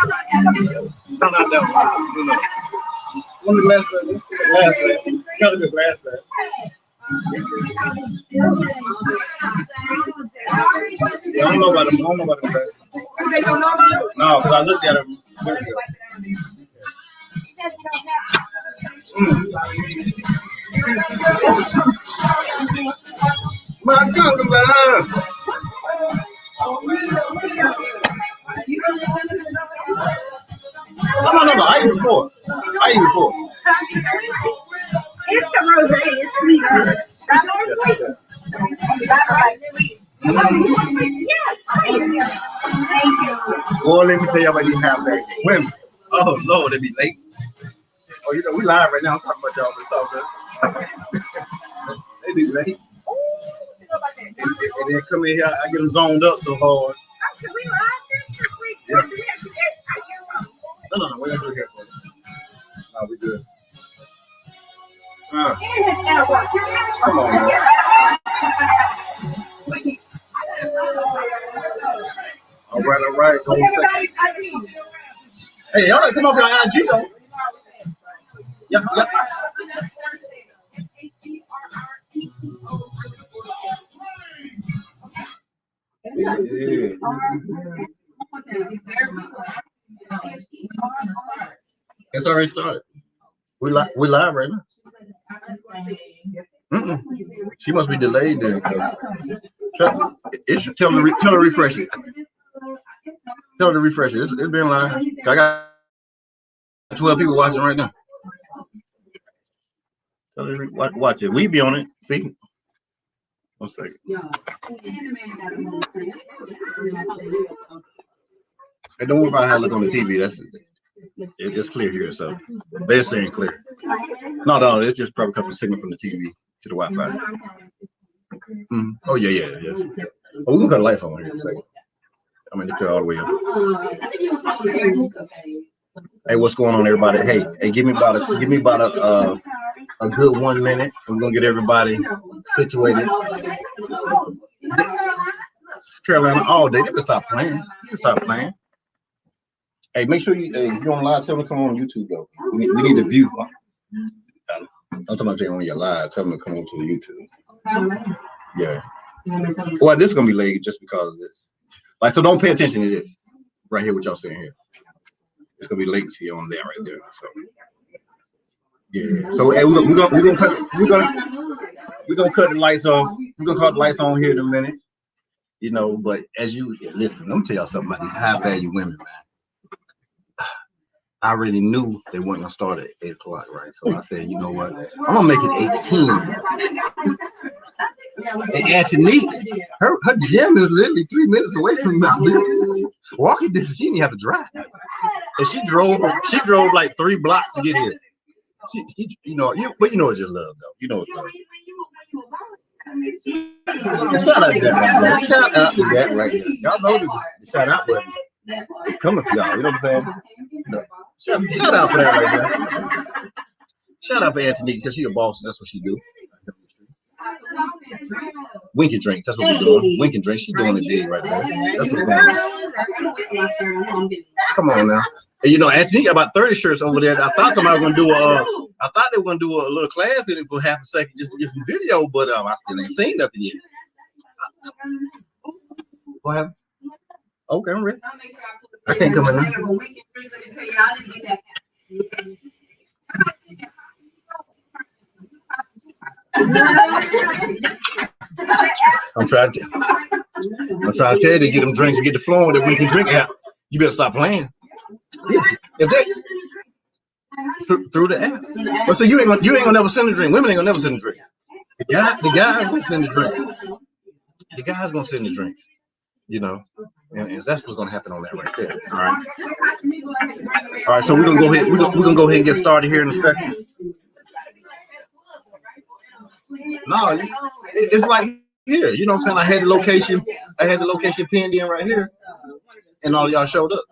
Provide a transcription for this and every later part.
Not that one. One of the last one. Last one. Got this last one. I don't know about them. I don't know about them. No, because I looked at them. My concubine. No. I eat before. It's the rose. It's sweeter. Boy, let me tell you about these half-late women. Oh, Lord, they be late. Oh, you know, we live right now. I'm talking about y'all, but they be late. And then come in here, I get them zoned up so hard. Yeah. No, we're going to do it here for you. No, we good. Come on, man. All right. Hey, y'all come up here on IG though. Yep. Yeah. It's already started. We live right now. She must be delayed then. It should tell her to refresh it. Tell her to refresh it. It's been live. I got 12 people watching right now. Tell her to watch it. We be on it. See? 1 second. Hey, don't worry about how I look on the TV. It's clear here, so they're saying clear. No, it's just probably a couple of signal from the TV to the Wi-Fi. Oh yes. Oh, we can cut the lights on here in a second. I mean, they turn all the way up. Hey, what's going on, everybody? Hey, give me about a good 1 minute. I'm gonna get everybody situated. Carolina all day. They can stop playing. Hey, make sure if you're on live, tell them to come on YouTube though. We need to view. I'm talking about on your live. Tell them to come on to the YouTube. Yeah. Well, this is gonna be late just because of this. Like, so don't pay attention to this right here. What y'all saying here? It's gonna be latency on there right there. So yeah. So hey, we're gonna cut the lights off. We're gonna cut the lights on here in a minute. You know, but as you listen, let me tell y'all something about these high value women, man. I already knew they weren't gonna start at 8 o'clock, right? So I said, you know what? I'm gonna make it 18. And Antanique, her gym is literally 3 minutes away from me. Walking distance, she didn't have to drive. And she drove like 3 blocks to get here. She you know it's your love though. You know it's love. Shout out to that right there. Y'all know the shout out button. It's coming for y'all. You know what I'm saying? Shout out for that right there. Shout out for Antanique because she a boss. That's what she do. Wink and drinks. That's what we're doing. Wink and drinks. She doing it big right there. That's what's going on. Come on now. And you know, Antanique got about 30 shirts over there. I thought somebody was gonna do I thought they were gonna do a little class in it for half a second just to get some video, but I still ain't seen nothing yet. What happened? Okay, I'm ready. I can't come in there. I'm trying to tell you to get them drinks and get the flowing that we can drink out. You better stop playing. Yes. If they through the app. Well, so you ain't gonna never send a drink. Women ain't gonna never send a drink. The guys gonna send the drinks. The guys gonna send the drinks. You know, and that's what's gonna happen on that right there. All right. So we're gonna go ahead. We're gonna go ahead and get started here in a second. No, it's like here. You know what I'm saying? I had the location pinned in right here, and all y'all showed up.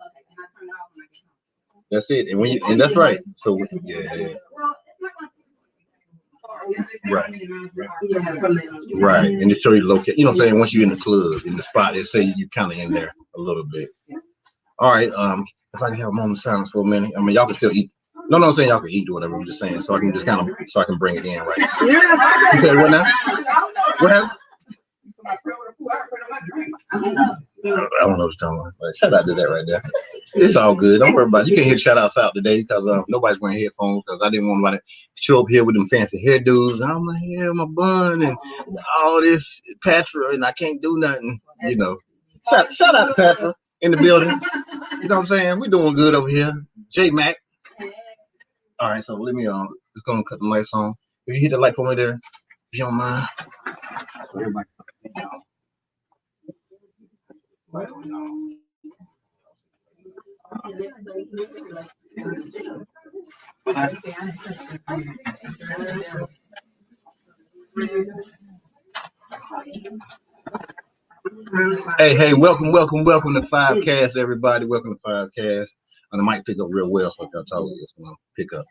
That's it. And that's right. So yeah. Right. And it show you the location. You know what I'm saying? Once you're in the club, in the spot, it say you kind of in there a little bit. All right. if I can have a moment of silence for a minute. I mean, y'all can still eat. No, I'm saying y'all can eat or whatever. I'm just saying, so I can just kind of, so I can bring it in, right? You said what now? What happened? I don't know what you're talking about. But shout out to that right there. It's all good. Don't worry about it. You can hit shout outs out today because nobody's wearing headphones because I didn't want nobody to show up here with them fancy hairdos. I'm my hair, my bun, and all this Patra, and I can't do nothing. You know. Shout out to Patra in the building. You know what I'm saying? We're doing good over here. J Mac. All right, so let me just gonna cut the lights on. If you hit the light for me there, if you don't mind. Hey, welcome to Fivecast, everybody. Welcome to Fivecast. And the mic pick up real well, so I'll tell you it's gonna pick up.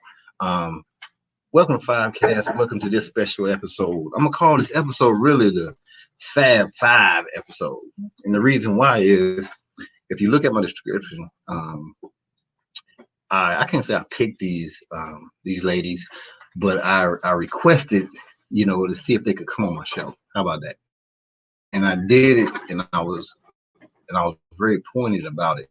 Welcome to Fivecast. Welcome to this special episode. I'm gonna call this episode really the Fab Five episode. And the reason why is if you look at my description, I can't say I picked these ladies, but I requested, to see if they could come on my show. How about that? And I did it, and I was very pointed about it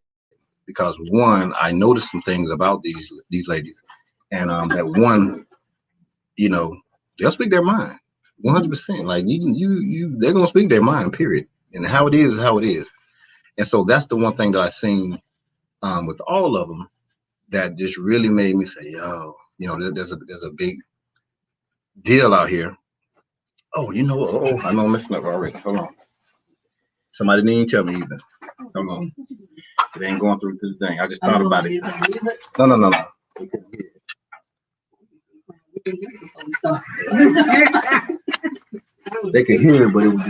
because one, I noticed some things about these ladies, and that one, they'll speak their mind, 100%. Like they're gonna speak their mind, period. And how it is how it is. And so that's the one thing that I seen with all of them that just really made me say, yo, there's a big deal out here. Oh, I know I'm messing up already. Hold on. Somebody didn't even tell me either. Hold on. It ain't going through to the thing. I just thought about it. No. They could hear it, but it was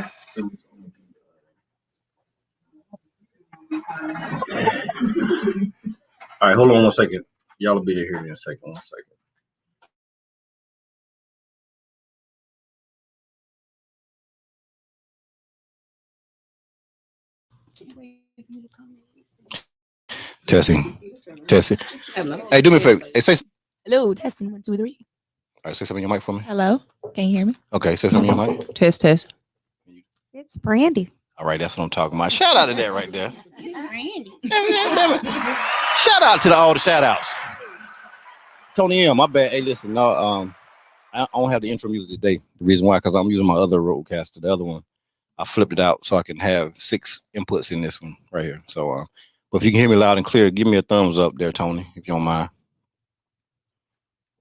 all right, hold on 1 second. Y'all will be there here in a second. 1 second. Testing. Hello. Hey, do me a favor. Hey, say Hello. Testing 1, 2, 3. all right, say something in your mic for me. Hello. Can you hear me? Okay, say something in your mic. Test. It's Brandy. All right, that's what I'm talking about. Shout out to that right there. It's Brandy. Damn it. Shout out to all the shout outs. Tony M, my bad. Hey, listen, no, I don't have the intro music today. The reason why, because I'm using my other roadcaster, the other one. I flipped it out so I can have 6 inputs in this one right here. So, but if you can hear me loud and clear, give me a thumbs up there, Tony, if you don't mind.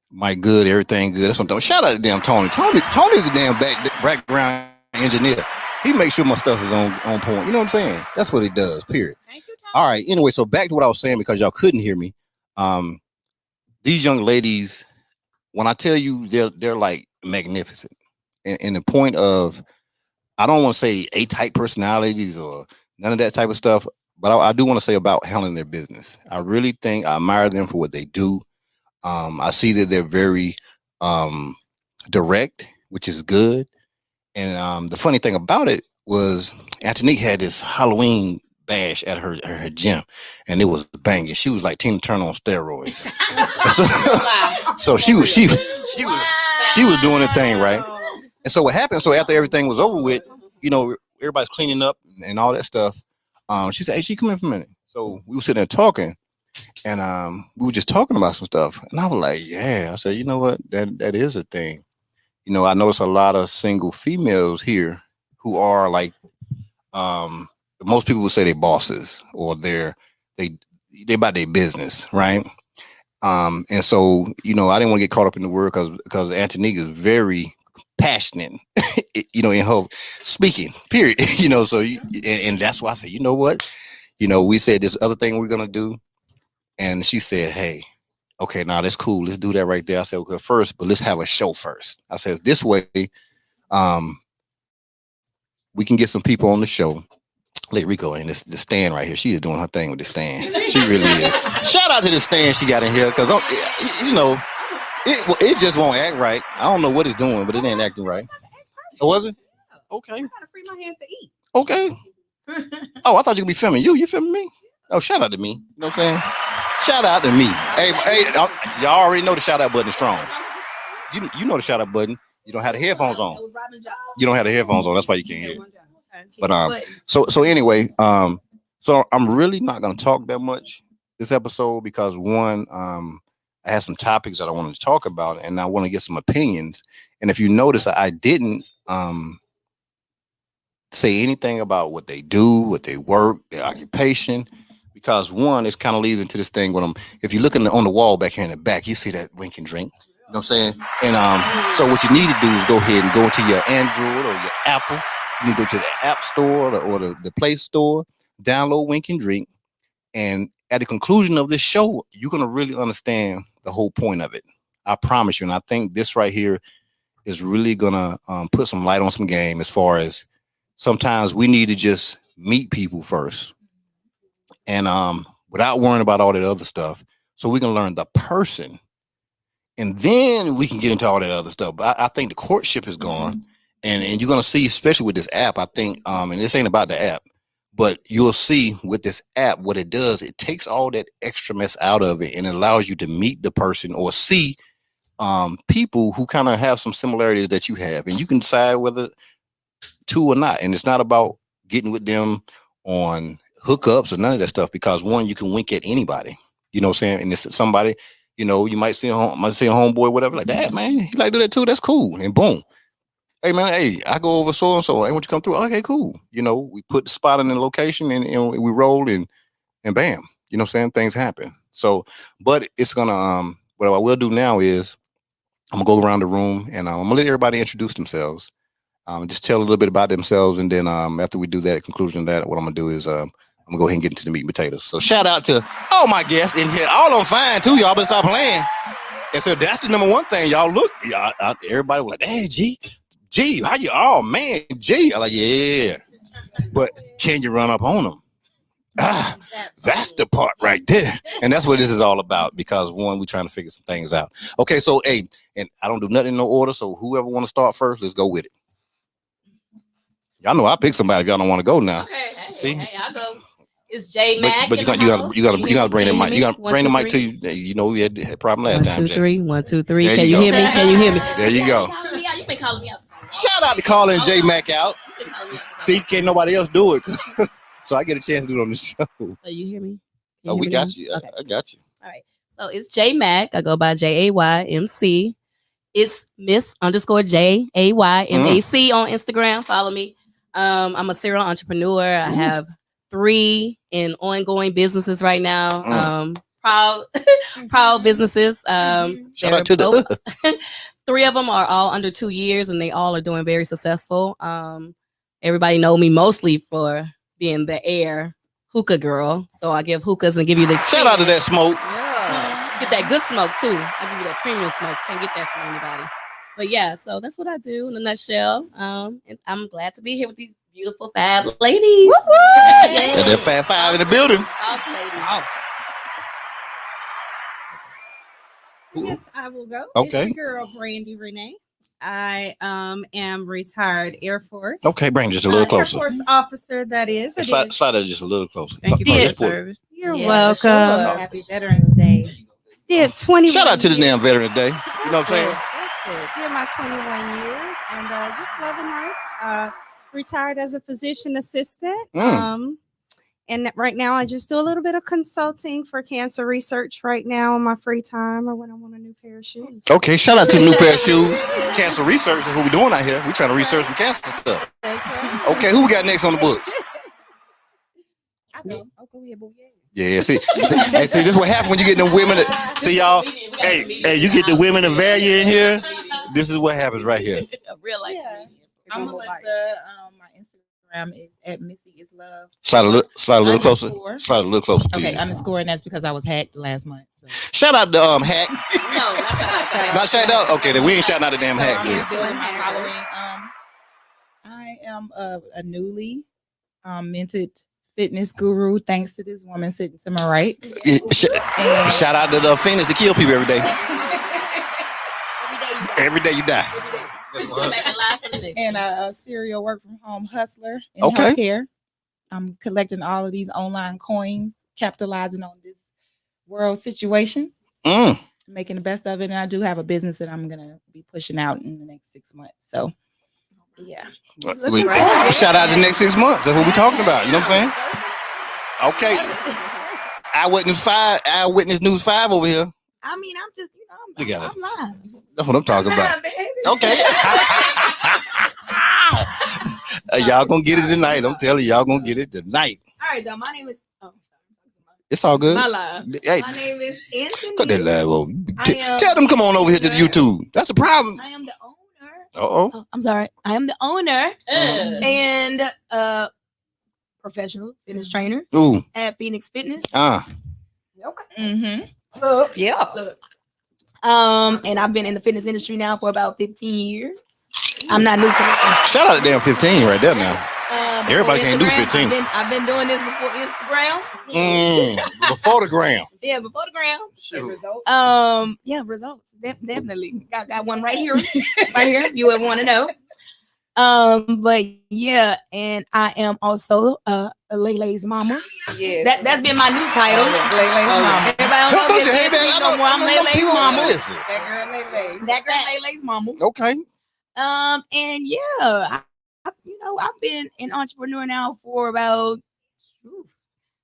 Mic good, everything good. That's what I'm talking. Shout out to damn Tony. Tony's the damn background engineer. He makes sure my stuff is on point. You know what I'm saying? That's what he does, period. Thank you, Tony. All right. Anyway, so back to what I was saying because y'all couldn't hear me. These young ladies, when I tell you they're like magnificent. And the point of, I don't want to say A-type personalities or none of that type of stuff, but I do want to say about handling their business. I really think I admire them for what they do. I see that they're very direct, which is good. And the funny thing about it was Antanique had this Halloween bash at her gym, and it was banging. She was like Tina Turner on steroids. So she was doing the thing right. And so what happened? So after everything was over with, everybody's cleaning up and all that stuff. She said, "Hey, come in for a minute." So we were sitting there talking, and we were just talking about some stuff. And I was like, "Yeah." I said, "You know what? That is a thing." I notice a lot of single females here who are like, most people would say they're bosses or they about their business, right? And so, I didn't want to get caught up in the word because Antanique is very passionate, in her speaking, period. So and that's why I say, you know what? We said this other thing we're gonna do, and she said, "Hey, okay, now that's cool. Let's do that right there." I said, "Okay, first, but let's have a show first." I said, "This way, we can get some people on the show." MeLadyrico and the stand right here. She is doing her thing with the stand. She really is. Shout out to the stand she got in here because it just won't act right. I don't know what it's doing, but it ain't acting right. Oh, was it? Okay. I gotta free my hands to eat. Okay. Oh, I thought you could be filming you. You filming me? Oh, shout out to me. You know what I'm saying? Shout out to me. Hey, y'all already know the shout out button is strong. You know the shout out button. You don't have the headphones on. You don't have the headphones on. That's why you can't hear. But so anyway, so I'm really not gonna talk that much this episode because one, I had some topics that I wanted to talk about, and I want to get some opinions. And if you notice, I didn't say anything about what they do, what they work, their occupation, because one, it kind of leads into this thing when if you look on the wall back here in the back, you see that wink and drink. You know what I'm saying? And so what you need to do is go ahead and go into your Android or your Apple. You need to go to the App Store or the Play Store, download Wink and Drink, and at the conclusion of this show, you're gonna really understand the whole point of it. I promise you. And I think this right here is really gonna put some light on some game as far as sometimes we need to just meet people first, and without worrying about all that other stuff, so we can learn the person. And then we can get into all that other stuff. But I think the courtship is gone. And you're going to see, especially with this app, I think, and this ain't about the app, but you'll see with this app, what it does, it takes all that extra mess out of it and it allows you to meet the person or see people who kind of have some similarities that you have. And you can decide whether to or not. And it's not about getting with them on hookups or none of that stuff, because one, you can wink at anybody. You know what I'm saying? And it's somebody, you know, you might see a homeboy, whatever, like that, man. He like do that too. That's cool. And boom. Hey man, hey, I go over so and so. Hey, want you come through? Okay, cool. You know, we put the spot in the location and we roll and bam. You know what I'm saying? Things happen. So, but it's gonna what I will do now is I'm gonna go around the room and I'm gonna let everybody introduce themselves. Just tell a little bit about themselves, and then after we do that, at conclusion of that, what I'm gonna do is I'm gonna go ahead and get into the meat and potatoes. So shout out to all my guests in here. All of them fine too. Y'all better stop playing. And so that's the number one thing. Y'all look, everybody was like, hey, G, how you? Oh man, G. I'm like, yeah. But can you run up on them? That's the part right there. And that's what this is all about, because one, we're trying to figure some things out. Okay, so hey, and I don't do nothing in no order. So whoever want to start first, let's go with it. Y'all know I pick somebody if y'all don't want to go now. Okay. See? Hey, I'll go. It's J Mac. But you gotta bring the mic. You gotta bring the mic to you. You know we had a problem last time. 1, 2, 3. 1, 2, 3. There Can you you hear go. me? Can you hear me? There you go. You've been calling me out. Shout out to calling J Mac out. See, can't nobody else do it. So I get a chance to do it on the show. So you hear me? Oh, we got you. Okay. I got you. All right. So it's J Mac. I go by JAYMC. It's Miss_JAYMAC on Instagram. Follow me. I'm a serial entrepreneur. I have 3 in ongoing businesses right now. Proud businesses. Shout out to the 3 of them are all under 2 years, and they all are doing very successful. Everybody know me mostly for being the air hookah girl. So I give hookahs and give you the experience. Shout out to that smoke. Yeah. Get that good smoke too. I give you that premium smoke. Can't get that from anybody. But yeah, so that's what I do in a nutshell. And I'm glad to be here with these beautiful fab ladies. Yeah. And they're fab 5 in the building. Awesome ladies. Yes, I will go. Okay. It's your girl, Brandy Renee. I am retired Air Force. Okay, bring just a little closer. Air Force officer, that is. Slide that just a little closer. Thank you for your service. You're Yeah, welcome. sure. Happy Veterans Day. Did 21 Shout out to the years. damn Veterans Day. You know what I'm saying? That's it. Did my 21 years and just loving life. Retired as a physician assistant. And right now I just do a little bit of consulting for cancer research right now in my free time or when I want a new pair of shoes. Okay, shout out to the new pair of shoes. Cancer research is what we're doing out here. We're trying to research some cancer stuff. That's right. Okay, who we got next on the books? I go. Oh, go ahead, boo. Yeah, see, this is what happens when you get them women that, see y'all, hey, you get the women of value in here. This is what happens right here. Real life. Yeah. I'm Melissa. My Instagram is at Missy is Love. Slide a little closer. Underscore. Slide a little closer to Okay, you. underscore, and that's because I was hacked last month. So. Shout out to Hack. No, Not shout out. Okay, then we ain't shouting out the damn Hack I'm yet. building my following. I am a newly minted fitness guru, thanks to this woman sitting to my right. Shout out to the offenders to kill people every day. Every day you die. And a serial work from home hustler in Okay. healthcare. I'm collecting all of these online coins capitalizing on this world situation, Mm. making the best of it. And I do have a business that I'm gonna be pushing out in the next 6 months. So yeah. Shout out the next 6 months. That's what we're talking about. You know what I'm saying? Okay. Eyewitness News 5 over here. I mean, I'm just, Look at I'm live. That's what I'm talking about. Live, baby. Okay. Y'all gonna get it tonight. I'm telling you, y'all gonna get it tonight. All right, y'all. My name is. Oh, sorry. It's all good. My live. Hey, My name is cut that Antanique. live over. I am- Tell them come on over here to the YouTube. That's the problem. I am the owner. Uh-oh. I'm sorry. I am the owner and professional fitness trainer Ooh. at Phoenix Fitness. Mm-hmm. Yeah. Look. And I've been in the fitness industry now for about 15 years. I'm not new to this. Shout out to damn 15 right there now. Everybody Before can't do Instagram, 15. I've been doing this before Instagram. Before the gram. Yeah, before the gram. Shoot. Yeah, results. Definitely. Got one right here. Right here. If you ever want to know. But yeah, and I am also a Lele's mama. Yes. That's been my new title. Lele's mama. Everybody don't know Don't me say, hey, as man, Lele no more. I'm Lele's people mama. listen. That girl Lele. That girl Lele's mama. Okay. And yeah, I've been an entrepreneur now for about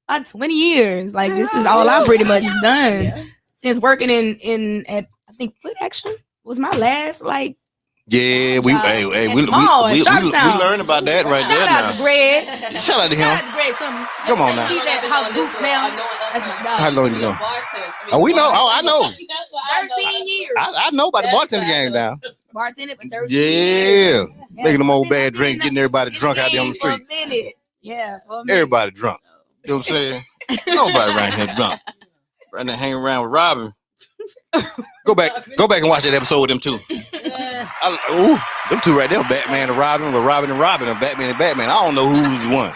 20 years. Like this is all I've pretty much done since working in at I think Foot Action was my last like. Yeah, we Mall in Sharpstown. learned about that right there Shout out to now. Greg. Shout out to Shout him. out to Greg. Something. Come on now. He's at House Boots now. That's my dog. How long you know? Oh, we know. Oh, I know. 13 years. I know about the bartender game now. Bartended for 13 Yeah. years. Making them old I've been bad drinks, getting everybody in the drunk out there on the game for a street. minute. Yeah. for a minute. Everybody drunk. You know what I'm saying? Nobody around here drunk. Right now hanging around with Robin. Go back and watch that episode with them two. Them two right there, Batman and Robin, with Robin and Robin, and Batman and Batman. I don't know who's won.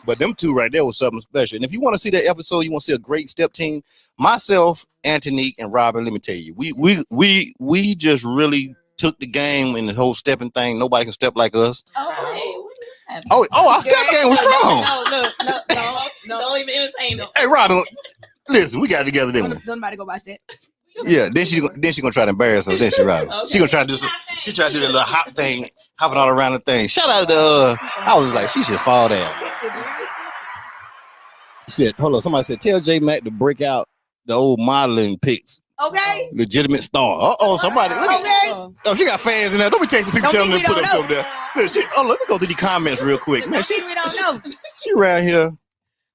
But them two right there was something special. And if you want to see that episode, you want to see a great step team, myself, Antanique, and Robin, let me tell you, we just really took the game in the whole stepping thing. Nobody can step like us. Our step game was strong. No. Don't even entertain them. Hey, Robin, listen, we got it together, didn't we? Don't nobody go watch that. Yeah, then she gonna try to embarrass us. Then she Robin. Okay. She gonna try to do some. She tried to do that little hop thing, hopping all around the thing. Shout out to I was like, she should fall down. She said, hold on. Somebody said, tell J Mac to break out the old modeling pics. Okay. Legitimate star. Somebody. Look at, oh, she got fans in there. Don't be texting people telling them to put up over there. Look, let me go through the comments real quick. Man, We don't know. she around here.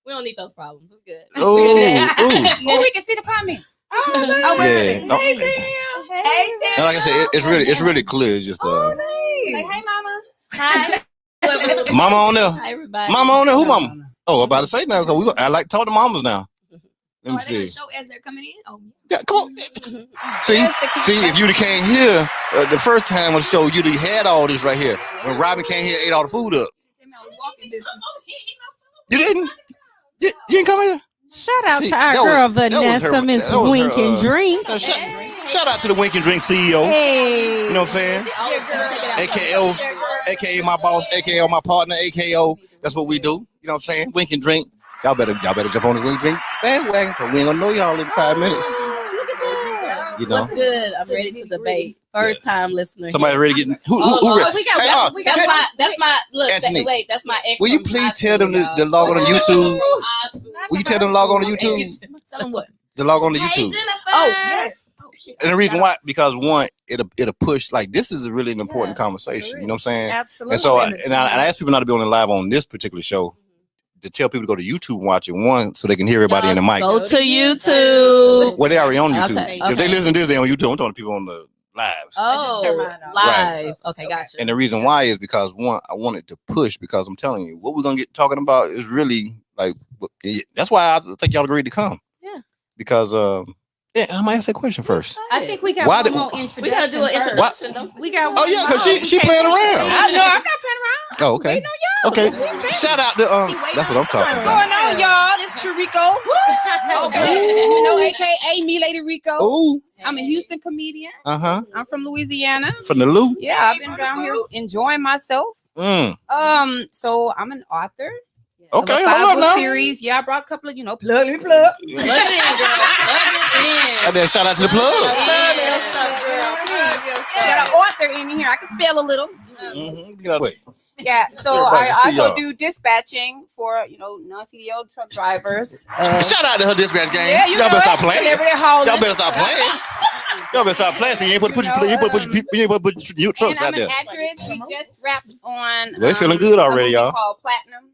We don't need those problems. We're good. Oh, We can see the comments. yeah. Hey, Tim. And like I said, it's really clear. It's just Nice. Like, hey, mama. Hi. Mama on there. Hi, everybody. Mama on there. Who mama? Oh, I'm about to say now because I like to talk to mamas now. Let me Are they gonna see. show as they're coming in? Oh, Yeah, come on. See, if you can't hear the first time on the show, you had all this right here. When Robin came here, ate all the food up. I was walking distance. You didn't? You didn't come here? Shout out See, to our that was- girl that was her- Vanessa, Miss that was her, Wink and Drink. Shout out to the Wink and Drink CEO. Hey. You know what I'm saying? AKA my boss, AKA my partner, AKO. That's what we do. You know what I'm saying? Wink and Drink. Y'all better jump on the Wink and Drink bandwagon because we ain't gonna know y'all in 5 minutes. Look at this. You know? What's good? I'm ready to debate. First time listener. Somebody ready to get who ready? We got Hey, that's my look. Antanique. That's my ex. will you from please high tell school, them to log on to YouTube? Will you tell them to log on to YouTube? Tell them what? To log on to YouTube. Oh yes. Oh, shit. And the reason why, because one, it'll push, like, this is a really an important conversation. You know what I'm saying? Absolutely. And so, and I ask people not to be on the live on this particular show, to tell people to go to YouTube and watch it, one, so they can hear everybody in the mics. Go to YouTube. Well, they already on YouTube. Okay. If they listen to this, they on YouTube. I'm talking to people on the lives. Oh, live. Okay, gotcha. And the reason why is because, one, I wanted to push, because I'm telling you, what we're going to get talking about is really, like, that's why I think y'all agreed to come. Yeah. Because, yeah, I might ask that question first. I think we got Why one did- more introduction. We gotta do an first. introduction. We got Oh, one yeah, because more. she playing around. I'm not playing around. Oh, okay. Okay. Shout out to that's what I'm talking What's about. going on, y'all? This is Rico. Okay. You know, aka MeLadyrico. Oh, I'm a Houston comedian. uh-huh. I'm from Louisiana. From the Lou. Yeah, I've been down here enjoying myself. Mm. So I'm an author. Okay, a hold 5 up book now. series. Yeah, I brought a couple of, plug. Plug it in, girl. Plug it in. And then shout out to the plug. Got an author in here. I can spell a little. Get out of the way. Yeah, so Everybody I see also y'all. do dispatching for non-CDL truck drivers. Shout out to her dispatch game. Yeah, you Y'all know better it. stop playing. Celebrity hauling. Y'all better stop playing. Y'all better stop playing. So you ain't put your trucks And out I'm there. an actress. We just wrapped on. Well, they feeling good already, a movie y'all. Called Platinum.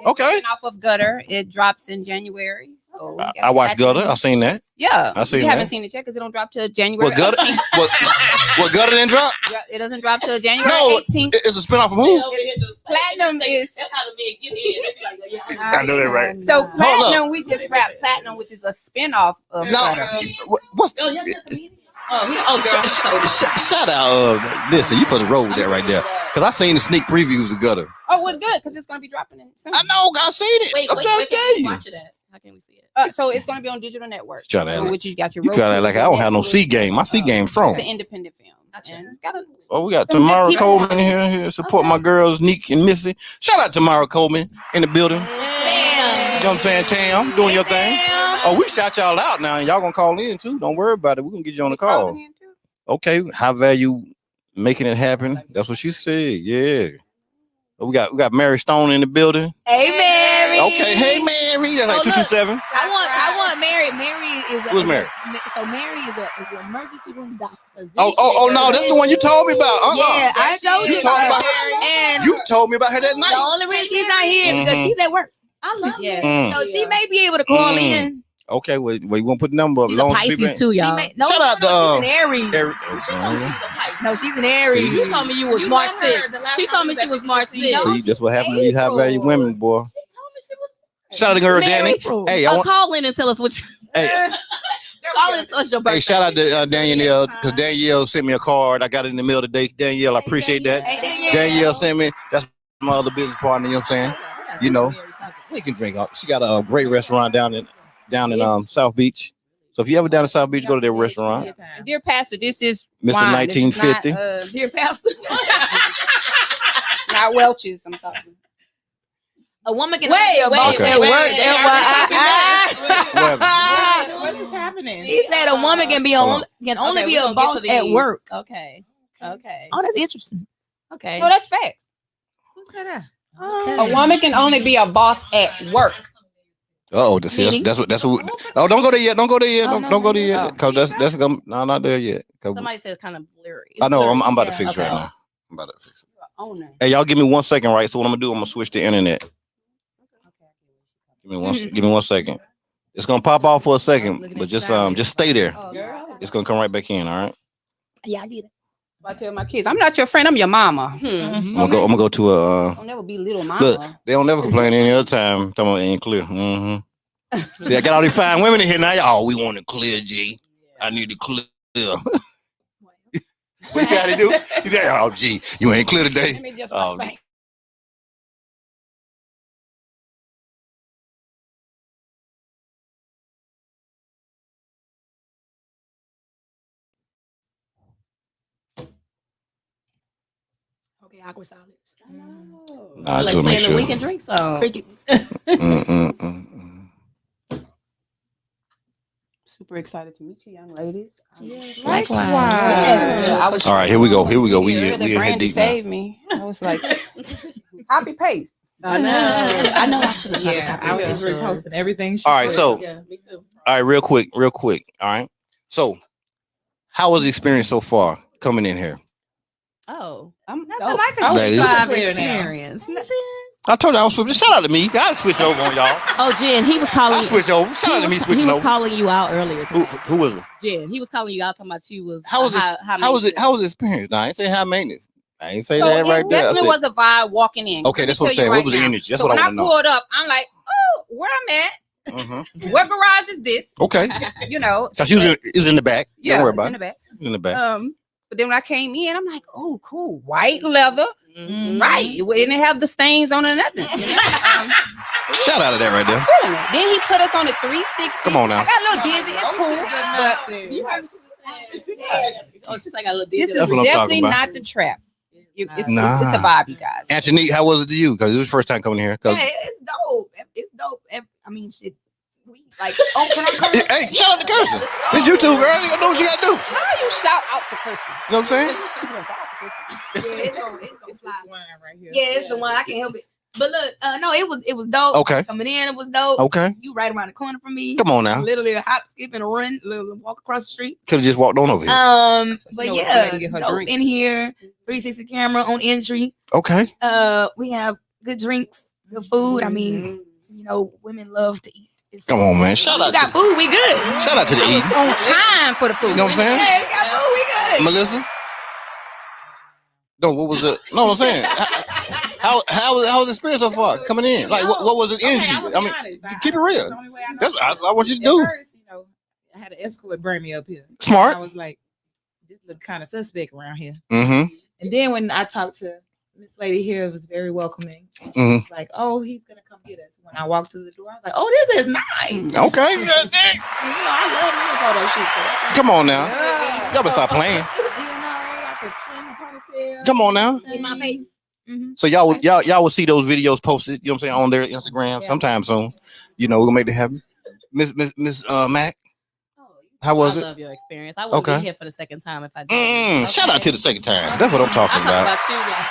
Okay. It's off of Gutter. It drops in January. So we got I watched actors. Gutter. I seen that. Yeah, I seen you haven't that. seen it yet because it don't drop till January. What Gutter? 18th. What Gutter didn't drop? Yeah, it doesn't drop till January No, 18th. it's a spinoff of who? Platinum is. That's how the men get in. I know that right. So Hold Platinum, we just wrapped Platinum, which is a spinoff of No, Gutter. what's Oh, yes, girl. shout out? Listen, you supposed to roll with that right there, cause I seen the sneak previews of Gutter. Oh, well, good because it's gonna be dropping in soon. I know, I seen it. Wait, I'm trying to tell you. watch it at? How can we see it? So it's gonna be on digital network. Trying to act like- which you got your. You trying to act like I don't have no C Netflix. game. My C game It's strong. an independent film. And got a, Oh, we got some good Tamara people. Coleman here support my girls Neek and Missy. Shout out to Tamara Coleman in the building. You know what I'm saying? Tam, doing your thing. Oh, we shout y'all out now, and y'all gonna call in too. Don't worry about it. We're gonna get you on the call. Okay, high value making it happen. That's what she said. Yeah. We got Mary Stone in the building. Hey, Mary. Okay, hey Mary. That's like Oh, look. 227. I want Mary. Mary is Who's Mary? So Mary is an emergency room doctor. Oh no, that's the one you told me about. Yeah, I told You you talked about about her. And You told me about her that the night. only reason she's not here because she's at work. I love it. Mm. So she may be able to call Mm. in. Okay, well, you gonna put the number up. She's a long as people Pisces ain't- too, She y'all. may, no, Shout out to, she's an Aries. No, she's an Aries. See, You told me you was March 6th. She told me she was March 6th. See, that's what happened to these high value women, boy. Shout out to her, Danny. April. Hey, I want. Call in and tell us what you Hey, call in. What's your birthday? hey, shout out to Danielle because Danielle sent me a card. I got it in the mail today. Danielle, I appreciate that. Hey, Danielle sent me. That's my other business partner. You know what I'm saying? You know, we can drink. She got a great restaurant down in South Beach. So if you ever down in South Beach, go to their restaurant. Dear Pastor, this is Mr. wine. This is 1950. not, Dear Pastor, not Welch's. I'm talking. a woman can Wait, be a boss Okay. at work. What is happening? He said a woman can only be a boss at work. Okay. Okay. Oh, that's interesting. Okay. No, that's fact. Who said that? A woman can only be a boss at work. Oh, that's what. Oh, don't go there yet. Don't go there yet. Oh, Don't go there no. yet. Cause that's no, not there yet. 'Cause Somebody said kind of blurry. I know. I'm about to Yeah, fix it okay. right now. I'm about to fix it. Owner. Hey, y'all, give me 1 second, right? So what I'm gonna do? I'm gonna switch the internet. Give me 1 second. It's gonna pop off for a second, but just stay there. It's gonna come right back in. All right. Yeah, I get it. I tell my kids, I'm not your friend. I'm your mama. I'm gonna go to a. I'll never be little mama. Look, they don't never complain any other time. Talking about it ain't clear. See, I got all these fine women in here now. Oh, we want it clear, G. I need it clear. What you see how they do? He said, "Oh, G, you ain't clear today." Let me just Oh, spank. Okay, awkward silence. I Like just wanna make playing the sure. weekend drink song. Crickets. Super excited to meet you, young ladies. Likewise. I was. All right, here we go. We Yeah, in here Brandy deep now. saved me. I was like, copy paste. I know. I know. I should have. Yeah, I was just reposting everything. She All right, put. so Yeah, me too. all right, real quick. All right. So, how was the experience so far coming in here? Oh. I'm Nothing like a Ladies. G5 Clear now. experience. I told you I was switching. Shout out to me. I switched over on y'all. Oh, Jen, he was I calling. switched over. Shout out to me He switching was over. calling you out earlier. Who, Today. who was it? Jen, he was calling you out talking about you was. How was this? high How was it? maintenance. How was the experience? No, I ain't say high maintenance. I ain't say So that right it there. I definitely said- was a vibe walking in. Okay, Let me that's what I'm tell you saying. What right was the now. energy? That's so what I when wanna know. pulled up, I'm like, oh, where I'm at? Mhm. What garage is this? Okay. You know. So she was in the back. Yeah, Don't worry it's about in it. the back. It's in the back. But then when I came in, I'm like, oh, cool, white leather, Mhm. right? It didn't have the stains on it, nothing. You know? Shout out to that right there. Feeling it. Then he put us on the 360. Come on now. I got a little dizzy. It's cool, but You heard what she was saying? Oh, she's like a little this dizzy. is That's what I'm talking definitely about. not the trap. It's Nah. a vibe, you guys. Antanique, how was it to you? Because it was your first time coming here. 'Cause- Hey, it's dope. It's dope. I mean, shit. We like. Oh, can I curse? Hey, shout out to Kirsten. It's you two, girl. You know what you got to do. How you shout out to Kirsty? You know what I'm saying? Yeah, it's gonna fly. This wine right here. Yeah, it's the one. I can't help it. But look, no, it was dope. Okay. Coming in, it was dope. Okay. You right around the corner from me. Come on now. Literally a hop, skip, and a run. Little walk across the street. Could have just walked on over here. But know what, yeah, lady get her dope drink. in here. 360 camera on entry. Okay. We have good drinks, good food. I mean, you know, women love to eat. Come on, man. Shout We out got to food. We good. shout out to the eating. On time for the food. You know what I'm saying? Yeah, we got food. We good. Melissa? No, what was it? No, what I'm saying. How was the experience so far coming in? Like, what was the energy? Okay, I mean, honest. keep it real. the only way I know That's what how. I want you to At do. first, you know, I had an escort bring me up here. Smart. I was like, this look kind of suspect around here. Mm-hmm. And then when I talked to Miss Lady here, it was very welcoming. Mhm. It's like, oh, he's gonna come get us. When I walked through the door, I was like, oh, this is nice. Okay. And, you know, I love me a photo shoot. So that- Come on now. Yeah. Y'all better stop playing. You know, I could trim the ponytail. Come on now. In my face. So y'all will see those videos posted, you know what I'm saying, on their Instagram Yeah. sometime soon. You know, we're gonna make that happen. Miss Mac, how was I it? love your experience. I wouldn't Okay. be here for the second time if I didn't. Shout out to the second time. That's what I'm talking I talk about. about you like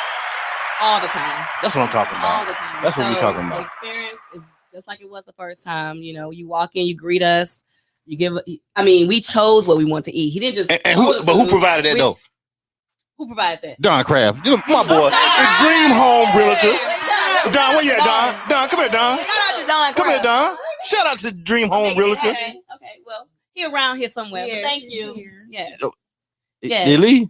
all the time. That's what I'm talking All about. the time. That's what we So, talking about. The experience is just like it was the first time. You know, you walk in, you greet us, you give. I mean, we chose what we want to eat. He didn't just. And who provided that though? Who provided that? Don Kraft. You know, my boy, the Dream Home Realtor. Don, where you at, Don? Don, come here, Don. Shout out to Don. Come here, Don. Shout out to the Dream Home Realtor. Okay. Well, he around here somewhere. Yeah, but thank she's you. here. Yes. Did he leave?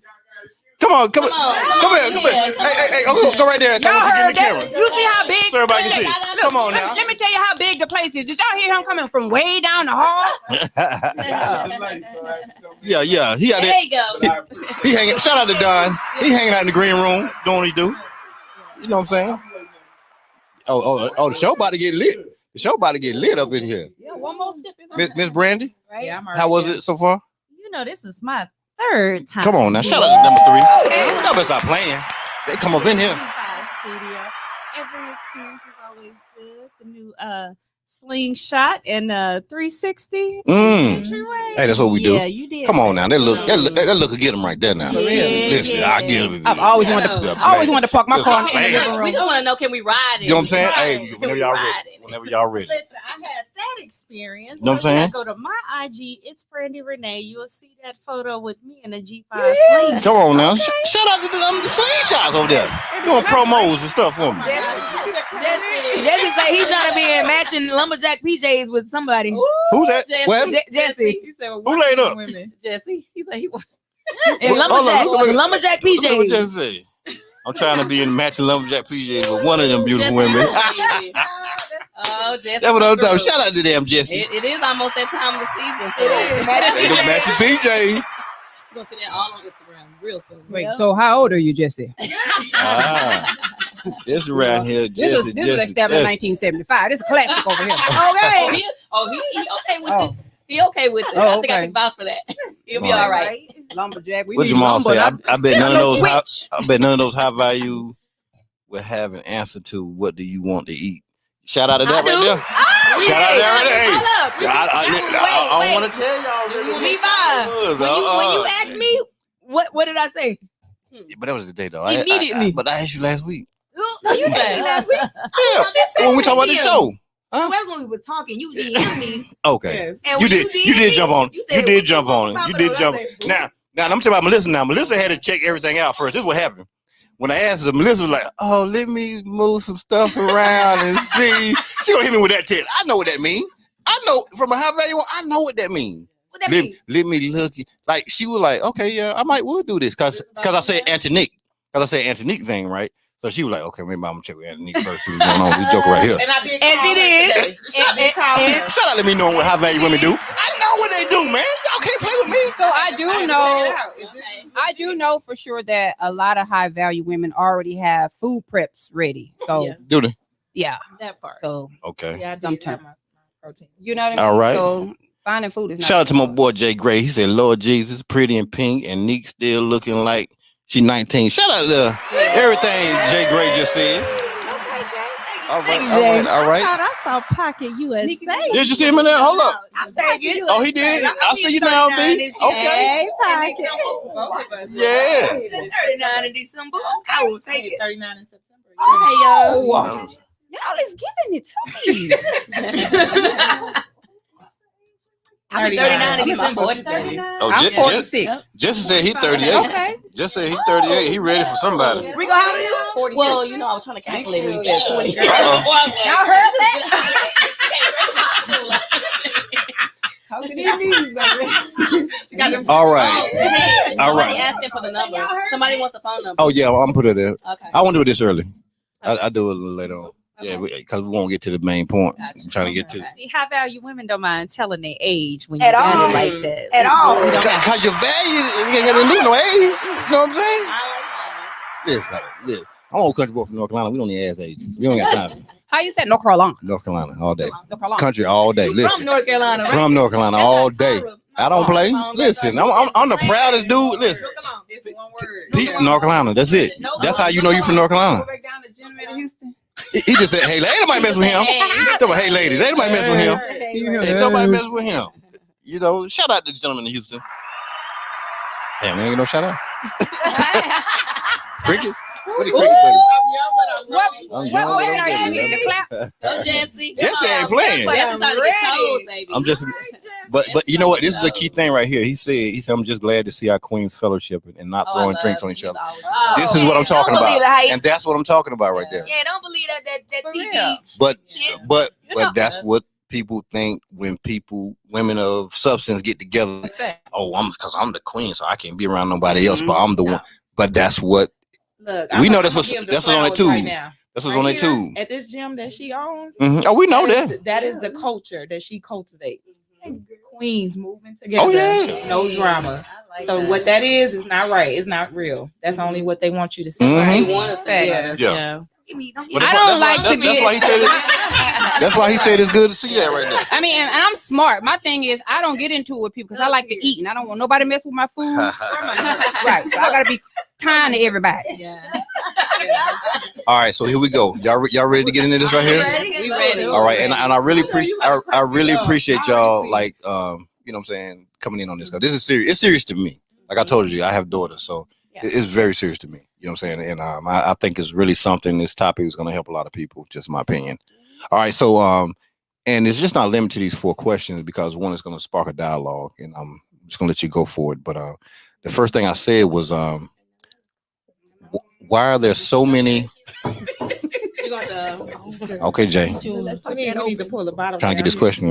Come on, come Come on. here. Hey, go right there. Come Y'all on, heard get in the that? camera. You see how big? So everybody can see. Come on now. Let me tell you how big the place is. Did y'all hear him coming from way down the hall? Yeah. He out there. There you go. He hanging. Shout out to Don. He hanging out in the green room doing what he do. You know what I'm saying? Oh, the show about to get lit. The show about to get lit up in here. Yeah, one more sip. is Miss Brandy, Yeah, I'm already how was there. it so far? You know, this is my third time. Come on now. Shout out to number 3. Y'all better stop playing. They come up in here. G5 studio. Every experience is always good. The new slingshot and 360 entryway. Hey, that's what we do. Yeah, you did. Come on now. That look will get them right there now. Yeah, Listen, yeah. I get it. I've always wanted Yeah, to. I always wanted to park my Listen, car in the man. living room. We just want to know, can we ride it? You know what I'm saying? Hey, Can whenever we y'all ride ready. it? Whenever y'all ready. Listen, I had that experience. You know what I'm So you saying? gotta go to my IG. It's Brandy Renee. You will see that photo with me in a G5 sling. Come on now. Shout out to the slingshots over there. Doing promos and stuff for me. Jesse say he's trying to be in matching lumberjack PJs with somebody. Who's that? Jesse. Well, Jesse He said, well, Who laid up? women. Jesse. He said he was. and Hold on, lumberjack Look what PJs. Jesse say. I'm trying to be in matching lumberjack PJs with one of them beautiful women. Oh, Jesse. That's what I'm talking. Shout out to them, Jesse. It is almost that time of the season. It is. They go matching PJs. We're going to see that all on Instagram real soon. Wait, so how old are you, Jesse? This around here. This was established in 1975. This is a classic over here. Okay. He okay with it. He okay with it. Oh, I think I okay. can vouch for that. He'll be Right. all right. Lumberjack. We What need Jamal lumber, say? I not- bet none of no those. switch. I bet none of those high value will have an answer to what do you want to eat. Shout out to that I right do. there. Shout out to that right there. Hold up. I Wait. want to tell y'all. really what G5. it was. When you asked me, what did I say? Yeah, but that was the day though. Immediately. But I asked you last week. No, you asked me last week. Yeah, She said when we talk about the DM. show. That was when we were talking. You DM'd me. Okay. Yes. And You when did. You did jump on. You You said, did jump on it. You did jump. I said, Now I'm talking about Melissa. Now Melissa had to check everything out first. This is what happened. When I asked her, Melissa was like, "Oh, let me move some stuff around and see." She gonna hit me with that test. I know what that means. I know from a high value one. I know what that means. What that mean? Let me look. Like she was like, "Okay, yeah, I might will do this," because I said Antanique. Because I said Antanique thing, right? So she was like, "Okay, maybe I'm gonna check with Antanique first. See what's going on with this joker right here." And I did. And she did. Shout out, let me know what high value women do. I know what they do, man. Y'all can't play with me. So I do know for sure that a lot of high value women already have food preps ready. So Yeah. Do they? yeah. That part. So Okay. Yeah, I did Sometime. have my protein. you know what I mean? All right. So finding food is not Shout out to my boy Jay Gray. He said, "Lord Jesus, pretty and pink, and Neek still looking like She's 19. Shout out to everything Jay Gray just said. Okay, Jay. All Thank right, you, all Jay. right, all right. I thought I saw Pocket USA. Did you see him in there? Hold up. I'm taking. Oh, he did. I see you now, B. Okay. Hey, Pocket. Both of us. Yeah. 39 in December. I will take it. 39 in September. Hey, yo. Wow. Y'all is giving it to me. I'm 39 in I'm in my December. 40s, baby. Oh, I'm 46. Jesse said he 38. Okay. Just said he 38. He ready for somebody. Rico, how old are you? 46. Well, you know, I was trying to calculate when you said 20. Uh-oh. Y'all heard that? All right. All Somebody right. asking for the number. Somebody wants the phone number. Oh, yeah, I'm going to put it there. Okay. I want to do it this early. I do it a little later on. Yeah, because we won't get to the main point. Gotcha. I'm trying to get to See, high value women don't mind telling their age when At you got all. it like that. At all. We don't mind. because your value you ain't got to do no age. You know what I'm saying? I Listen. I'm old country boy from North Carolina. We don't need ass ages. We don't got time for it. How you said North Carolina? North Carolina all day. North Carolina. Country all day. You Listen. from North Carolina, right? From North Carolina That's all not day. Tyra. I don't play. Listen, I'm the proudest dude. Listen, Come on. It's one word. Pete, North Carolina. That's it. That's how you know you from North Carolina. Go back down to General Houston. He just said, "Hey, ain't nobody mess with him." He said, "Hey, ladies, ain't nobody mess with him. Ain't nobody mess with him." You know, shout out to the gentleman in Houston. Damn, we ain't get no shout outs. Crickets? What the crickets? I'm young, but I'm ready. I'm What young, way but I'm are you ready, need to clap? Go, Jesse. Jesse ain't playing. But Jesse's trying to get toes, baby. I'm just, but you know what? This is a key thing right here. He said, I'm just glad to see our queens fellowship and not Oh, I throwing love drinks on it. each He's other. always- This is what I'm talking Don't believe about, the hype. and that's what I'm talking about right there. Yeah, don't believe that For TV. real. But shit. but You know- that's what people think when women of substance get together. Oh, because I'm the queen, so I can't be around nobody else. But I'm the one. But that's what Look, we know. I'ma That's what give the that's what's on their flowers tube. right now. That's what's Right on their here, tube. At this gym that she owns. Oh, we know that. That is the culture that she cultivates. Queens moving together. Oh, yeah. No drama. So what that is not right. It's not real. That's only what they want you to see. Mhm. They want to say Yeah. this, Yeah. yeah. But I don't like to that's be. why he said it. That's why he said it's good to see that right there. I mean, and I'm smart. My thing is, I don't get into it with people because I like to eat, and I don't want nobody mess with my food. Right, so I gotta be kind to everybody. Yeah. All right, so here we go. Y'all ready to get into this right here? We ready. All right, and I really appreciate I really appreciate y'all you know what I'm saying, coming in on this, because this is serious. It's serious to me. Like I told you, I have daughters, so it's very serious to me. You know what I'm saying? And I think it's really something. This topic is going to help a lot of people. Just my opinion. All right, so and it's just not limited to these 4 questions, because one is going to spark a dialogue, and I'm just going to let you go for it. But the first thing I said was why are there so many? You got the Okay, Jay, We need to pull the bottom. trying to get this question.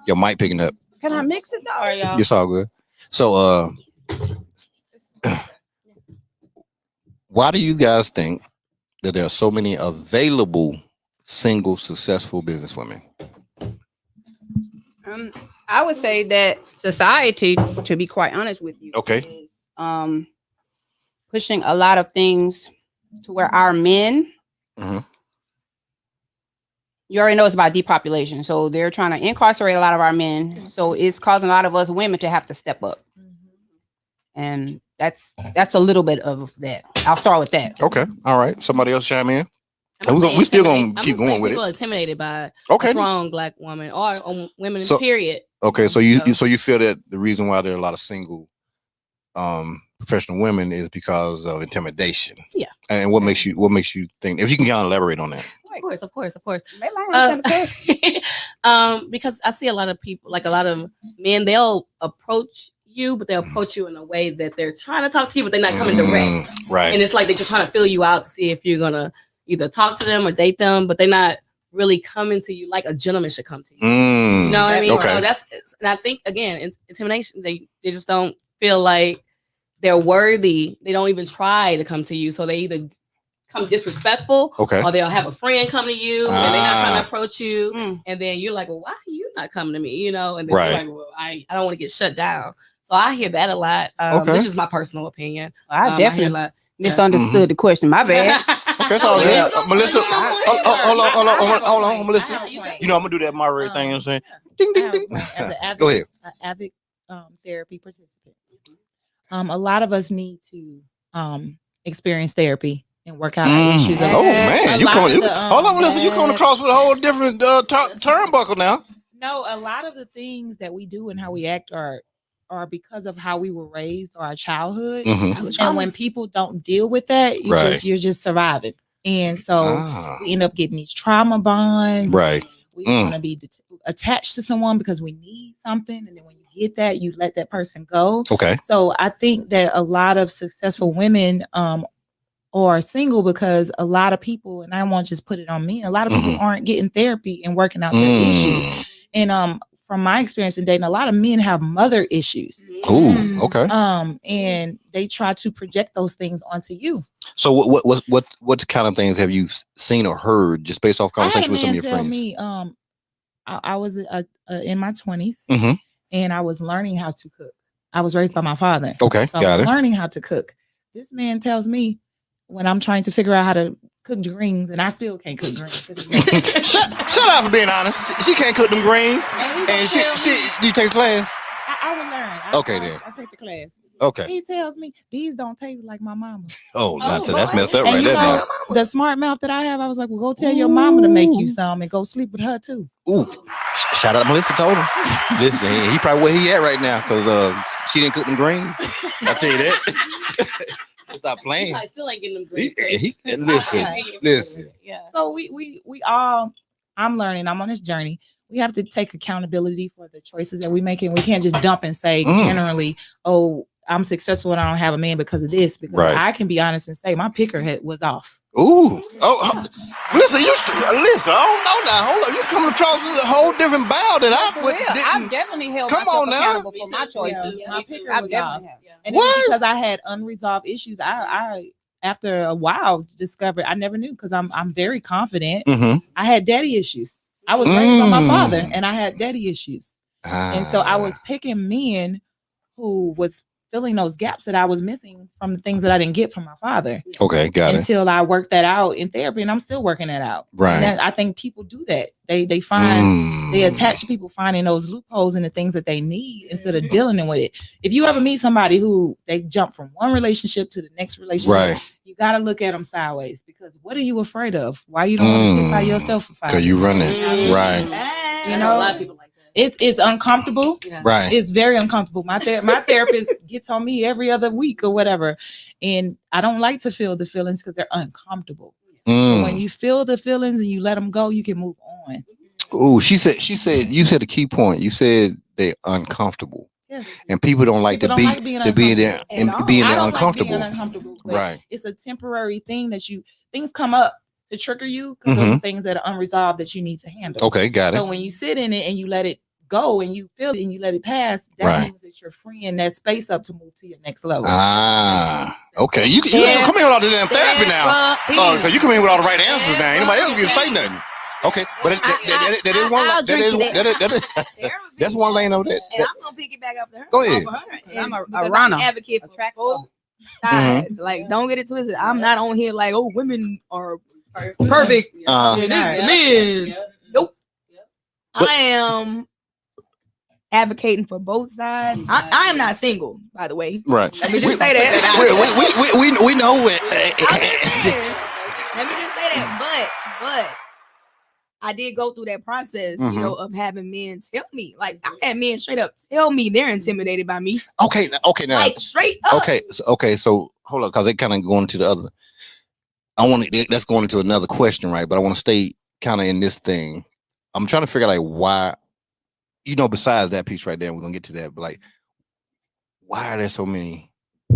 Your mic picking up. Can I mix it though? Sorry, y'all. It's all good. So why do you guys think that there are so many available single successful businesswomen? I would say that society, to be quite honest with you, Okay. is pushing a lot of things to where our men. Mhm. You already know it's about depopulation, so they're trying to incarcerate a lot of our men. So it's causing a lot of us women to have to step up, and that's a little bit of that. I'll start with that. Okay. All right. Somebody else chime in. I'm We still gonna intimidated- keep I'm going saying with it. people are intimidated by Okay. a strong black woman or women, So- period. Okay. So you feel that the reason why there are a lot of single professional women is because of intimidation. Yeah. And what makes you think, if you can kind of elaborate on that? Of course. Maybe I understand the question. Because I see a lot of people, like a lot of men, they'll approach you, but they'll approach you in a way that they're trying to talk to you, but they're not coming direct. Right. And it's like they're just trying to fill you out to see if you're gonna either talk to them or date them, but they're not really coming to you like a gentleman should come to you. You know what I mean? Okay. So and I think again, it's intimidation. They just don't feel like they're worthy. They don't even try to come to you. So they either come disrespectful, Okay. or they'll have a friend come to you and they're not trying to approach you. Mm. And then you're like, well, why are you not coming to me? You know, and then Right. you're like, well, I don't want to get shut down. So I hear that a lot. Okay. This is my personal opinion. I hear a definitely lot. misunderstood the question. My bad. Okay, it's all good. Yeah. Melissa, hold on, Melissa. I have You know, I'm gonna do that Mara thing. You know what I'm saying? Ding, ding, ding. As an Go ahead. avid therapy participant, a lot of us need to experience therapy and work out our issues. Oh man, you coming? Hold on, listen. You coming that- across with a whole different turnbuckle now. No, a lot of the things that we do and how we act are because of how we were raised or our childhood. And when people don't deal with that, you're just surviving. And so we end up getting these trauma bonds. Right. We want to be attached to someone because we need something, and then when you get that, you let that person go. Okay. So I think that a lot of successful women are single because a lot of people, and I won't just put it on me, a lot of people aren't getting therapy and working out their issues. And from my experience in dating, a lot of men have mother issues. Ooh, okay. And they try to project those things onto you. So what kind of things have you seen or heard just based off conversation with some of your friends? Me, I was in my 20s and I was learning how to cook. I was raised by my father. Okay, so got it. Learning how to cook. This man tells me when I'm trying to figure out how to cook greens, and I still can't cook greens. Shut up for being honest. She can't cook them greens. And she you take a class? I would learn. Then. I take the class. Okay. He tells me these don't taste like my mama. Oh, that's messed up right there. Now. The smart mouth that I have, I was like, well, go tell your mama to make you some and go sleep with her too. Ooh, shout out Melissa told him. Listen, he probably where he at right now because she didn't cook them greens. I'll tell you that. Stop playing. I still ain't getting them greens. Listen. Yeah. So we all, I'm learning. I'm on this journey. We have to take accountability for the choices that we make, and we can't just dump and say generally, oh, I'm successful and I don't have a man because of this. Because I can be honest and say my picker was off. Ooh. Listen, listen, I don't know now. Hold up. You've come across a whole different bow that I've definitely held myself accountable for my choices. My picker I was definitely off. have. And it's because I had unresolved issues. I after a while discovered I never knew because I'm very confident. I had daddy issues. I was raised by my father and I had daddy issues. And so I was picking men who was filling those gaps that I was missing from the things that I didn't get from my father. Okay, got it. Until I worked that out in therapy, and I'm still working that out. Right. And I think people do that. They find they attach to people finding those loopholes in the things that they need instead of dealing with it. If you ever meet somebody who they jump from one relationship to the next relationship, you got to look at them sideways because what are you afraid of? Why you don't want to sit by yourself for 5 Because years? you running. Right. You know, a lot of people like that. It's uncomfortable. Yeah. Right. It's very uncomfortable. My therapist gets on me every other week or whatever. And I don't like to feel the feelings because they're uncomfortable. When you feel the feelings and you let them go, you can move on. Oh, she said you said a key point. You said they're uncomfortable. Yes. And people don't like to be there and being there uncomfortable. Like being uncomfortable, right. It's a temporary thing that things come up to trigger you because those are things that are unresolved that you need to handle. Okay, got it. So when you sit in it and you let it go and you feel it and you let it pass, that means that you're freeing that space up to move to your next level. Okay. You come in with all the damn therapy now. Because you come in with all the right answers now. Anybody else can say nothing. Okay, but that's one lane over there. And I'm gonna piggyback up there. Go ahead. I'm a I'm runner. an advocate for both sides. Like, don't get it twisted. I'm not on here like, oh, women are perfect. Men. Nope. I am advocating for both sides. I am not single, by the way. Right. Let me just say that. We know it. Let me just say that. But I did go through that process, you know, of having men tell me, like, I had men straight up tell me they're intimidated by me. Okay, now. Like, straight up. So hold up, because they kind of going to the other. That's going into another question, right? But I want to stay kind of in this thing. I'm trying to figure out like why, besides that piece right there, we're gonna get to that. But like, why are there so many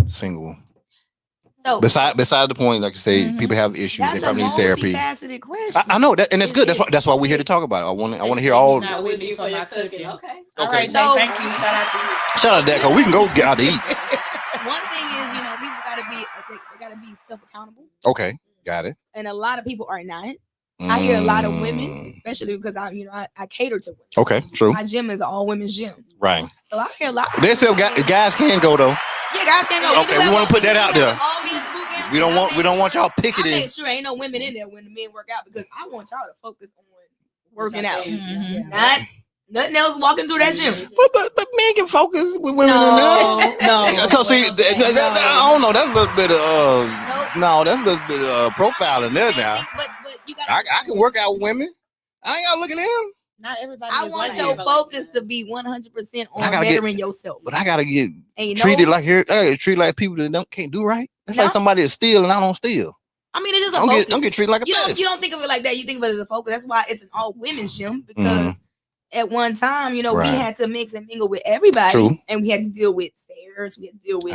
single? So besides the point, like you say, people have issues. They probably need therapy. Multifaceted question. I know that, and that's good. That's why we're here to talk about it. I want to hear all. Not with me for my cooking. Okay. All right. So thank you. Shout out to you. Shout out to that, because we can go get out to eat. One thing is, people gotta be self-accountable. Okay, got it. And a lot of people are not. I hear a lot of women, especially because I cater to women. Okay, true. My gym is an all women's gym. Right. So I hear a lot. They still guys can go though. Yeah, guys can go. Okay, we want to put that out there. All men's boot camp. We don't want y'all picketing. I make sure ain't no women in there when the men work out because I want y'all to focus on working out, Nothing else walking through that gym. But men can focus with women in there. No. Because see, I don't know. That's a little bit of that's a little bit of profiling there now. But you got. I can work out with women. I ain't gotta look at them. Not everybody. I is want like your that. focus to be 100% on I gotta bettering yourself. But I gotta get And you know, treated like here. I gotta treat like people that can't do right. That's No. like somebody that steal and I don't steal. I mean, it's just a focus. Don't get treated like a you thief. don't think of it like that. You think of it as a focus. That's why it's an all women's gym because at one time, you know, we Right. had to mix and mingle with everybody. True. And we had to deal with stares. We had to deal with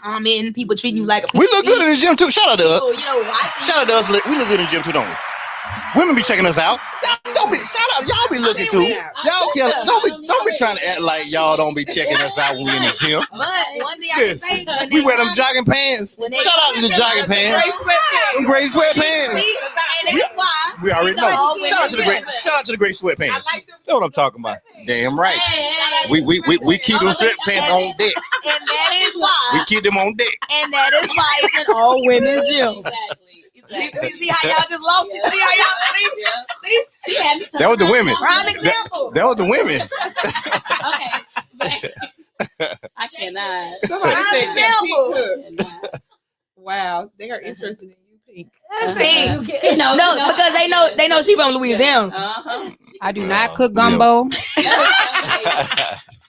commenting, people treating you like a We look good in the gym too. Shout out to us. people, you know, watching. Shout out to us. We look good in the gym too, don't we? Women be checking us out. Y'all don't be shout out. Y'all be looking too. Y'all can't don't be trying to act like y'all don't be checking us out when we in the gym. But one thing I can say, when We they wear them come- jogging pants. when they Shout out to the jogging pants. Them gray sweatpants. See, and that's why We already these are all know. Shout out to the great. women's Shout out to the great sweatpants. Know what I'm talking about? Damn right. We keep them sweatpants on deck. and that is why. We keep them on deck. And that is why it's an all women's gym. Exactly. See how y'all just lost it? See how y'all see? She had me That was the women. Prime example. That was the women. Okay. I cannot. Somebody Prime said that example. wow, they are interested in you, Pink. See, no, because they know she from Louisiana. I do not cook gumbo,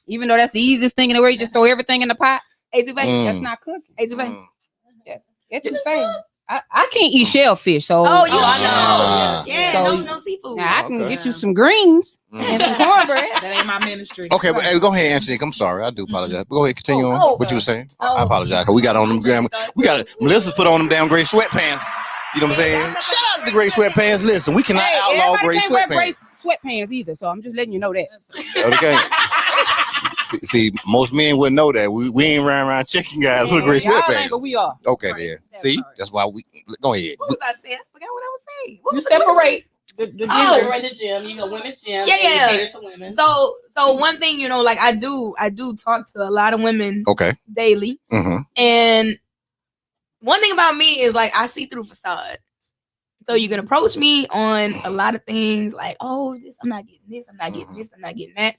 even though that's the easiest thing in the world. You just throw everything in the pot. That's not cooking. It's insane. I can't eat shellfish, so Oh, you I know. know. Yeah, So- no seafood. now I can Okay. get you some greens and some cornbread. That ain't my ministry. Okay, but hey, go ahead, Antanique. I'm sorry. I do apologize. Go ahead, continue on what you were saying. I apologize. 'Cause we got on them damn. Melissa put on them damn gray sweatpants. You know what I'm saying? Shout out to the gray sweatpants. Listen, we cannot outlaw everybody gray can't wear sweatpants. sweatpants either, so I'm just letting you know that. Okay. See, most men wouldn't know that. We ain't running around checking guys with gray Y'all ain't, sweatpants. but we are. Okay, Right. then. That See, part. that's why we go ahead. What was I saying? I forgot what I was saying. What You was the question? separate the Oh, genders. we're in the gym. You go women's gym. Yeah, and you yeah. cater to women. So one thing, you know, like I do talk to a lot of women Okay. daily. Mm-hmm. And one thing about me is like I see through facades. So you can approach me on a lot of things like, oh, this I'm not getting this, I'm not getting this, I'm not getting that.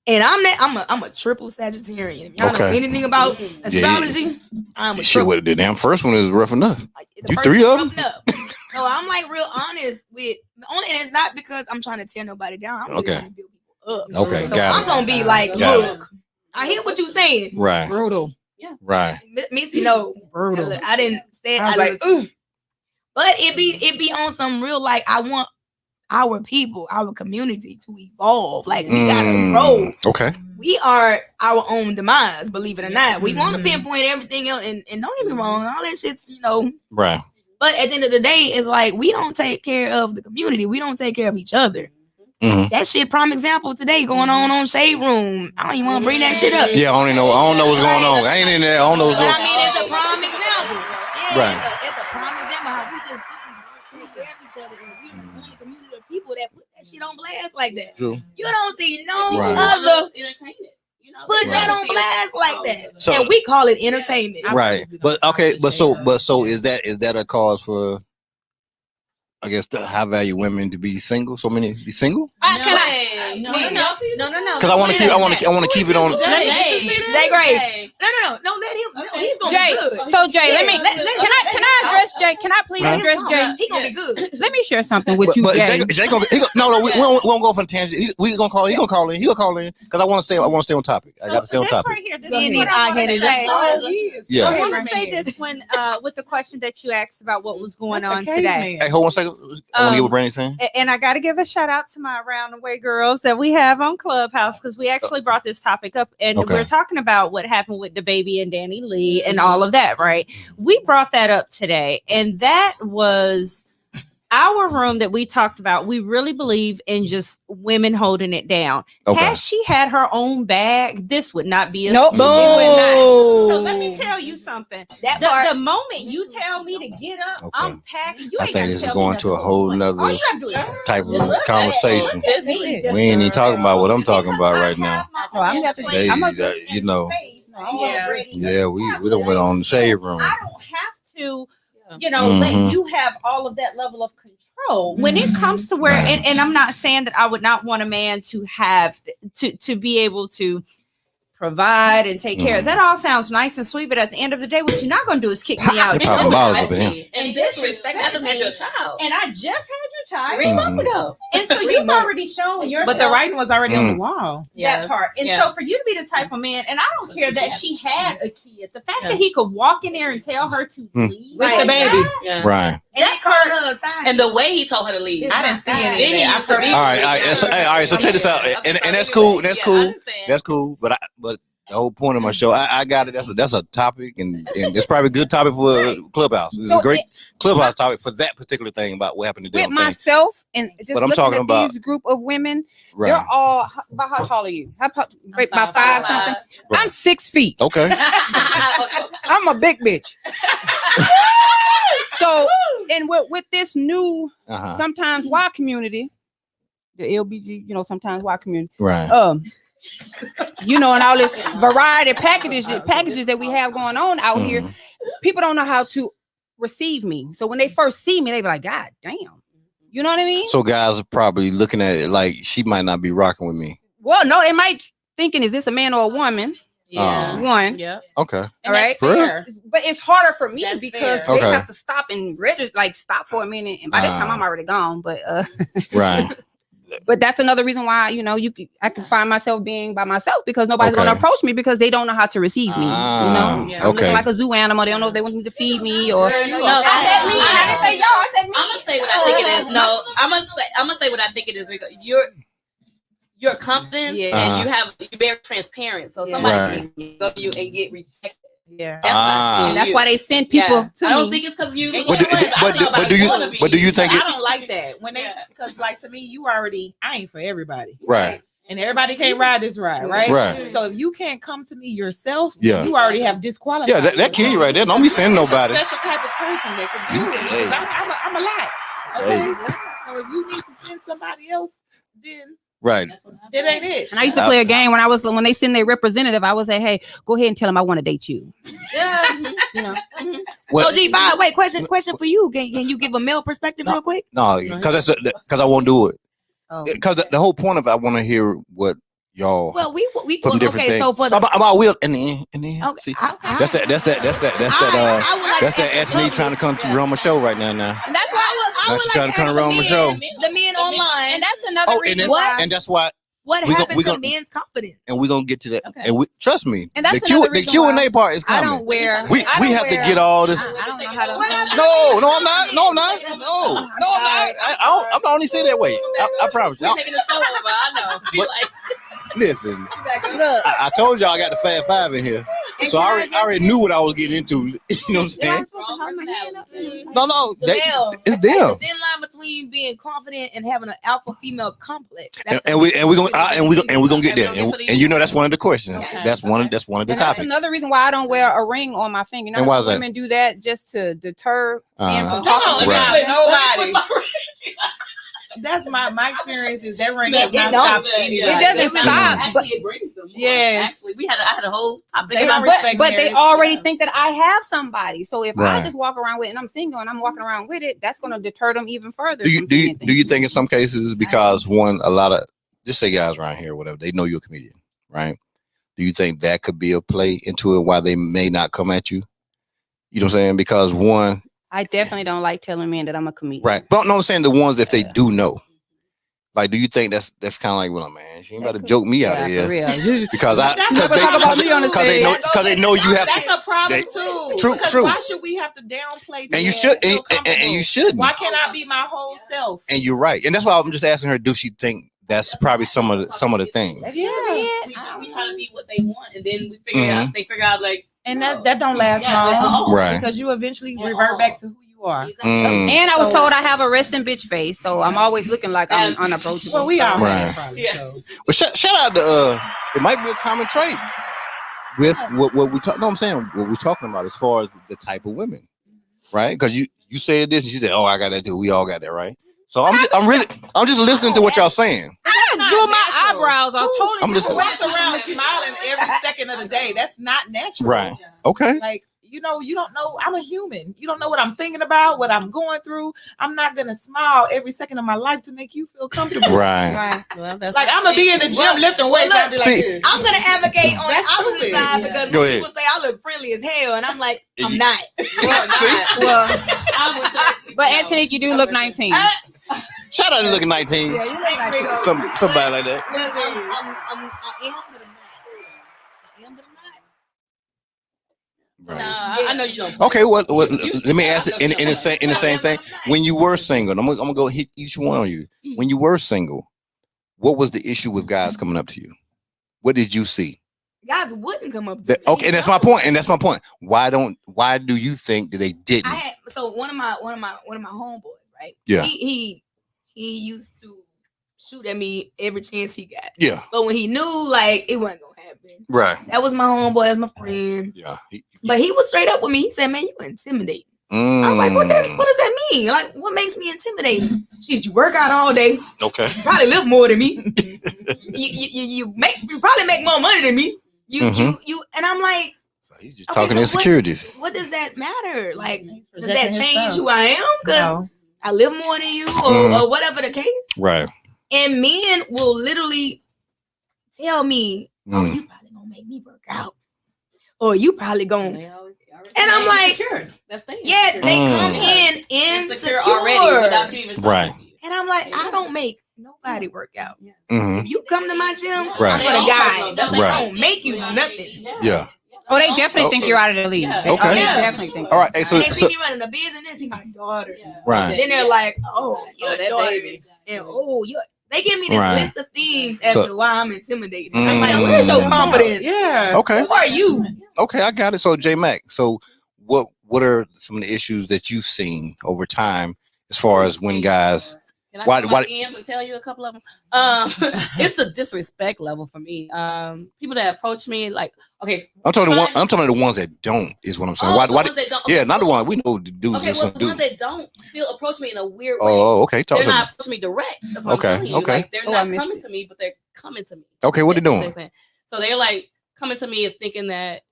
And I'm a triple Sagittarian. If y'all know Okay. anything about astrology, I'm a Shit, triple. what the damn first one is rough enough. Like, You first three one of them? broken up. So I'm like real honest with only, and it's not because I'm trying to tear nobody down. I'm really Okay. trying to build people up. Okay, So got I'm it. gonna be like, Got look, I hear what you're saying. Right, Brutal. right. Missy, no, Brutal. I didn't say it. I was like, ooh. But it be on some real like I want our people, our community to evolve. Like we gotta grow. Okay. We are our own demise, believe it or not. We want to pinpoint everything else, and don't get me wrong, all that shit's, you know. Right. But at the end of the day, it's like we don't take care of the community. We don't take care of each other. Mhm. That shit, prime example today going on Shade Room. I don't even want to bring that shit up. Yeah, I don't know what's going on. I ain't in there. I don't know what's But going I mean, it's a prime example. Yeah, Right. it's a prime example how we just simply don't take care of each other, and we the only community of people that put that shit on blast like that. True. You don't see no Right. other entertainment. You know, put that Right. on blast like that. So- And we call it entertainment. Right. But okay, but so is that a cause for, I guess, the high value women to be single? So many be single? No. Because I want to keep it on. Jay Gray. No, let him. No, he's gonna Jay, be good. so Jay, let me. Let- Can I address Jay? Can I please Huh? address Jay? He gonna be good. Let me share something with you, But Jay. Jay gonna, no, we won't go for a tangent. He gonna call in because I want to stay on topic. I got to stay on this topic. right here, this Go is ahead. what I want to Okay, say. I Yeah. want to say this when with the question that you asked about what was going on today. Hey, hold on a second. I want to get what Brandy's saying. And I got to give a shout out to my Round the Way girls that we have on Clubhouse because we actually brought this topic up and Okay. we're talking about what happened with the baby and Danny Lee and all of that, right? We brought that up today, and that was our room that we talked about. We really believe in just women holding it down. Okay. Had she had her own bag, this would not be a Nope. it would not. So Boom. let me tell you something. That part. The moment you tell me to get up, Okay. I'm packing. You I ain't think gotta this is tell me going nothing to a but whole one. nother All you gotta do is type of Just conversation. Just We ain't even talking about what I'm talking about right now. So I'm gonna have to. They- I'm gonna, you know. Yeah. Yeah, we don't went on the shade room. I don't have to you know, let you have all of that level of control. When it comes to where, and I'm not saying that I would not want a man to have to be able to provide and take care. That all sounds nice and sweet, but at the end of the day, what you're not going to do is kick me out and disrespect. I just had your child, and I just had your child 3 months ago, and so you've already shown yourself. But the writing was already on the wall. That part, and so for you to be the type of man, and I don't care that she had a kid, the fact that he could walk in there and tell her to leave with the baby, right? And they called her aside. And the way he told her to leave, I didn't see it. All right. So check this out, and that's cool. That's cool. That's cool. But the whole point of my show, I got it. That's a topic, and it's probably a good topic for Clubhouse. It's a great Clubhouse topic for that particular thing about what happened to them. With myself and just But I'm looking talking at about- these group of women, Right. they're all about how tall are you? About 5 something. Right. I'm 6 feet. Okay. I'm a big bitch. So, and with this new, sometimes Y community, the LBG, you know, sometimes Y community, Right. you know, and all this variety of packages that we have going on out here, people don't know how to receive me. So when they first see me, they be like, God damn. You know what I mean? So guys are probably looking at it like she might not be rocking with me. Well, no, they might thinking, is this a man or a woman? Yeah. One. Yeah. Okay. All right. Fair. But it's harder for me That's because fair. they Okay. have to stop and register, like stop for a minute. And by this time I'm already gone. But Right. but that's another reason why, you know, I can find myself being by myself because nobody's gonna approach me because they don't know how to receive me. You know, Yeah. I'm looking like a zoo animal. They don't know if they want me to feed me or No, I said me. I didn't say y'all. I said me. I'm gonna say what I think it is. No, I'm gonna say what I think it is. Rico. You're confident and you're very transparent. So somebody can go to you and get rejected. Yeah. That's why they send people to I don't me. think it's because you. But do you think I don't like that when they because like to me you already I ain't for everybody. Right. And everybody can't ride this ride, right? Right. So if you can't come to me yourself, Yeah. you already have disqualified. Yeah, that key right there. Don't be sending nobody. It's a special type of person that can do it. Hey. I'm a lot. Okay. So if you need to send somebody else, then Right. it ain't it. And I used to play a game when they send their representative, I would say, hey, go ahead and tell them I want to date you. You know. What- So G5, wait, question for you. Can you give a male perspective real quick? No, because I won't do it. Oh. Because the whole point of it, I want to hear what y'all Well, we from different okay. things. So for the about Will and then Okay, see, I that's that would like that's to that ask Antanique trying to come to run my show right now. And that's why I Now would she's like trying to come around my show. the men online. And that's another Oh, reason and why. and that's why, What we gon- happened we to gon- men's confidence? and we're gonna get to that. Okay. And we trust me. And that's the another reason Q and why A part is I coming. don't wear. We I don't have to wear- get all this. I don't know how to. No, I'm not. No, I'm not. No, I'm not. I'm not only say that way. I promise you. We're taking the show over. I know. Be But- like, Listen, Look, I told y'all I got the Fab Five in here, so I already knew what I was getting into. You know what I'm saying? No, it's them. The thin line between being confident and having an alpha female complex. And we gonna get there. And you know that's one of the questions. Okay. That's one of the and that's topics. another reason why I don't wear a ring on my finger. You know, And why how is that? women do that just to deter men from Uh-huh. talking to Right. them. Nobody. That's my experience is that ring does not stop anybody. It doesn't stop. Actually, it brings them. Yes. Actually, I had a whole topic They about don't that. respect But they marriage. already think that I have somebody. So if I Right. just walk around with it and I'm single and I'm walking around with it, that's going to deter them even further. Do you from do you saying do you things. think in some cases because a lot of just say guys around here, whatever, they know you're a comedian, right? Do you think that could be a play into it why they may not come at you? You know what I'm saying? Because one, I definitely don't like telling men that I'm a comedian. right? But no, I'm saying the ones if they do know. Like, do you think that's kind of like, well, man, you ain't about to joke me out of Yeah, for here real. because That's because what we're talking about me on the they know because they know you have That's to, a problem they- too. True, Because true. why should we have to downplay? and you men should feel and you comfortable? shouldn't. Why can't I be my whole self? And you're right, and that's why I'm just asking her. Do she think that's probably some of the things? Yeah. We try to be what they want, and then we figure out. They figure out like, And that don't last Yeah, long, Right. Because you eventually revert back to who you are. Mm. And I was told I have a resting bitch face, so I'm always looking like I'm unapproachable. Well, we all Right. have probably, Yeah. so. But shout out to it might be a common trait with what we talk. No, I'm saying what we're talking about as far as the type of women, right? Because you said this and she said, "Oh, I got that too." We all got that, right? So I'm just listening to what y'all saying. I drew my eyebrows. I told I'm you. listening. Walks around smiling every second of the day. That's not natural. Right. Okay. Like you don't know. I'm a human. You don't know what I'm thinking about, what I'm going through. I'm not gonna smile every second of my life to make you feel comfortable. Right. Well, that's Like I'm gonna be in the gym lifting weights. I'll be like See- this. I'm gonna advocate on the That's opposite stupid. side Yeah. because Go when ahead. people say I look friendly as hell, and I'm like, I'm You- not. But Antanique, you do look 19. Shout out to looking 19. Yeah, you look 19. Somebody like that. I am, but I'm not. I am, but I'm not. Right. Nah, I know you don't. Okay, well, let me ask it in the same thing. When you were single, I'm gonna go hit each one on you. When you were single, what was the issue with guys coming up to you? What did you see? Guys wouldn't come up to me. Okay, and that's my point. And that's my point. Why do you think that they didn't? I had one of my homeboys, right? Yeah. He used to shoot at me every chance he got. Yeah. But when he knew like it wasn't gonna happen, Right. that was my homeboy, that's my friend. Yeah. But he was straight up with me. He said, "Man, you intimidating." I was like, what does that mean? Like, what makes me intimidating? Shit, you work out all day. Okay. You probably live more than me. you probably make more money than me. You and I'm like, So he's just talking so insecurities. what does that matter? Like, does that Projecting his change stuff. who I am? Because No. I live more than you, or whatever the case. Right. And men will literally tell me, "Oh, you probably gonna make me work out, or you probably gonna." And I'm like, that's the thing. Yeah, they come in insecure insecure already without you even talking Right. to you. And I'm like, I don't make nobody work out. Mhm. If you come to my gym, Right. I'm for the guy. That's Right. I don't make you do nothing. Yeah. Oh, they definitely think you're out of the league. Yeah. They Okay. definitely think. All right. Hey, so They see me running a business, see my daughter. Right. Then they're like, oh, your that daughter. baby. And oh, they give me this Right. list of things as So- to why I'm intimidated. I'm like, where's Mm. your confidence? Yeah. Okay. Who are you? Okay, I got it. So J Mac, so what are some of the issues that you've seen over time as far as when guys Can I Why- go why- my DMs and tell you a couple of them? It's the disrespect level for me. People that approach me like, okay, I'm talking about the ones that don't is what I'm saying. oh, Why the why ones that don't. yeah, not the one we know the dudes Okay, just well, some the ones dudes. that don't still approach me in a weird way. Oh, okay. Talk They're to me. not approaching me direct. That's what Okay, I'm telling you. okay. Like, they're Oh, I not missed coming it. to me, but they're coming to me. Okay, what they That's doing? they're saying. So they're like coming to me is thinking that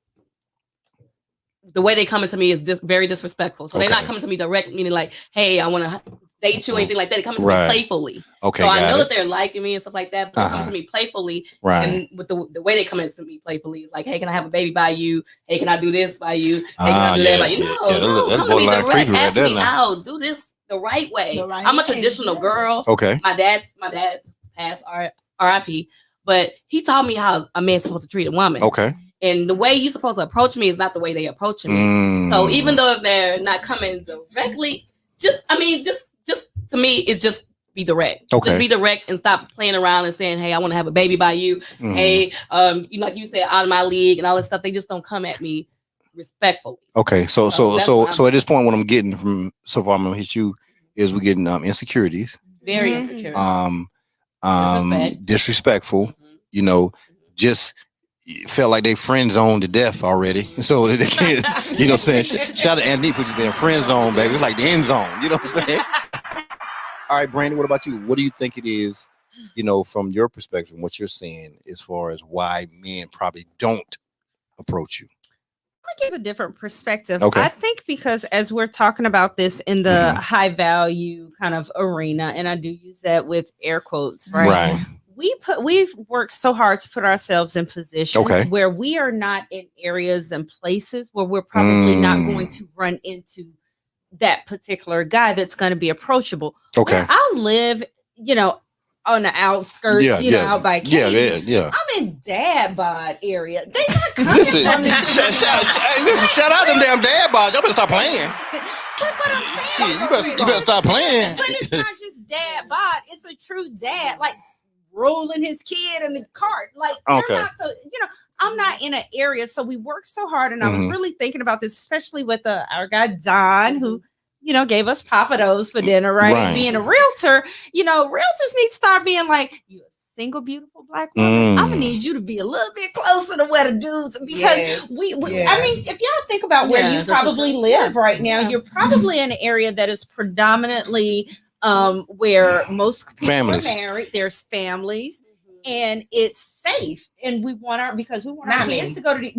the way they coming to me is just very disrespectful. So they're not Okay. coming to me direct, meaning like, hey, I want to date you or anything like that. They come to Right. me playfully. Okay, So I know got that it. they're liking me and stuff like that, but they come Uh-huh. to me playfully. Right. And with the way they come into me playfully is like, hey, can I have a baby by you? Hey, can I do this by you? Hey, can I do that by you? No, that's come to me borderline direct. creepy right Ask there me now. out. Do this the right way. The right I'm a way, traditional yeah. girl. Okay. My dad passed RIP, but he taught me how a man's supposed to treat a woman. Okay. And the way you're supposed to approach me is not the way they approaching me. So even though if they're not coming directly, just to me, it's just be direct. Okay. Just be direct and stop playing around and saying, hey, I want to have a baby by you. Mhm. Hey, you like you said, out of my league and all this stuff. They just don't come at me respectfully. Okay, so that's what I'm at this point, what I'm getting from so far, I'm gonna hit you is we're getting insecurities, Very Mhm. insecure. disrespectful. Mhm. You know, just felt like they friend zoned to death already. So they can't, you know what I'm saying? Shout out to Andy, put you there, friend zone, baby. It's like the end zone. You know what I'm saying? All right, Brandy, what about you? What do you think it is, you know, from your perspective, what you're seeing as far as why men probably don't approach you? Give a different perspective. Okay. I think because as we're talking about this in the high value kind of arena, and I do use that with air quotes, right? We've worked so hard to put ourselves in positions Okay. where we are not in areas and places where we're probably not going to run into that particular guy that's going to be approachable. Okay. Where I'll live, you know, on the outskirts, out by Katy. Yeah. I'm in dad bod area. They not coming Listen, from the shout out them damn dad bods. Y'all better stop playing. But what I'm saying, Shit, you better stop playing. But it's not just dad bod; it's a true dad, like rolling his kid in the cart. Like, they're Okay. not I'm not in an area, so we work so hard, and I was really thinking about this, especially with our guy Don, who gave us papados for dinner, right? Right. Being a realtor, realtors need to start being like, you a single, beautiful black woman. I'm gonna need you to be a little bit closer to where the dudes, because we I mean, if y'all think about where you probably live right now, you're probably in an area that is predominantly where most people Families. are married. There's families, and it's safe, and we want our Not kids me. to go to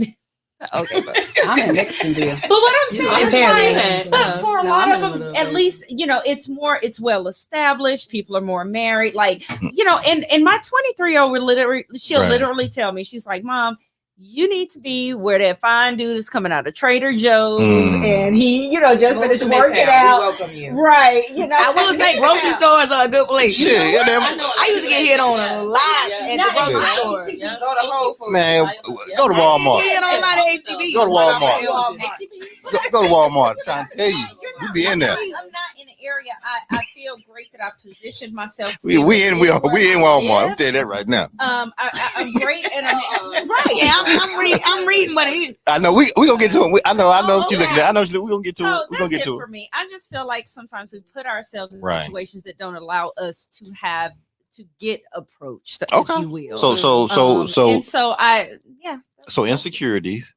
the Okay, but I'm in Mexicanville. But what I'm saying I'm is very but for a No, lot I'm of in the them, middle of at it. least, it's well established. People are more married. Like, and my 23-year-old she'll Right. literally tell me, she's like, Mom, you need to be where that fine dude is coming out of Trader Joe's and he, just finished working out. welcome you. Right. I will say grocery stores are a good place. Shit, yeah, them, I used to get hit on a lot Yeah. at the grocery Yeah. store. Yeah. Go to Whole Foods. man, go to Walmart. Get hit on a lot of HEB. Go to Walmart. HEB. Go to Walmart. I'm trying to tell you, we be in there. I'm not in an area. I feel great that I positioned myself. To We in Walmart. I'm Yeah. telling you that right now. I'm great, and I'm Right. Yeah, I'm reading what it is. I know we gonna get to it. I know what you're looking at. I know we gonna get to So it. We gonna that's get to for it. me. I just feel like sometimes we put ourselves in Right. situations that don't allow us to get approached, Okay. if you will. So and so so insecurities,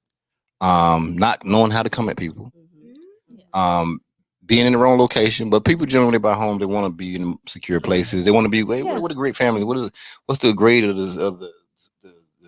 not knowing how to come at people, being in the wrong location. But people generally buy home, they want to be in secure places. They want to be what a great family. What's the grade of the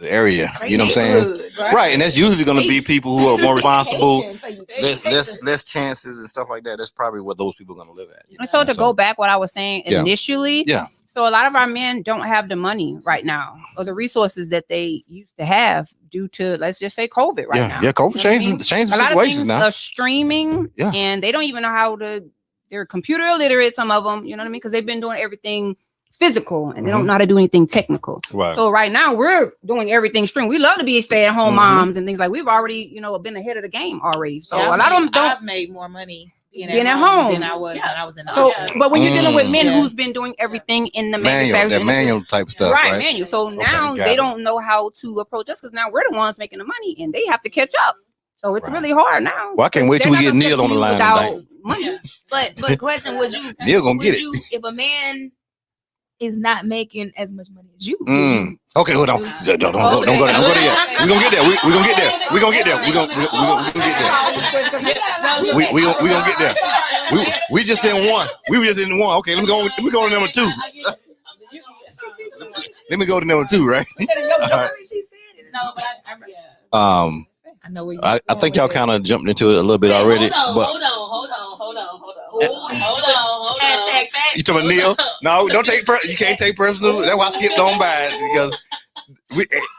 area? You know what I'm saying? Right. And that's usually going to be people who are more responsible, less chances and stuff like that. That's probably what those people are going to live at. And so to go back what I was saying initially, Yeah. So a lot of our men don't have the money right now or the resources that they used to have due to, let's just say, COVID right now. Yeah, COVID You know what I mean? changed the A lot of situations things now. are streaming, and they don't even know how to. They're computer illiterate, some of them. You know what I mean? Because they've been doing everything physical and they don't know how to do anything technical. Right. So right now we're doing everything stream. We love to be stay-at-home moms and things like. We've already, been ahead of the game already. So a lot of them don't. I've made more money being at home than I was when I was in the So, office. but when you're dealing with men who's been doing everything in the manufacturing, that manual type stuff, right? Manual. So now got they it. don't know how to approach us because now we're the ones making the money and they have to catch up. So it's really hard now. Well, I can't wait till we get Neil on the line tonight. Money. But question, would you Neil gonna get it. if a man is not making as much money as you? Okay, hold on. Don't go there yet. We're gonna get there. We're gonna get there. We're gonna get there. We're gonna get there. We gonna get there. We just in one. We were just in one. Okay, let me go to number 2. Let me go to number 2, right? I know where you. I think y'all kind of jumped into it a little bit already. Hold on. Hashtag fact. You talking about Neil? No, don't take you can't take personal. That's why I skipped on by it because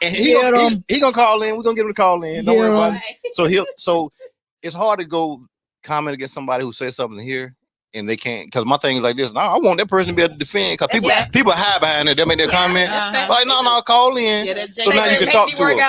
he gonna call in. We're gonna get him to call in. Don't worry about it. So it's hard to go comment against somebody who says something here and they can't, because my thing is like this. No, I want that person to be able to defend because people hide behind it. They make their comment. Like, no, call in. So now you can talk to them.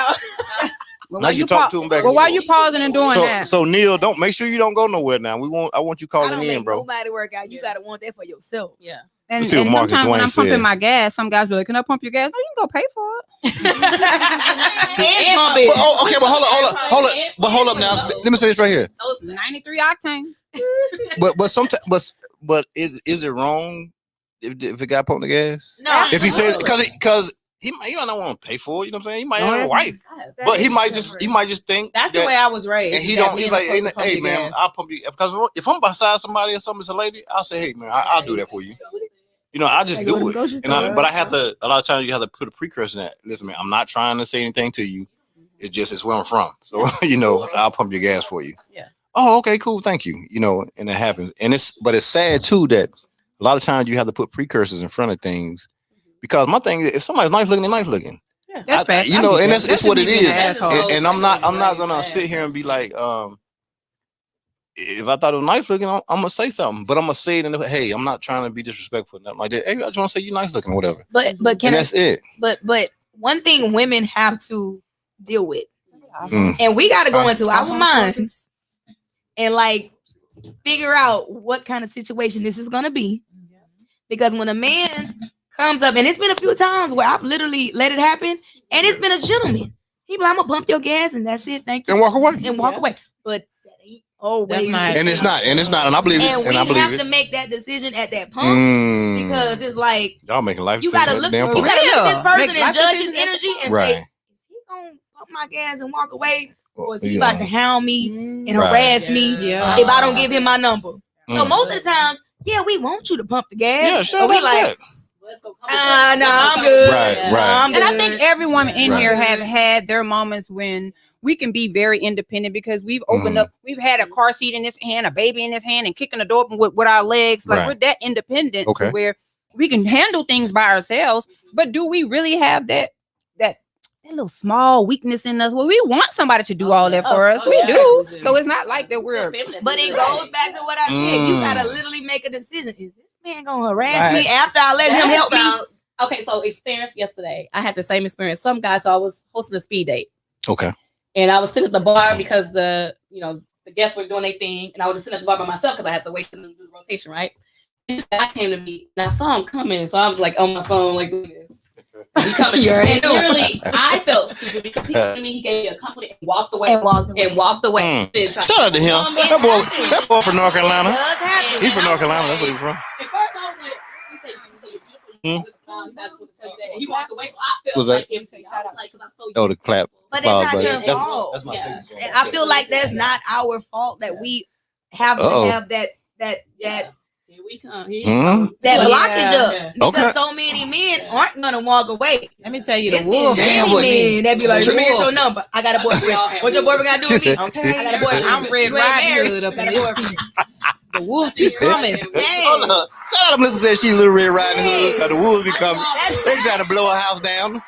Now you talk to him back. Well, why you pausing and doing that? So Neil, don't make sure you don't go nowhere now. I want you calling in, bro. Nobody work out. You gotta want that for yourself. Yeah. And see what Marcus sometimes when Dwayne I'm pumping said. my gas, some guys be like, "Can I pump your gas?" No, you can go pay for it. And pump it. Okay, but hold up now. Let me say this right here. Those 93 octane. But sometimes, but is it wrong if a guy pump the gas? No. If he says because he might not want to pay for it, you know what I'm saying? He might have a wife, but he might just think That's the way I was raised. and he don't. He's like, hey man, I'll pump you because if I'm beside somebody or something, it's a lady, I'll say, hey man, I'll do that for you. I just do it. But I have to. A lot of times you have to put a precursor in that. Listen, man, I'm not trying to say anything to you. It's where I'm from. So I'll pump your gas for you. Yeah. Oh, okay, cool, thank you. And it happens. But it's sad too that a lot of times you have to put precursors in front of things. Because my thing is, if somebody's nice looking, they're nice looking. That's fact. And it's what it is. asshole. And I'm not gonna sit here and be like, if I thought it was nice looking, I'm gonna say something. But I'm gonna say it hey, I'm not trying to be disrespectful, nothing like that. Hey, I just want to say you nice looking or whatever. But And that's it. But one thing women have to deal with, Mm. and we got to go into our minds and figure out what kind of situation this is gonna be. Because when a man comes up, and it's been a few times where I've literally let it happen, and it's been a gentleman. He be like, I'm gonna pump your gas, and that's it. Thank you. And walk away. And walk away. But that ain't always. That's not- And it's not. And I believe it. And we I believe have it. to make that decision at that pump because it's like y'all making life you decisions gotta at look. the You damn gotta pump. look at this person Make and life judge his decisions at the energy and Right. say, is he gonna pump my gas and walk away, or is he Yeah. about to hound me and Right. harass me Yeah. if I don't give him my number? So Mm. most of the times, we want you to pump the gas. Yeah, but sure. we like, no, I'm good. Right, Nah, right. I'm And I good. think every woman in Right. here have had their moments when we can be very independent because we've opened up, we've had a car seat in this hand, a baby in this hand, and kicking the door open with our legs. Like we're that independent to where we can handle things by ourselves. But do we really have that little small weakness in us? Well, we want somebody to do all that for us. We do. So it's not like that we're. But it goes back to what I said. You gotta literally make a decision. Is this man gonna harass me after I let him help me? Okay, so experience yesterday. I had the same experience. Some guy, so I was hosting a speed date. Okay. And I was sitting at the bar because the guests were doing their thing, and I was just sitting at the bar by myself because I had to wait for them to do the rotation, right? And this guy came to me, and I saw him coming, so I was like on my phone, like doing this. He coming here, and literally, I felt stupid because he came to me, he gave me a compliment and walked away. And walked away. Shout out to him. That boy from North Carolina. He's from North Carolina. That's what he's from. At first, I was like, he said, you're beautiful. I just want to tell you that. And he walked away, so I felt like empty. I was like, because I'm so used the clap. But that's not your fault. That's my favorite song. I feel like that's not our fault that we have to have that here we come. That blockage up. Okay. Because so many men aren't gonna walk away. Let me tell you, the It's wolves. many men that be like, let me get your number. I got a boyfriend. What your boyfriend got to do with me? Okay, I got a boyfriend. I'm Red You ain't Riding married. Hood up I in got a this piece. The wolves be coming. Hold up. Shout out to Melissa said she Little Red Riding Hood because the wolves be coming. They trying to blow a house down.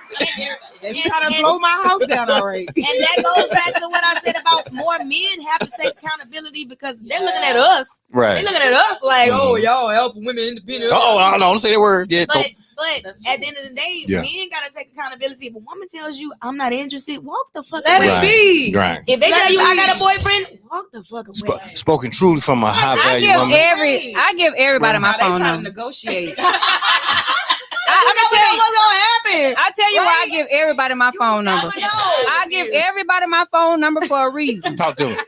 They trying to blow my house down already. And that goes back to what I said about more men have to take accountability because they're looking at us. Right. They're looking at us like, oh, y'all helping women independent. Oh, no, don't say the word. Yeah. But at the end of the day, men gotta take accountability. If a woman tells you I'm not interested, walk the fuck Let away. it be. Right. If they tell you I got a boyfriend, walk the fuck away. Spoken truly from a high I value give woman. I give everybody my They phone trying to number. negotiate. I tell you why I give everybody my phone number. I give everybody my phone number for a reason. Talk to him.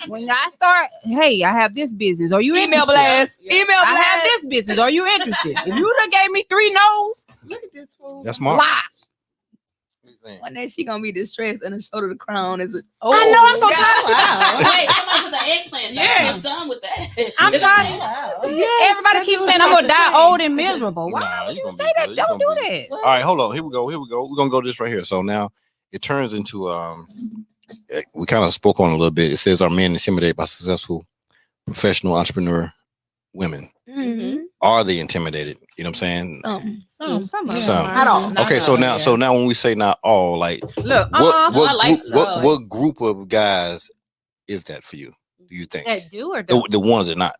When I start, hey, I have this business. Are you Email interested? blast. Email I blast. have this business. Are you interested? If you done gave me 3 no's, Look at this fool. That's smart. lie. One day she gonna be distressed and the shoulder the crown is I know, I'm so God. tired. Wait, come on with the eggplant. Yes. I'm done with that. I'm tired. Everybody keeps saying I'm gonna die old and miserable. Why Nah, would you you gonna say be that? good. You Don't gonna do be that. All right, hold on. Here we go. We're gonna go this right here. So now it turns into we kind of spoke on it a little bit. It says, are men intimidated by successful professional entrepreneur women? Mm-hmm. Are they intimidated? You know what I'm saying? Some. Not all. Okay, so now when we say not all, like Look, what group of guys is that for you? Do you think that do or the ones that not?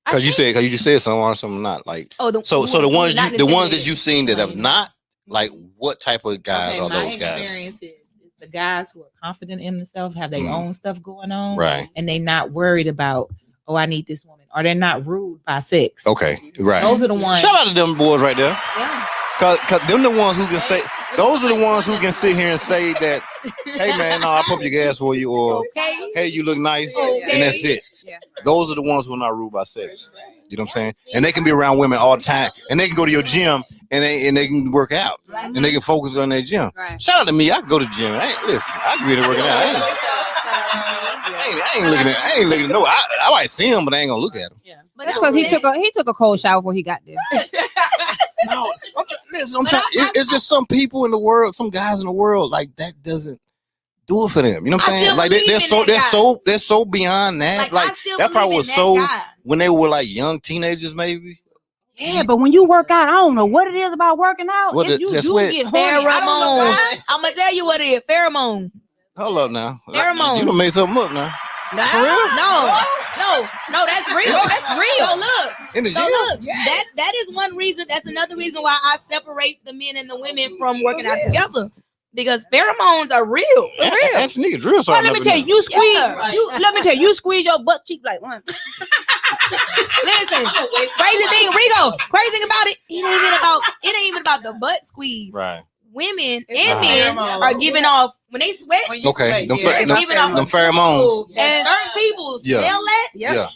Because you just said some are, some not. Like so the ones that you've seen that have not, like what type of guys are those guys? Experience is the guys who are confident in themselves, have their own stuff going on, Right. and they not worried about, oh, I need this woman, or they're not ruled by sex. Okay, right. Those are the ones. Shout out to them boys right there. Yeah. Cause them the ones who can say, those are the ones who can sit here and say that, hey man, no, I'll pump your gas for you, or hey, you look nice, and that's it. Yeah. Those are the ones who are not ruled by sex. You know what I'm saying? And they can be around women all the time, and they can go to your gym and they can work out, and they can focus on their gym. Right. Shout out to me, I can go to the gym. Listen, I can be there working out. I ain't looking at no. I might see him, but I ain't gonna look at him. Yeah. But That's because he took a cold shower before he got there. No, it's just some people in the world, some guys in the world, like that doesn't do it for them. You know what I'm I saying? still Like believe they're so beyond that. Like I still that probably believe was in so that guy. when they were like young teenagers, maybe. Yeah, but when you work out, I don't know what it is about working out. What If you just do what? get horny, I don't know Pheromone. why. I'm gonna tell you what it is. Pheromone. Hold up now. Pheromone. You done made something up now. Nah. For real? No, that's real. That's real. So look, In the gym? that is one reason. That's another reason why I separate the men and the women from working out together. Because pheromones are real. For real. Antanique drill Well, sergeant. let me tell you, you squeeze. Yeah. Let me tell you, you squeeze your butt cheek like one. Listen, crazy thing, Rigo. Crazy thing about it, it ain't even about the butt squeeze. Right. Women It's and men pheromones. are giving off when they sweat. Okay. Them They're giving off them pheromones. And certain people Yeah. smell that. Yeah.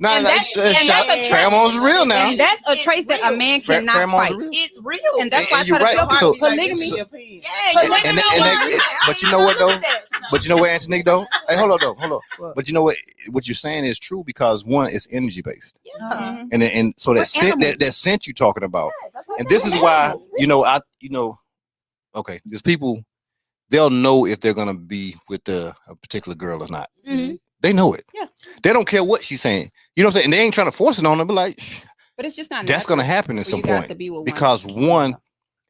No, And that's that's a trait. pheromones are real now. And that's a trait that a man cannot Pheromones fight. are real. It's real. And that's And why I you're try to right. tell So- her polygamy. so- Yeah, you and know they- but you know what, though? But you know what, Antanique, though? Hey, hold on. What? But you know what you're saying is true, because one is energy based. Yeah. And so that scent, that scent you're talking about. And this is why, okay, there's people they'll know if they're gonna be with a particular girl or not. Mm-hmm. They know it. Yeah. They don't care what she's saying. You know what I'm saying? And they ain't trying to force it on them. But like, But it's just not. that's gonna natural happen at for some you guys point to be with because one.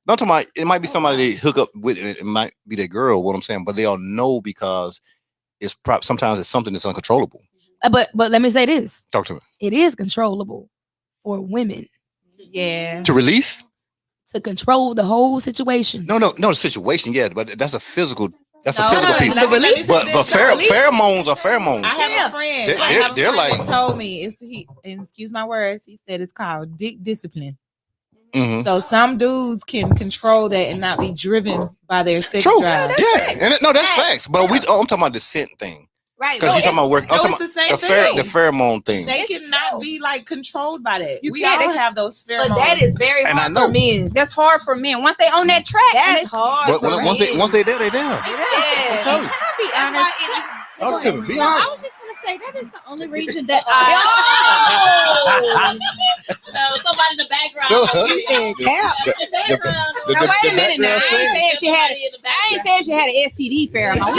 Not talking about, it might be somebody they hook up with. It might be their girl. What I'm saying, but they all know because it's sometimes it's something that's uncontrollable. But let me say this: Talk to me. it is controllable for women Yeah. To release? to control the whole situation. No, the situation, yeah, but that's a physical. That's a No, physical no, piece. let me say But this. pheromones are pheromones. I have a friend. They're- I have a they're friend like- that told me and excuse my words. He said it's called dick discipline. Mhm. So some dudes can control that and not be driven by their sex True. drive. Yeah, and that's Facts. facts. But I'm talking about the scent thing Right? because you're talking about work. I'm No, talking it's the about same thing. the pheromone thing. They cannot be like controlled by that. You We can't. all They- have those pheromones. But that is very And I hard know. for men. That's hard for men. Once they own that track, and That's it's hard. But for once they there, they there. Yeah. I'm telling you. Can I be That's honest? why Talk to me. Be No, I honest. was just gonna say that is the only reason that I. Somebody in the background. So- You said, background. The- now wait a minute. Now I background ain't saying she had. Somebody in the I ain't saying background. she had an STD pheromone.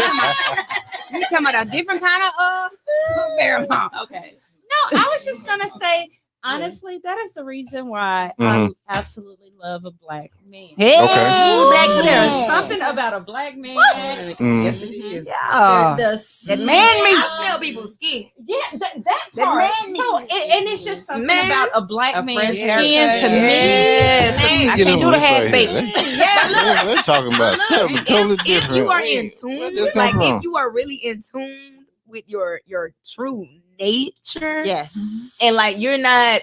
We talking about a different kind of pheromone. Okay. No, I was just gonna say honestly, that is the reason why I Mhm. absolutely love a black man. Hey, Okay. black There's man. something about a black man. Mhm. Yes, it is. Yeah. The man meat. I smell people's skin. Yeah, that That part. man So, and it's just something Man. about a black A man's fresh skin haircut. to me. Yes. Man. I Get can't on do the this half right baked. here. Yeah, They're talking about something totally if different. you are in Where tune, this come like from? if you are really in tune with your true nature, Yes. and like you're not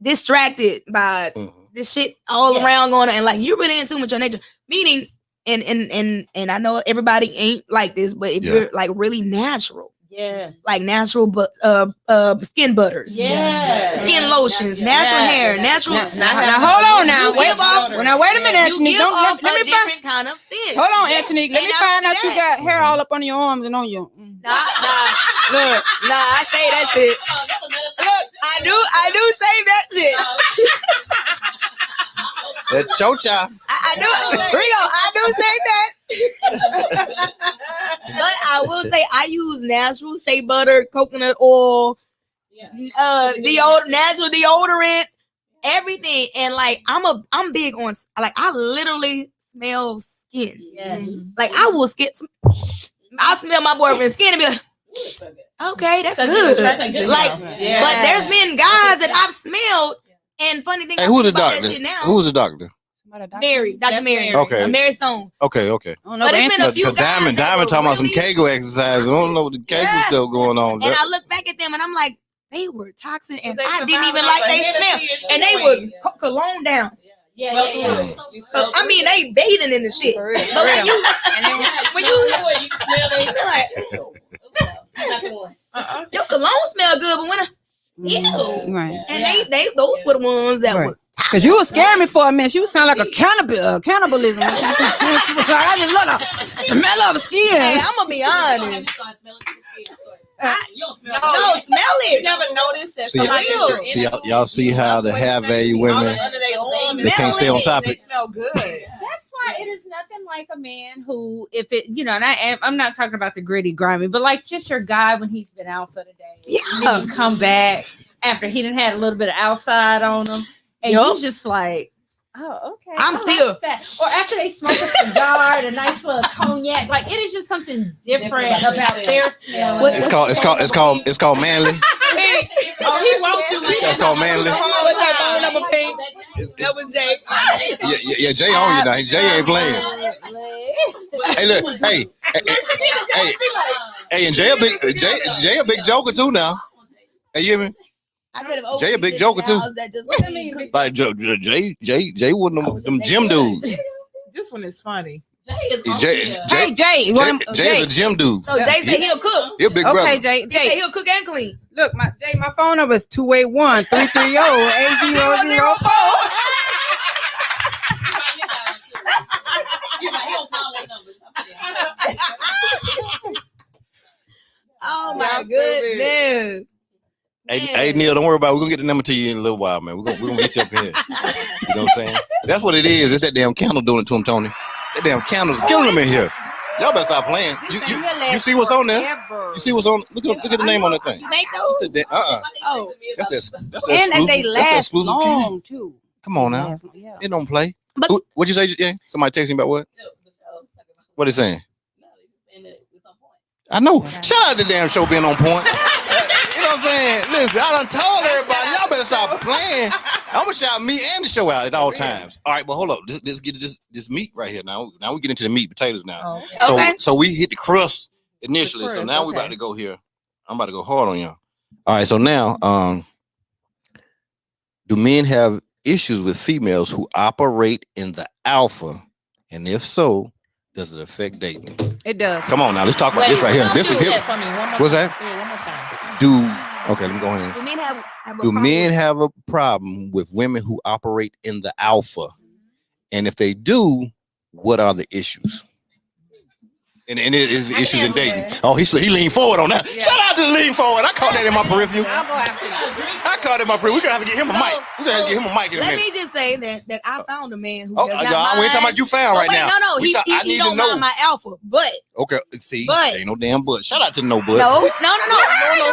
distracted by Mhm. this shit all Yes. around going on, and like you're really in tune with your nature. Meaning, and I know everybody ain't like this, but if Yeah. you're like really natural, Yes. like natural, but skin butters, Yes. skin lotions, Yeah. natural Yeah. hair, Yeah. natural. Now hold on now. You Wait, give off- now wait a minute, You Antanique. give Don't off let a me find. different kind of scent. Hold on, Yeah. Antanique. Let And me find out after you that- got hair all up on your arms and on your. Nah, look, I say that shit. Come on, that's another Look, I do say that shit. That chocha. I do, Rio, I do say that. But I will say I use natural shea butter, coconut oil, natural deodorant, everything. And like I'm big on, like I literally smell skin. Yes. Like I will skip some. I smell my boyfriend's skin and be like, okay, that's Because good. you're attracted to Like, them. but there's been guys that I've smelled, and funny thing Hey, who's the about doctor? that shit now. Who's the doctor? Mary, Dr. That's Mary. Mary. Okay. Mary Stone. Okay. I don't know, But it's been a few Because Diamond guys that were talking about some really- Kegel exercises. I don't know what the Kegel Yeah. stuff going on. And I look back at them and I'm like, they were toxic and They I didn't survived even off like of they smell. Hennessy And they Chewing. was cologne down. Yeah. I mean, they bathing in the shit. For real, But for when real. you, And then when you you smell you it. be like, You're not the one. your cologne smell good, but when I, ew. Right. And they those were the ones that Right. was Cause you was scaring me for a minute. You sound like a cannibalism. I just love the smell of skin. Hey, I'm gonna be honest. No, smell You it. never noticed that See, somebody is your see, enemy. y'all see how the have value All women, under their arms. they can't stay on topic. They smell good. That's why it is nothing like a man who, if it, and I'm not talking about the gritty, grimy, but like just your guy when he's been out for the day. And then you come back after he done had a little bit of outside on him. And Yup. you just like, oh, okay. I'm I still- like that. Or after they smoke a cigar and a nice little cognac. Like it is just something different about their smell. It's called manly. Oh, he wants you. It's called manly. What's that phone number pink? That was Jay. Yeah, Jay on you now. Jay ain't playing. Hey, look, hey, and Jay a big joker too now. Hey, you hear me? Jay a big joker too. Like Jay one of them gym dudes. This one is funny. Jay Jay, is a gym dude. So Jay said he'll cook. He a big okay, brother. Jay. He said Jay, he'll cook and clean. look, my phone number is 281-330-8004. Oh my Y'all goodness. Hey, Neil, don't worry about it. We're gonna get the number to you in a little while, man. We're gonna get you up here. You know what I'm saying? That's what it is. It's that damn candle doing it to him, Tony. That damn candles killing them in here. Y'all better stop playing. You see what's on there? You see what's on? Look at the name on that thing. You make those? Oh, That's and that they last long too. Come on now. Yeah. It don't play. But- What'd you say? Yeah? Somebody texting about what? What they saying? I know. Shout out to the damn show being on point. You know what I'm saying? Listen, I done told everybody, y'all better stop playing. I'm gonna shout me and the show out at all times. All right, but hold up. Let's get this meat right here now. Now we get into the meat potatoes now. Okay. So we hit the crust initially. The So crust, now we okay. about to go here. I'm about to go hard on y'all. All right, so now do men have issues with females who operate in the alpha? And if so, does it affect dating? It does. Come on now, let's talk about this right here. This is that for me. One more What's time. that? Say it one more time. Okay, let me go ahead. Do men have a Do problem men with- have a problem with women who operate in the alpha? And if they do, what are the issues? And it is issues in dating. Oh, he leaned forward on that. Yeah. Shout out to lean forward. I caught that in my peripheral. I'll go after you. I caught it in my peripheral. We're gonna have to get him a mic. We're gonna have to get him a mic in a Let minute. me just say that I found a man who Oh, does no, not we ain't talking mind. about you found right Wait, now. no, We he I need to don't know. mind my alpha, but Okay, see, But- ain't no damn but. Shout out to no but. no. no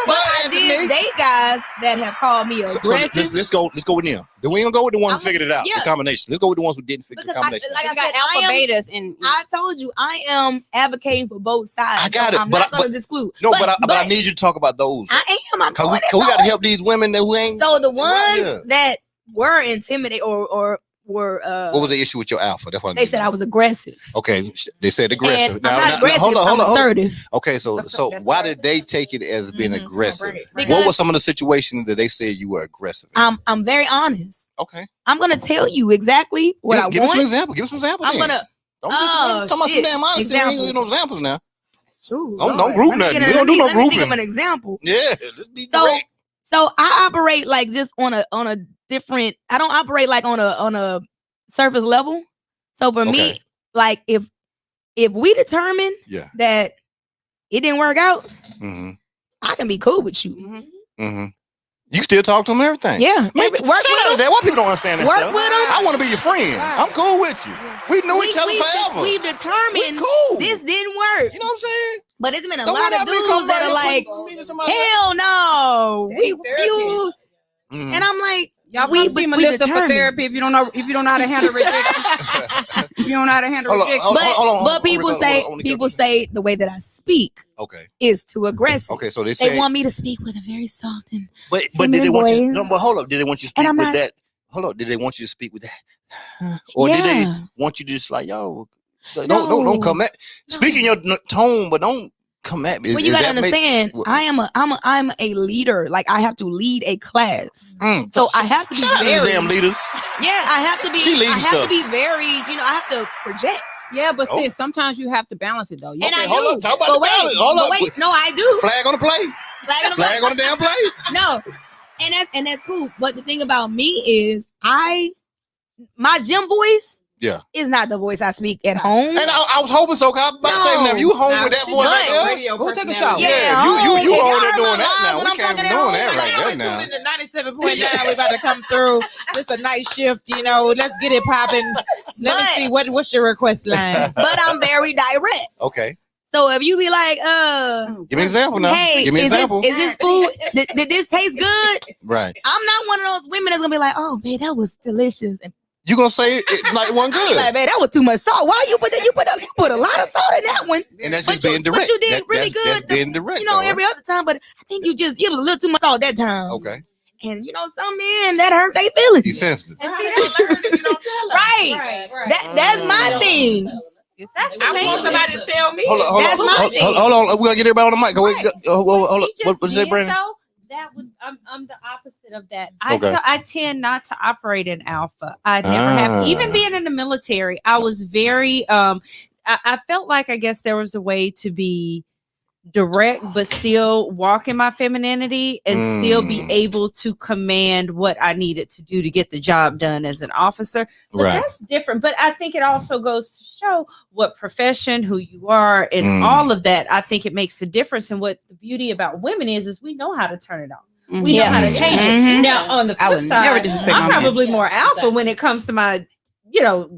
But I but, did Antanique. date guys that have called me So aggressive. let's go with them. Then we ain't gonna go with the ones who figured it out. Yeah. The combination. Let's go with the ones who didn't figure the Because combination. like You I got said, alpha betas and I told you I am advocating for both sides. I got so it, I'm but not I- going to exclude. No, but I need you to talk about those. I am. I'm Cause doing we it. gotta help these women that who ain't. So the ones Yeah. that were intimidated or were What was the issue with your alpha? That's what they said I was aggressive. Okay, they said aggressive. And I'm not aggressive. hold I'm on. assertive. Okay, so That's why right. did they take it as being Mhm. aggressive? Right. What Because- were some of the situations that they said you were aggressive in? I'm very honest. Okay, I'm gonna tell you exactly what I give us some want. example. Give us some examples. I'm then. gonna. Don't just talking about some shit. damn honesty. We ain't gonna get no Example. examples now. Shoot, Don't Lord. group Let me nothing. get We a- don't do no let me think grouping. of an example. Yeah, let's be So, direct. so I operate like just on a different. I don't operate like on a surface level. So for me, Okay. like if we determine Yeah. that it didn't work out, Mm-hmm. I can be cool with you. Mm-hmm. You still talk to them and everything. Yeah, Man, work shout with out to them. that. Why people don't understand that Work stuff? with them. I want to be your friend. Right. I'm cool with you. We knew each other forever. We've We determined cool. this didn't work. You know what I'm saying? But it's been a Don't lot we of got me dudes come that right are like, here putting somebody- hell no. They therapy. Mhm. And I'm like, y'all we come see we Melissa for determined. therapy if you don't know how to handle rejection. If you don't know how to handle Hold on, rejection. hold on, But hold on, but people hold on, say hold on, people say the way that I speak Okay. is too aggressive. Okay. So they They say, want me to speak with a very soft and but did feminine they want you? voice. No, but hold up. Did they want you to speak And I'm with not- that? Hold up. Did they want you to speak with that? Or did they Yeah. want you to just like, yo, don't No. come at speak in your tone, but don't come at me. Well, you Is gotta that make- understand, what- I'm a leader. Like I have to lead a class. So I have to be Shout out to the very damn leaders. Yeah, I have to be She leading I have stuff. to be very, I have to project. Yeah, but Oh. sis, sometimes you have to balance it though. And I hold do. up, talk about but the wait, balance. Hold but up. wait, no, I do. Flag on the play. Flag on the Flag on the damn play. No. And that's cool. But the thing about me is my gym voice Yeah. is not the voice I speak at home. And I was hoping so. Cause I was about to say, now, if you home with that voice right But- there. Radio Go take a personality. shower. Yeah, home. you If y'all on there heard doing my that live now. when We I'm can't talking be at doing home, that like, right I there was now. Tuning in to 97.9. We about to come through. It's a night shift. Let's get it popping. Let me But- see what's your request line. But I'm very direct. Okay. So if you be like, Give me an example now. hey, Give me an is example. this food? Did this taste good? Right. I'm not one of those women that's gonna be like, oh, babe, that was delicious. And You gonna say it like it wasn't be good. like, babe, that was too much salt. Why you put that? You put a lot of salt in that one. And that's But just being but direct. you did really That's good. being direct. You know, though, right? every other time, but I think it was a little too much salt that time. Okay. And some men that hurt their feelings. He's sensitive. And see, right. That's my thing. I want somebody to tell me. Hold on. That's my thing. Hold on. We gotta get everybody on the mic. Right. Hold on. She What just did you say, did, Brandy? though, that would I'm the opposite of that. Okay. I tend not to operate in alpha. I never have. Even being in the military, I was very I felt like I guess there was a way to be direct but still walk in my femininity and still be able to command what I needed to do to get the job done as an officer. But Right. that's different. But I think it also goes to show what profession, who you are, and all of that. I think it makes a difference. And what the beauty about women is we know how to turn it on. We know how to change it. Mhm. Now, on the I flip would never side, disrespect I'm my man. probably more alpha when it comes to my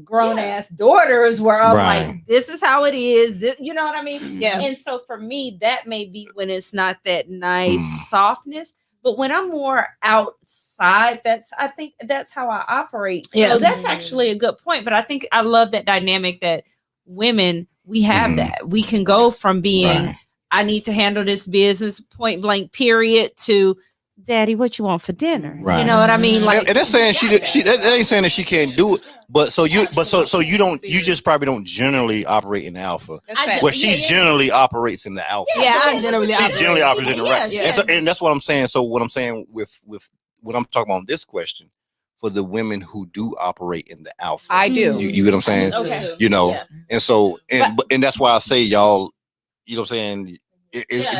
grown ass daughters where I'm Right. like, this is how it is. This, you know what I mean? Yeah. And so for me, that may be when it's not that nice softness. But when I'm more outside, I think that's how I operate. So Yeah. that's actually a good point. But I think I love that dynamic that women, we have that. We can go from being, Right. I need to handle this business point blank period to, Daddy, what you want for dinner? Right. You know what I mean? Like, And that's saying that ain't saying that she can't do it, but so you just probably don't generally operate in the alpha. Where she generally operates in the alpha. Yeah, I generally She generally operates in the right. Yes. And that's what I'm saying. So what I'm saying with what I'm talking about on this question, for the women who do operate in the alpha. I do. You get what I'm saying? Okay. Yeah. And so and that's why I say y'all, you know what I'm saying?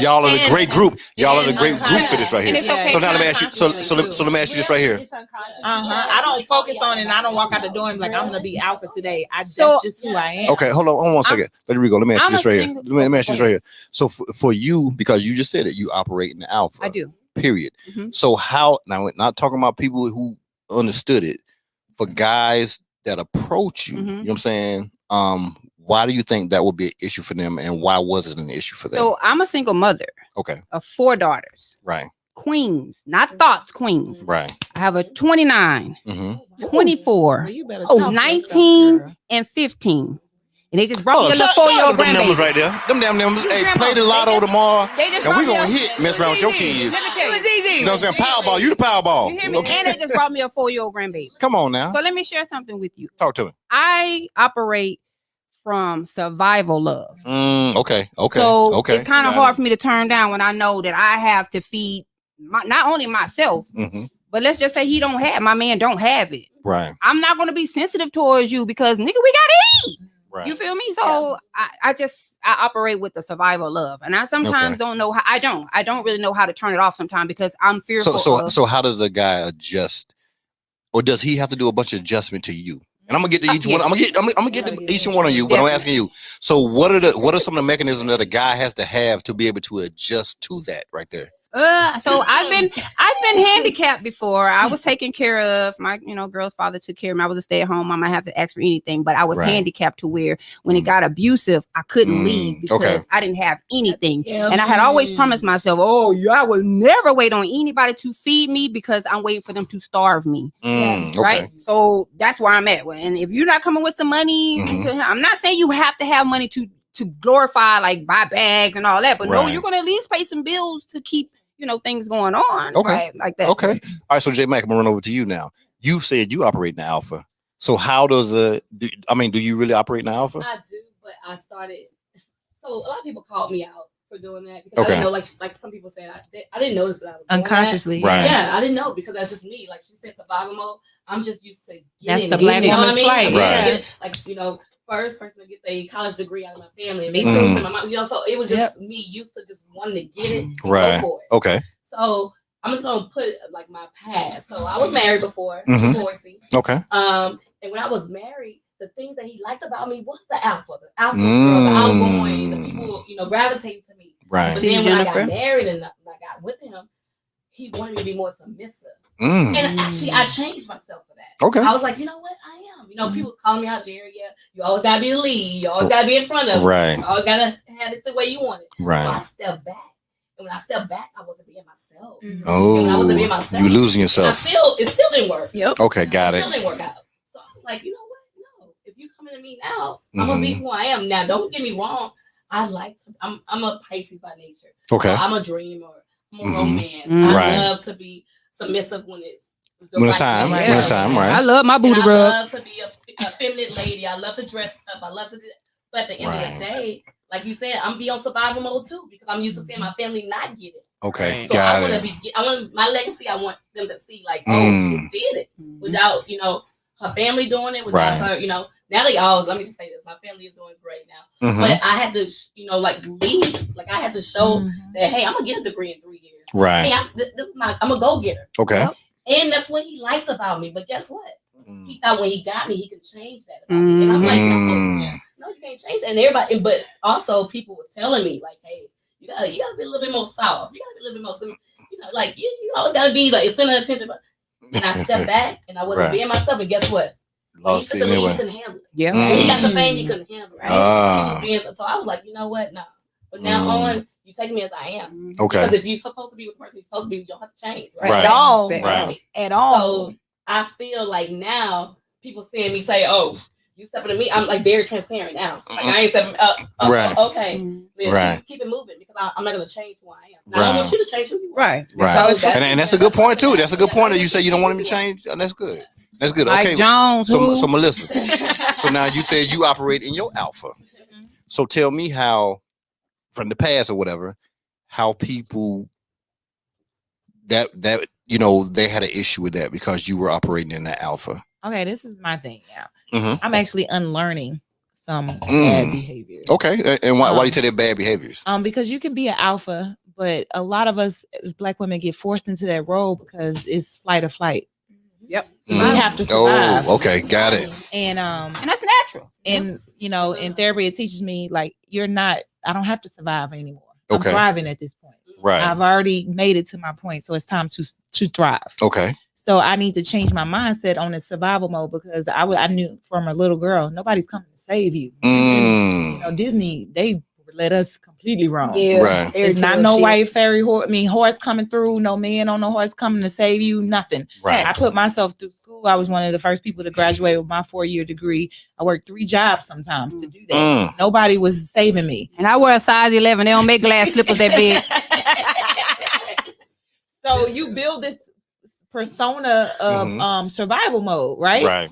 Y'all are the great group. Y'all are the great group for this right And here. it's okay. So now let me ask you. So let me ask you this right here. I don't focus on it, and I don't walk out the door and be like, I'm gonna be alpha today. That's just who I am. Okay, hold on one second. Let me ask you this right here. Let me ask you this right here. So for you, because you just said it, you operate in the alpha. I do. Period. Mhm. So how now? We're not talking about people who understood it. For guys that approach you, you know what I'm saying? Why do you think that would be an issue for them, and why was it an issue for them? So I'm a single mother Okay, of 4 daughters, right, queens, not thoughts, queens. right. I have a 29, Mm-hmm. 24, Well, you better oh, talk 19, girl. and 15. And they just brought me a little Shout 4-year-old them numbers grandbaby. right there. Them damn numbers. Hey, grandma. play the lotto tomorrow, They just and we brought gonna me hit mess around with your kids. Let me tell you. You know what I'm saying? Powerball. You the Powerball. You hear me? And they just brought me a 4-year-old grandbaby. Come on now. So let me share something with you. Talk to me. I operate from survival love. Okay. So Okay. it's kind of hard for me to turn down when I know that I have to feed not only myself, but let's just say my man don't have it. Right. I'm not going to be sensitive towards you because nigga, we gotta eat. Right. You feel me? So I operate with the survival love, and I sometimes don't know how. I don't really know how to turn it off sometimes because I'm fearful. So how does a guy adjust, or does he have to do a bunch of adjustment to you? And I'm gonna get to each one. I'm gonna get to each one of you, but I'm asking you. So what are some of the mechanisms that a guy has to have to be able to adjust to that right there? So I've been handicapped before. I was taken care of. My girl's father took care of me. I was a stay-at-home mom. I have to ask for anything, but I was handicapped to where when it got abusive, I couldn't leave because I didn't have anything. And I had always promised myself, I will never wait on anybody to feed me because I'm waiting for them to starve me. Right? So that's where I'm at. And if you're not coming with some money, I'm not saying you have to have money to glorify, like buy bags and all that, but no, you're gonna at least pay some bills to keep things going on, right? Like that. Okay. All right. So J Mac, I'm gonna run over to you now. You said you operate in the alpha. So how does do you really operate in the alpha? I do, but I started. So a lot of people called me out for doing that because I didn't know, like some people said, I didn't notice that I was Unconsciously. doing that. Right. Yeah, I didn't know because that's just me. Like she said, survival mode. I'm just used to getting That's the black woman's flight. Right. First person to get a college degree out of my family. Me too. My mom, so it was just me used to just wanting to get it and go for it. Okay. So I'm just gonna put like my past. So I was married before, divorcing. Okay. And when I was married, the things that he liked about me was the alpha girl, the outgoing, the people, gravitating to me. Right. But then when I got married and I got with him, he wanted me to be more submissive. And actually, I changed myself for that. Okay. I was like, you know what? I am. People was calling me out, Jerry. Yeah, you always gotta be the lead. You always gotta be in front of. Right. You always gotta have it the way you want it. Right. So I stepped back. And when I stepped back, I wasn't being myself. Oh, and when I wasn't being myself, you losing yourself. It still didn't work. Yep. Okay, got It it. still didn't work out. So I was like, you know what? No. If you coming to me now, I'm gonna be who I am. Now, don't get me wrong. I'm a Pisces by nature. Okay. So I'm a dreamer. I'm a romance. Right. I love to be submissive when it's time. right. When it's time, right. I love my booty I rub. love to be a feminine lady. I love to dress up. I love to do that. But at the end of the day, like you said, I'm be on survival mode too because I'm used to seeing my family not get it. Okay, So got I it. want my legacy. I want them to see like, she did it without her family doing it, without her. Now they all. Let me just say this: my family is doing great now. But I had to, lead. Like I had to show that, hey, I'm gonna get a degree in 3 years. Right. Hey, this is I'm a go getter. Okay. And that's what he liked about me. But guess what? He thought when he got me, he could change that about me. And I'm like, no, you can't change that. And everybody, but also people were telling me, like, hey, you gotta be a little bit more soft. You gotta be a little bit more, you always gotta be like center of attention. But and I stepped back and I wasn't being myself. And guess what? lost He it took the lead, he anyway. couldn't handle it. Yeah. Mm. He got the fame, he couldn't handle it. Ah. He was being, so I was like, you know what? No. But now on, you take me as I am. Okay. Because if you're supposed to be with the person you're supposed to be, you don't have to change. Right. At all. Right. At all. So I feel like now people seeing me say, "Oh, you stepping to me," I'm like very transparent now. Like I ain't stepping up. Right. Okay. Right. Keep it moving because I'm not gonna change who I am. And I Right. don't want you to change who you are. Right. Right. So And that's a good point too. That's a good point that you say you don't want him to change. That's good. That's good. Mike Okay. Jones. So Melissa. So now you said you operate in your alpha. So tell me how, from the past or whatever, how people that you know they had an issue with that because you were operating in that alpha. Okay, this is my thing now. Mm-hmm. I'm actually unlearning some bad behaviors. Okay, and why do you say they're bad behaviors? Because you can be an alpha, but a lot of us as Black women get forced into that role because it's flight or flight. Yep. So we have to survive. Oh, okay, got it. And that's natural. And you know, in therapy, it teaches me like I don't have to survive anymore. Okay. I'm thriving at this point. Right. I've already made it to my point, so it's time to thrive. Okay. So I need to change my mindset on the survival mode because I knew from a little girl, nobody's coming to save you. You know, Disney, they led us completely wrong. Yeah. Right. It's not no white fairy horse coming through, no man on no horse coming to save you, nothing. Right. I put myself through school. I was one of the first people to graduate with my 4-year degree. I worked 3 jobs sometimes to do that. Nobody was saving me. And I wear a size 11. They don't make glass slippers that big. So you build this persona of survival mode, right? Right.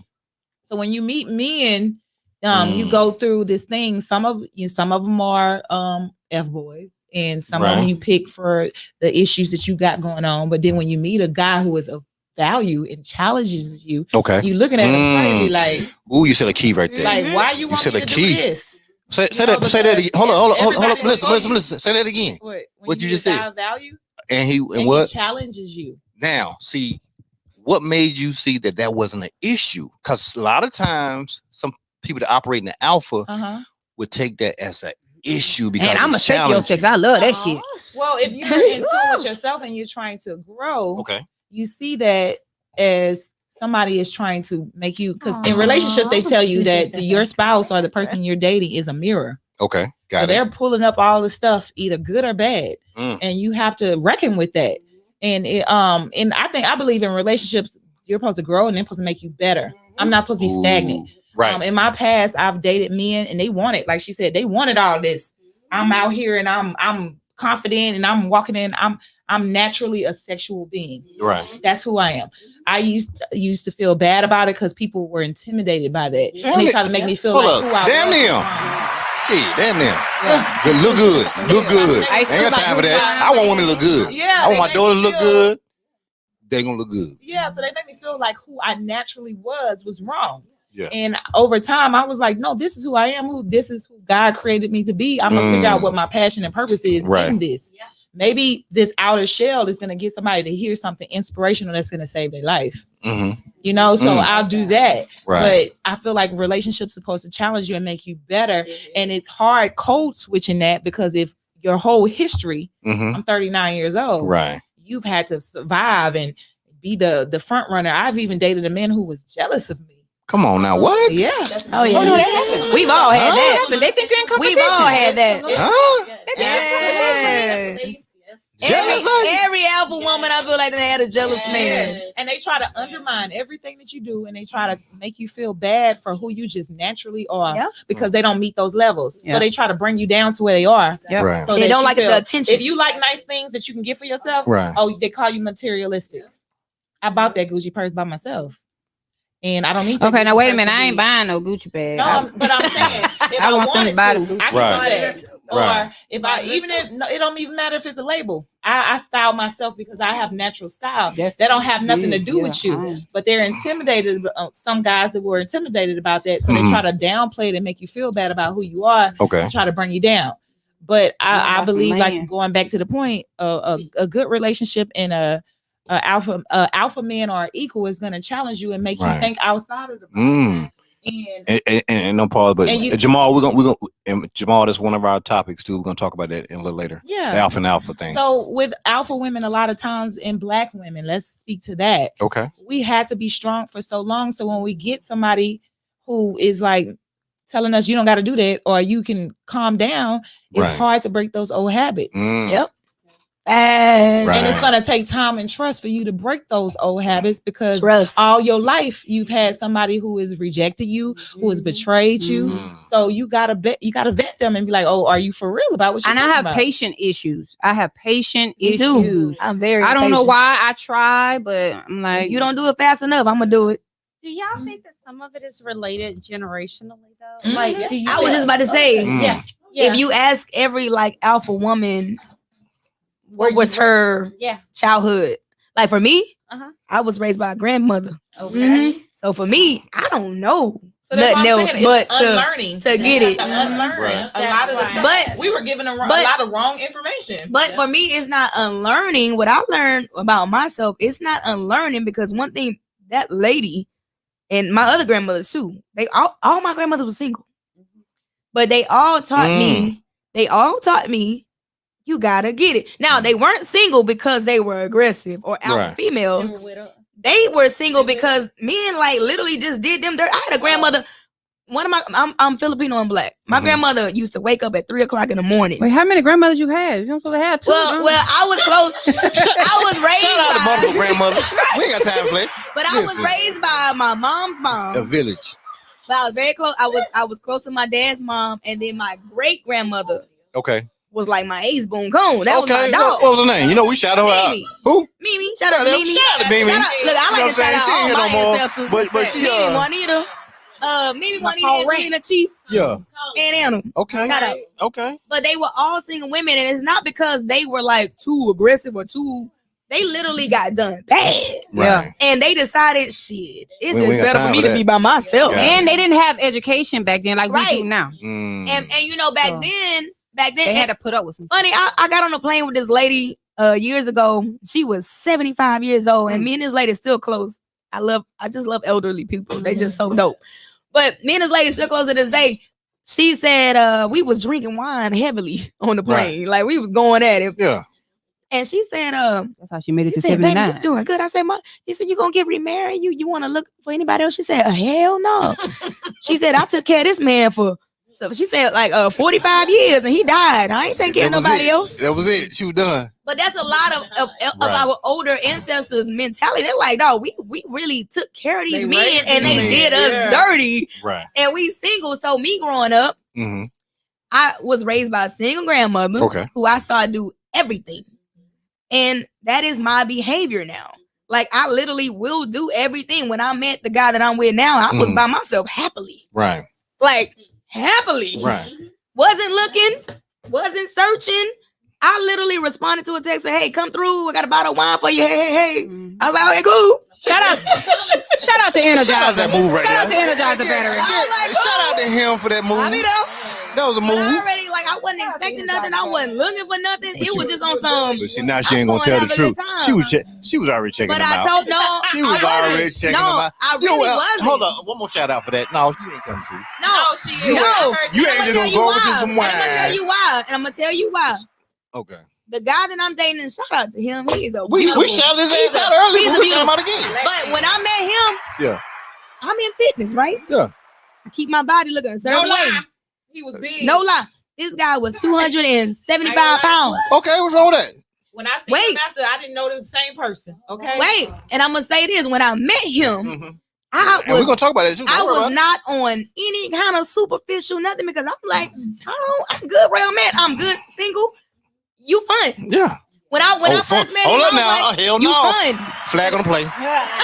So when you meet men, you go through this thing. Some of them are F boys, and some of them you pick for the issues that you got going on. But then when you meet a guy who is of value and challenges you, Okay, you looking at him crazy like, ooh, you said a key right there. like why you want said me a to key. do this? Say that again. Hold on. Listen. Say that again. What you just said. Value. And He what challenges you. now? See, what made you see that wasn't an issue? Because a lot of times, some people that operate in the alpha would take that as an issue because And I'm a challenge. sex. I love that shit. Well, if you're in tune with yourself and you're trying to grow, Okay. you see that as somebody is trying to make you, because in relationships they tell you that your spouse or the person you're dating is a mirror. Okay, So got it. they're pulling up all the stuff, either good or bad, and you have to reckon with that. And and I believe in relationships, you're supposed to grow and they're supposed to make you better. I'm not supposed to be stagnant. Right. In my past, I've dated men and they wanted, like she said, they wanted all this. I'm out here and I'm confident and I'm walking in. I'm naturally a sexual being. Right. That's who I am. I used to feel bad about it because people were intimidated by that. And they tried to make me feel like who I was. Damn them. Shit, damn them. Yeah. Good, look good. I ain't got time for that. I want women to look good. Yeah. I want my daughter to look good. They gonna look good. Yeah, so they made me feel like who I naturally was wrong. Yeah. And over time, I was like, no, this is who I am. This is who God created me to be. I'm gonna figure out what my passion and purpose is in this. Yeah. Maybe this outer shell is gonna get somebody to hear something inspirational that's gonna save their life. You know, so I'll do that. But I feel like relationships supposed to challenge you and make you better. And it's hard code switching that because if your whole history, I'm 39 years old. Right. You've had to survive and be the front runner. I've even dated a man who was jealous of me. Come on now, what? Yeah. Oh yeah. We've all had that. But they think you're in competition. We've all had that. Huh? Yes. Every alpha woman, I feel like they had a jealous man. And they try to undermine everything that you do, and they try to make you feel bad for who you just naturally are because they don't meet those levels. So they try to bring you down to where they are. Right. So they don't like the attention. If you like nice things that you can get for yourself, oh, they call you materialistic. I bought that Gucci purse by myself. And I don't need that. Okay, now wait a minute. I ain't buying no Gucci bag. No, but I'm saying if I want to buy the I can buy that. Or if I it don't even matter if it's a label. I style myself because I have natural style. That don't have nothing to do with you. But they're intimidated. Some guys that were intimidated about that, so they try to downplay it and make you feel bad about who you are. Okay. To try to bring you down. But I believe, like going back to the point, a good relationship and a alpha man or equal is going to challenge you and make you think outside of the box. And no pause, but And you- Jamal, we're gonna and Jamal, that's one of our topics too. We're gonna talk about that in a little later. Yeah. The alpha and alpha thing. So with alpha women, a lot of times in Black women, let's speak to that. Okay. We had to be strong for so long. So when we get somebody who is like telling us you don't got to do that or you can calm down, it's Right. hard to break those old habits. Yep. And Right. it's going to take time and trust for you to break those old habits because Trust. all your life you've had somebody who has rejected you, who has betrayed you. Mm. So you gotta vet them and be like, oh, are you for real about what you're And I talking have about? patient issues. I have patient Me too. issues. I'm very. I don't know patient. why I try, but I'm like, You don't do it fast enough. I'm gonna do it. Do y'all think that some of it is related generationally though? Mhm. Like, do you? I was just about to say, Mm. Yeah. if you ask every like alpha woman, what was her Yeah. childhood? Like for me, Uh-huh. I was raised by a grandmother. Okay. Mhm. So for me, I don't know So that's nothing what I'm else saying, but it's to unlearning. to get it. To unlearn Right. a lot of the That's stuff. why. But we were given a But- lot of wrong information. But for me, it's not unlearning. What I learned about myself, it's not unlearning because one thing that lady and my other grandmothers too, they all my grandmothers were single. But they all taught me, you gotta get it. Now they weren't single because they were aggressive or alpha Right. females. They were single because men like literally just did them dirt. I had a grandmother. One of my, I'm Filipino and Black. My Mhm. grandmother used to wake up at 3:00 in the morning. Wait, how many grandmothers you had? You don't supposed to have two. Well, I was close. I was raised Shout out to by, multiple grandmother. We ain't got time to play. but I was Listen. raised by my mom's A mom. village. But I was very close. I was close to my dad's mom, and then my great grandmother Okay. was like my ace boom cone. That was my Okay. dog. What was her name? You know, we shout her out. Mimi. Who? Mimi, shout out to Mimi. Shout out to Mimi. Shout out- Look, I You know like what to I'm saying? shout She out ain't all here my no more, ancestors. but she, Mimi Juanita, Mimi Juanita, Paul Angelina Chief, Yeah. and Anna. Okay. Shout out. Okay. But they were all single women, and it's not because they were like too aggressive or too. They literally got done bad, Right. and they decided, shit, it's We ain't just got better time for me for to that. be by myself. Yeah. And they didn't have education back then like we Right. do now. Mm. And you know, back So, then, They had to put up with some. funny, I got on a plane with this lady years ago. She was 75 years old, and me and this lady still close. I just love elderly people. They just so dope. But me and this lady still close to this day. She said we was drinking wine heavily on the plane. Like we was going at it. Yeah. And she said, That's how she made it she to said, baby, you 79. doing good. I said, Mom, he said, you gonna get remarried? You want to look for anybody else? She said, hell no. She said, I took care of this man for, so she said, like 45 years and he died. I ain't taking care of That was nobody it. else. That was it. She was done. But that's a lot of Right. our older ancestors' mentality. They're like, no, we really took care of these They men raised and they these did men, us yeah. dirty. Right. And we single. So me growing up, Mm-hmm. I was raised by a single grandmother Okay. who I saw do everything. And that is my behavior now. Like I literally will do everything. When I met the guy that I'm with now, I was Mhm. by myself happily. Right. Like happily. Right. Wasn't looking, wasn't searching. I literally responded to a text saying, hey, come through. I got a bottle of wine for you. Hey. I was like, okay, cool. Shout out to Energizer. Shout out that move right Shout out to there. Energizer battery. Shout out to him for that move. I mean, That was a but I move. already, like, I wasn't expecting nothing. I wasn't looking for nothing. But It she- was just on some. But see, now she I'm ain't gonna going tell to the have a good truth. time. She was already checking But him I out. told no. She was already checking him out. I You know really what? wasn't. Hold on, one more shout out for that. No, you ain't telling the truth. No, she You- no. You And ain't I'ma just tell gonna you go over why. to some And I'm gonna tell wine. you why. And I'm gonna tell you why. Okay. The guy that I'm dating, shout out to him. He is a We beautiful. shouted his he's ass a- out earlier, he's but a we shout him out beautiful- again. But when I met him, Yeah. I'm in fitness, right? Yeah. I keep my body looking a certain No way. lie. He was big. No lie. This guy was 275 pounds. Okay, what's wrong with that? When I see Wait. him after, I didn't know it was the same person. Okay. Wait, and I'm gonna say this: when I met him, Mm-hmm. I And we're was gonna talk about that too. I Don't worry was about it. not on any kind of superficial nothing because I'm like, I'm good where I'm at. I'm good single. You fun. Yeah. When I Oh, first met him, hold I up was now. like, Hell you no. fun. Flag on the play.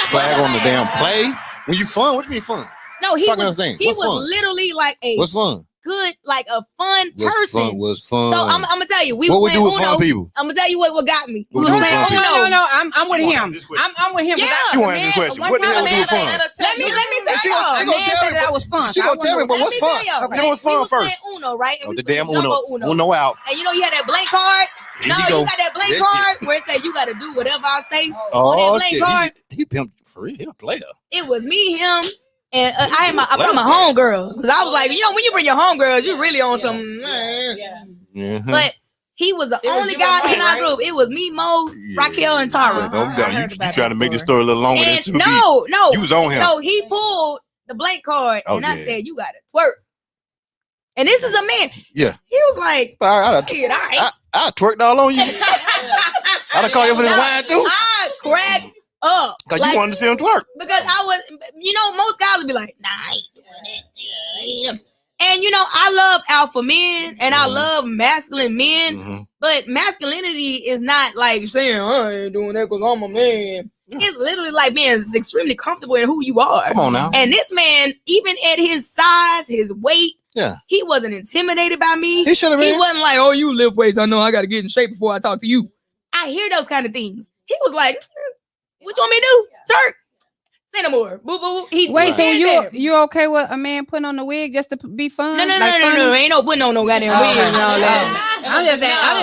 Flag on the damn play. When you fun, what do you mean fun? No, he Fucking was understand. he What's was fun? literally like a What's fun? good, like a fun What's person. fun? What's fun? So I'm gonna tell you, we what were we do playing with Uno. fun people? I'm gonna tell you what got me. What We we were do with playing fun people? Uno. No, I'm with She him. wants this question. I'm with him. 'cause Yeah. She wants this question. What the hell we do with fun? Let me tell She y'all. gonna A man tell said me. that was fun. She gonna tell me, but Let what's me fun? tell y'all. Tell me what's We fun was first. playing Uno, right? And Oh, we the played damn jumbo Uno. Uno out. And you know you had that blank card. Here No, you go. you got that blank There- card where it said you got to do whatever I say. on Oh that shit! blank card. He pimped for real. He a player. It was me, him, And I brought my homegirl because I was like, you know, when you bring your homegirls, you really on some. Mhm. But he was the It was only you guy and Mo, in our right? group. It was me, Mo, Raquel, and Tara. You trying to make this story a little longer than it And should be. no, You was on him. So he pulled the blank card, Oh, and I yeah. said, "You got to twerk." And this is a man. Yeah. He was like, I "Shit, all right." twerked all on you. I done call you for this wine too. I cracked up Cause you wanted to see him twerk. because I was, you know, most guys would be like, "Nah, I ain't doing that." And you know, I love alpha men and I love masculine men, Mhm. but masculinity is not like saying, "I ain't doing that because I'm a man." It's literally like being extremely comfortable in who you are. Come on now. And this man, even at his size, his weight, Yeah. he wasn't intimidated by me. He should have He been. wasn't like, "Oh, you lift weights. I know I got to get in shape before I talk to you." I hear those kind of things. He was like, "What you want me to do? Turk? Say no more. Boo boo." He Wait, so did you that. you okay with a man putting on the wig just to be fun? No, no, Like no, no, funny? no. Ain't no putting on no goddamn wig and all that. I'm just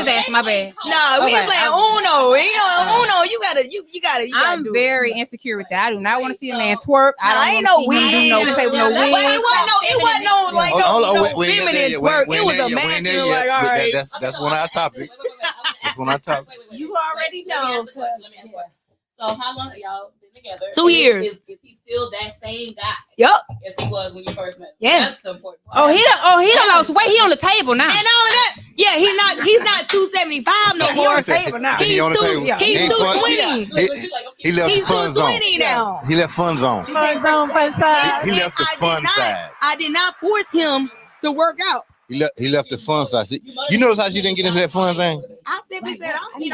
asking, my bad. No, we ain't Okay. playing Uno. You know, Uno, you gotta I'm do it. very insecure with that. I do not want to see a man twerk. No, I ain't don't no want to see him wig. do no play with no But wig. it wasn't no like no feminine twerk. It was a man. masculine like, all right. That's one of our topics. That's one of our topics. You already know. So how long y'all been together? 2 years. Is he still that same guy Yup. as he was when you first met? Yes. That's the important part. Oh, he done lost weight. He on the table now. And all of that. Yeah, he's not 275 no more. He on the table. He's He ain't fun. 220. He left the He's fun zone. 220 now. He left fun zone. Fun zone, fun side. He left the fun side. I did not force him to work out. He left the fun side. See, you notice how she didn't get into that fun thing? I simply said, You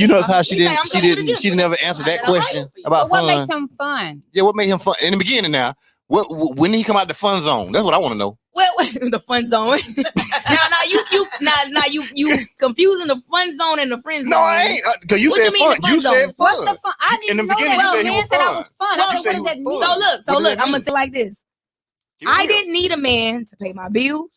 notice how she He said, didn't I'm she didn't ever answer that I said, all right. question about But what fun. makes him fun? Yeah, what made him fun in the beginning? Now, when did he come out the fun zone? That's what I want to know. Well, the fun zone. now you confusing the fun zone and the friend zone. No, I ain't. Because you What said you mean fun. the fun You zone? said What's the fun. fun? I In didn't the know beginning, that. you said he Man was said I fun. was fun. No, I you was said like, he what was does that fun. mean? So look, I'm gonna say like this. I Yeah. didn't need a man to pay my bills.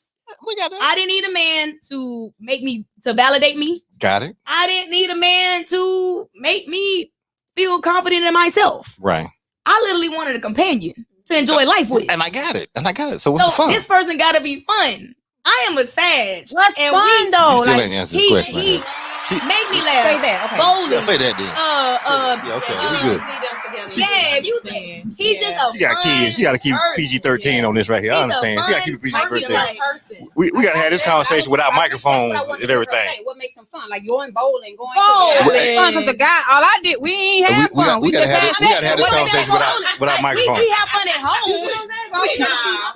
We got that. I didn't need a man to validate me. Got it. I didn't need a man to make me feel confident in myself. Right. I literally wanted a companion to enjoy life with. And I got it. So what's the So fun? this person gotta be fun. I am a Sag. What's And fun though? You still Like, ain't answered this He question. he She- made me say laugh. that. Okay. Bowling. Yeah, say that then. Yeah, okay, we good. Yeah, if you he's just a She got kids. She got to keep person. PG-13 on this right here. I He's a understand. She got to keep it fun PG-13. person. We got to have this conversation without microphones That's what I want and to everything. say. What makes him fun? Like going bowling, going Bowling. to fun because the guy, all I did, we ain't have We fun. got to just have had this. We got to have this Wait a minute, conversation hold on. without Like, microphones. we have fun at home.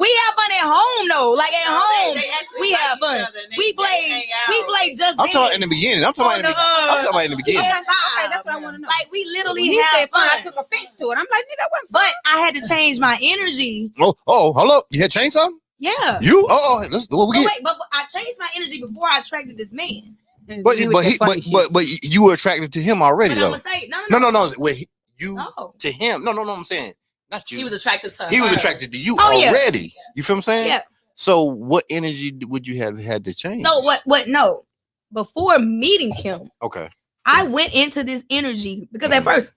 We have fun at home though. Like at home, we have fun. We play just. I'm talking about in the beginning. I'm talking about in the beginning. Okay, that's what I want to know. Like we literally He have said fun. I fun. took offense to it. I'm like, nigga, that wasn't fun. But I had to change my energy. Oh, hold up. You had changed something? Yeah. You? Let's what we But get. wait, but I changed my energy before I attracted this man. But you were attracted to him already But I'm though. gonna say No. Wait, you No. to him? No. I'm saying not you. He was attracted to her. He was attracted to you Oh, yeah. already. You feel what I'm saying? Yeah. So what energy would you have had to change? So what? No. Before meeting him, Okay. I went into this energy because at first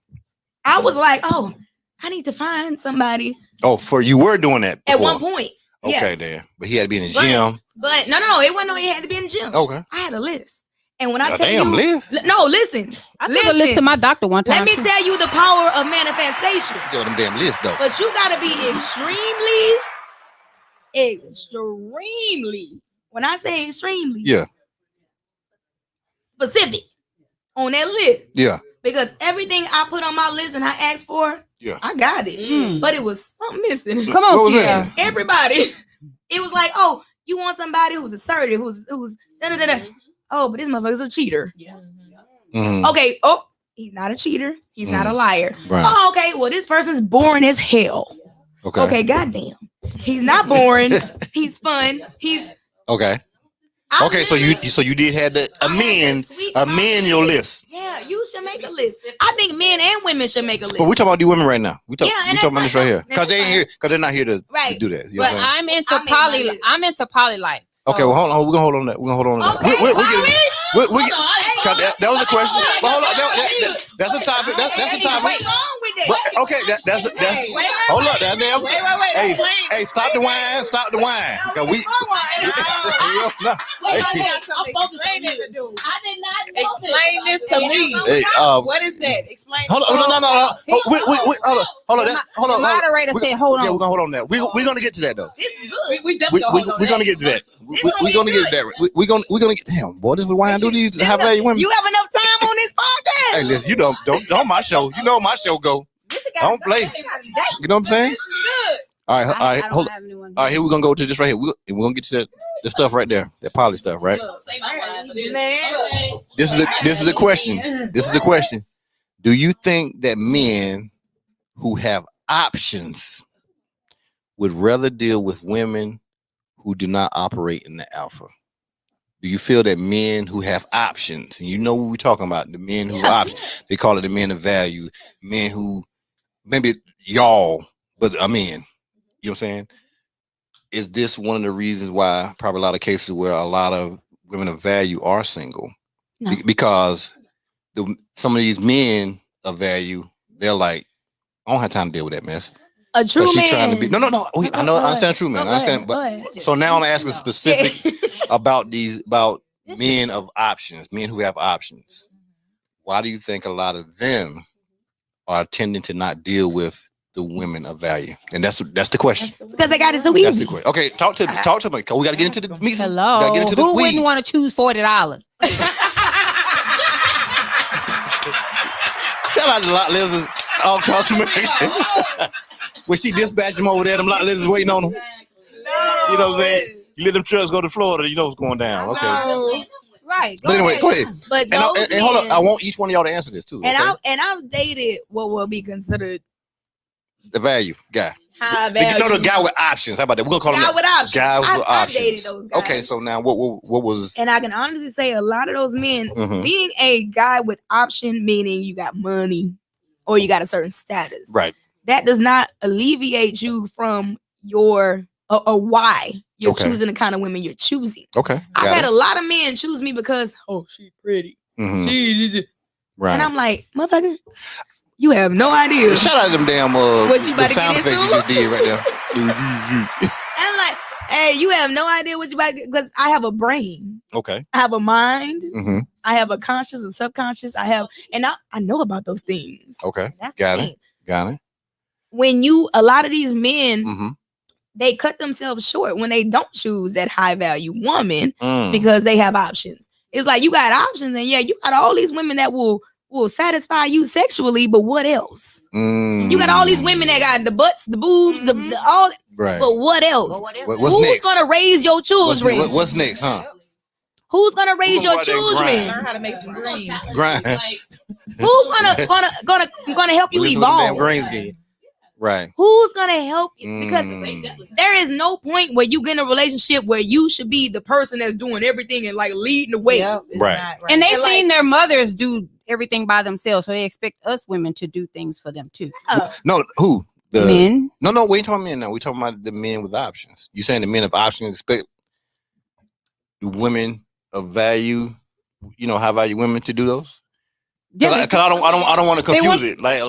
I was like, oh, I need to find somebody Oh, you were doing that at before. one point. Yeah. Okay, then. But he had to be in the But- gym. But no, it wasn't no, he had to be in the gym. Okay. I had a list. And when I A tell damn you, list. No, listen. I took a list to my doctor one time. Let me tell you the power of manifestation. Tell them damn list though. But you gotta be extremely. When I say extremely, Yeah. specific on that list. Yeah. Because everything I put on my list and I asked for, Yeah. I got it. Mm. But it was something missing. Come What on, was Sierra. that? Everybody. It was like, oh, you want somebody who's assertive, who's da-da-da-da. Oh, but this motherfucker's a cheater. Mhm. Okay. Oh, he's not a cheater. He's not a liar. Right. Oh, okay. Well, this person's boring as hell. Okay. Okay, goddamn. He's not boring. He's fun. He's Okay. I Okay. So you did have to I had amend to tweak my your list. Yeah, you should make a list. I think men and women should make a list. But we talking about the women right now. We Yeah, and talking about that's this right fine. here because they ain't That's here because they're not here to Right. do that. You know But what I'm saying? I'm into I made my list. I'm into poly life. So Okay. Well, hold on. We're gonna hold on that. We're gonna hold on to that. Okay, We why get. That was a question. But hold on. That's a topic. That's a topic. What's wrong with that? But okay, that's hold up, that damn. Wait. Hey, Hey, stop the wine. Stop the wine. 'Cause we. Hell no. Wait, Hey, I'm focused on you. I did not know Explain this to me. hey, What is that? Explain. hold on, no. Hold on. The moderator said, "Hold Yeah, on." we're gonna hold on that. We're gonna get to that though. This is good. We definitely We're gonna get to that. We're gonna get to that. We're gonna get. Damn, boy, this is why I do these high value women. You have enough time on this podcast. Hey, listen, you don't my show. You know my show go. Don't play. You know what I'm saying? All right, hold on. All right, here we're gonna go to this right here. We're gonna get to that the stuff right there, that poly stuff, right? This is the question. This is the question. Do you think that men who have options would rather deal with women who do not operate in the alpha? Do you feel that men who have options, and you know what we're talking about, the men who have options, they call it the men of value, men who maybe y'all, but I mean, you know what I'm saying? Is this one of the reasons why probably a lot of cases where a lot of women of value are single? No. Because some of these men of value, they're like, I don't have time to deal with that mess. A true man. Trying to be I understand true man. I understand, but so now I'm asking specific about men of options, men who have options. Why do you think a lot of them are tending to not deal with the women of value? And that's the question. Because they got it so That's easy. the question. Okay, talk to me. 'Cause we got to get into the meat. Hello. We gotta get into the Who weeds. wouldn't want to choose $40? Shout out to lot lizards all across America. When she dispatched them over there, them lot lizards waiting on them. You know what I'm saying? You let them trucks go to Florida, you know what's going down. Okay. Right. But anyway, go ahead. But And hold on, I want each one of y'all to answer this too. And Okay? I've dated what will be considered The value guy. high You value. know the guy with options. How about that? We're gonna call him Guy that. with options. Guy with I've options. dated those guys. Okay, so now what was And I can honestly say a lot of those men, Mhm. being a guy with option, meaning you got money or you got a certain status, right? that does not alleviate you from your or why you're Okay. choosing the kind of women you're choosing. Okay. I've had a lot of men choose me because, oh, she's pretty. Mhm. Right. And I'm like, motherfucker, you have no idea. Shout out to them damn What you about the to sound get effects you into? just did right there. And I'm like, hey, you have no idea what you about because I have a brain. Okay. I have a mind. Mm-hmm. I have a conscious and subconscious. I know about those things. Okay. That's Got the it. thing. Got it. When a lot of these men, Mm-hmm. they cut themselves short when they don't choose that high value woman Mm. because they have options. It's like you got options, and yeah, you got all these women that will satisfy you sexually, but what else? Mm. You got all these women that got the butts, the boobs, the all, Right. but what else? What's Who's next? gonna raise your children? What's next, huh? Who's gonna raise Who gonna your go out there and children? Learn how to make some greens. Grind. Who's gonna help you Listen to them damn evolve? grains again. Right. Who's gonna help you? Because Mm. there is no point where you get in a relationship where you should be the person that's doing everything and like leading the way. Yep, it's Right. not And they've And, like- seen their mothers do everything by themselves, so they expect us women to do things for them too. No, who? The Men. No, we ain't talking men now. We talking about the men with options. You saying the men of options expect the women of value, high value women to do those? Because I don't want to confuse it. Like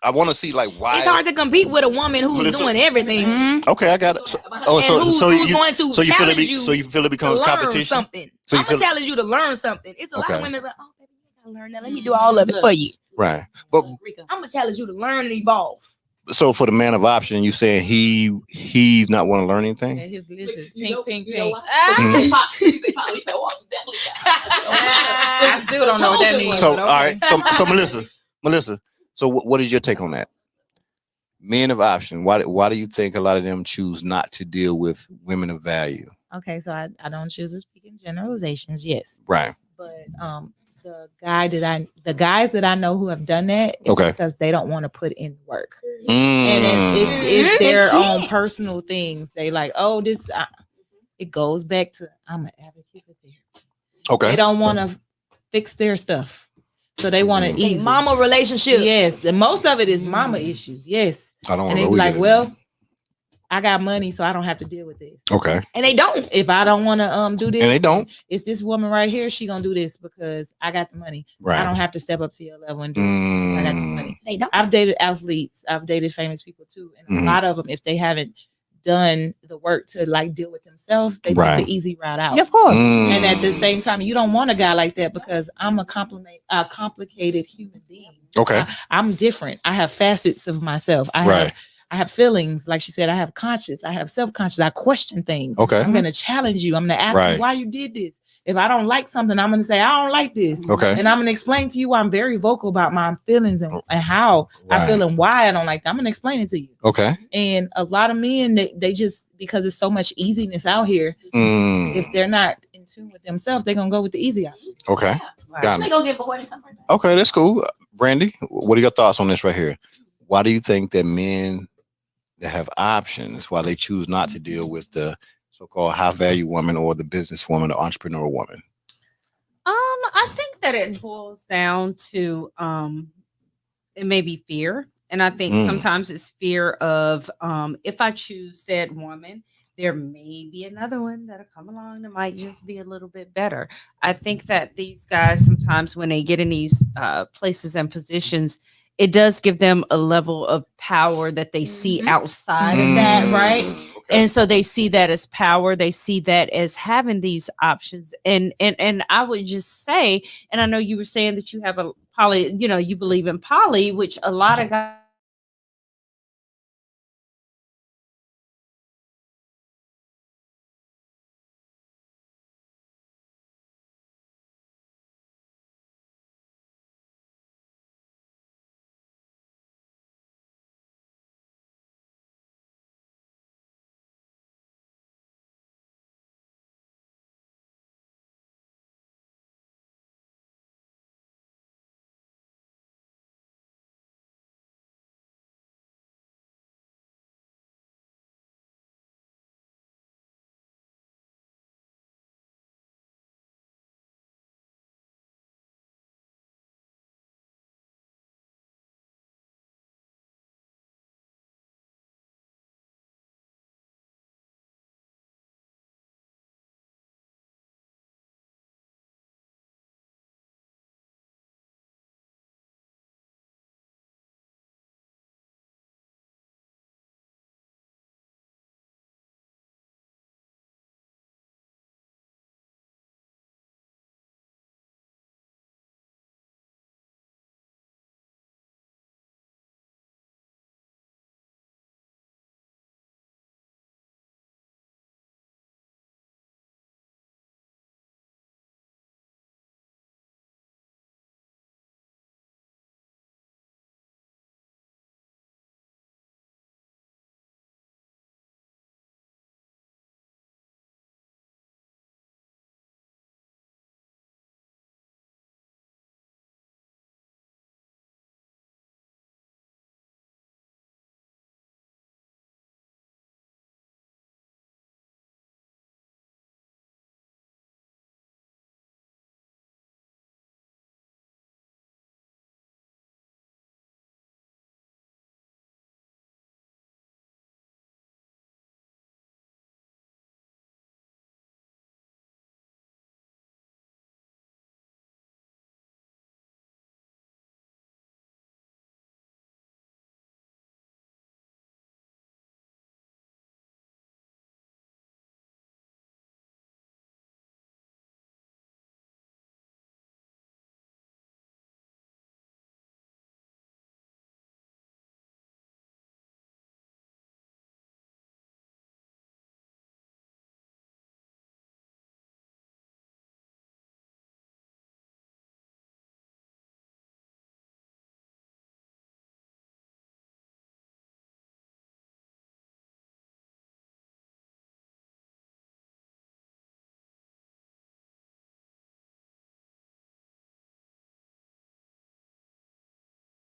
I want to see like why. It's hard to compete with a woman who's Listen. doing everything. Mhm. Okay, I got it. So And who's going to you feel challenge it you so you feel it to becomes learn competition. something. So you I'm gonna feel challenge you to learn something. It's a lot Okay. of women that's like, oh, baby, you gotta learn that. Let me do all of it for you. right. But I'm gonna challenge you to learn and evolve. so for the man of option, you saying he's not want to learn anything? And his list is pink. Mhm. I still don't know what that means. So but all right. So Melissa. So what is your take on that? Men of option. Why do you think a lot of them choose not to deal with women of value? Okay, so I don't choose to speak in generalizations, yes. Right. But the guys that I know who have done that is Okay. because they don't want to put in work. Mm. And it's their own personal things. They like, oh, this it goes back to I'm an advocate for therapy. Okay. They don't want to fix their stuff. So they want to Mhm. eat Mama relationship. Yes, and most of it is mama issues. Yes. I don't And want they to be like, well, I got money, so I don't have to deal with this. okay. And they don't. If I don't want to do this, And they don't. it's this woman right here. She gonna do this because I got the money. Right. I don't have to step up to your level and do it. I got this money. They don't. I've dated athletes. I've dated famous people too. And a lot of them, if they haven't done the work to like deal with themselves, they take the easy route out. Of course. And at the same time, you don't want a guy like that because I'm a complicated human being. Okay. I'm different. I have facets of myself. I have feelings. Like she said, I have conscious. I have self-conscious. I question things. Okay. I'm going to challenge you. I'm going to ask you why you did this. If I don't like something, I'm going to say, I don't like this. Okay. And I'm going to explain to you why I'm very vocal about my feelings and how I feel and why I don't like that. I'm going to explain it to you. Okay. And a lot of men, they just, because there's so much easiness out here, if they're not in tune with themselves, they're going to go with the easy option. Okay. Got They it. go get bored and come right back. Okay, that's cool. Brandy, what are your thoughts on this right here? Why do you think that men that have options, why they choose not to deal with the so-called high-value woman or the businesswoman or entrepreneurial woman? I think that it boils down to it may be fear. And I think sometimes it's fear of if I choose said woman, there may be another one that'll come along that might just be a little bit better. I think that these guys sometimes when they get in these places and positions, it does give them a level of power that they see outside of that, right? Okay. And so they see that as power. They see that as having these options. And I would just say, and I know you were saying that you have a poly, you believe in poly, which a lot of guys.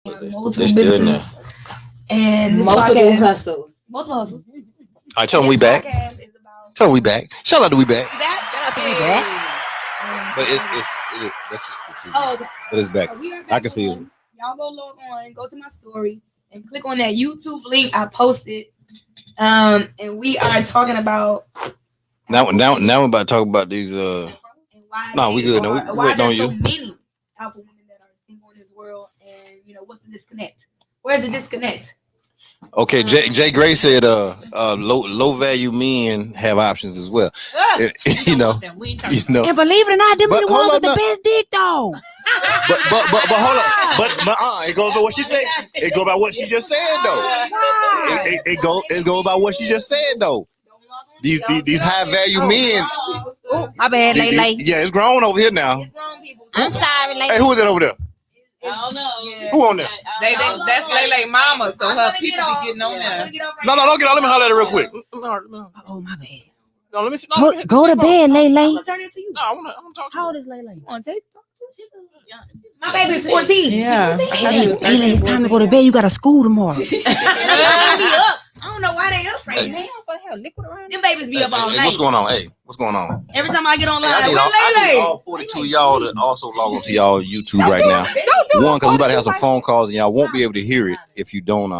Multiple businesses and this Multiple podcast- hustles. Multiple hustles. All right, tell them we back. Tell them we back. Shout out to we back. Shout out to We me, back. But that's just the two. Oh, okay. But it's back. So we are back I can see it. on. Y'all go log on, go to my story, and click on that YouTube link I posted. And we are talking about Now we're about to talk about these. and why No, we good. No, we why waiting on there's so you. many alpha women that are single in this world, and what's the disconnect? Where's the disconnect? Okay, Jay Gray said low value men have options as well. You know. And believe it or not, them But the ones hold with the up now. best dick though. But hold up. But it goes by what she said. It goes by what she just said though. It goes by what she just said though. These high value men. My bad, Lay. Yeah, it's grown over here now. I'm sorry, Lay. Hey, who is it over there? I don't know. Who on there? That's Lele mama, so her people be getting on there. No, don't get on. Let me holler at her real quick. Oh, my bad. No, let me see. Go to bed, Lay. Turn it to you. No, I want to talk to How her. old is Lay? On take. My baby's 14. Yeah. Lay, it's time to go to bed. You got to school tomorrow. They be up. I don't know why they up right now. Them babies be up all Hey, night. what's going on? Hey, what's going on? Every time I get online, I need all 42 of y'all to also log on to y'all YouTube right now. One, because we about to have some phone calls and y'all won't be able to hear it if you don't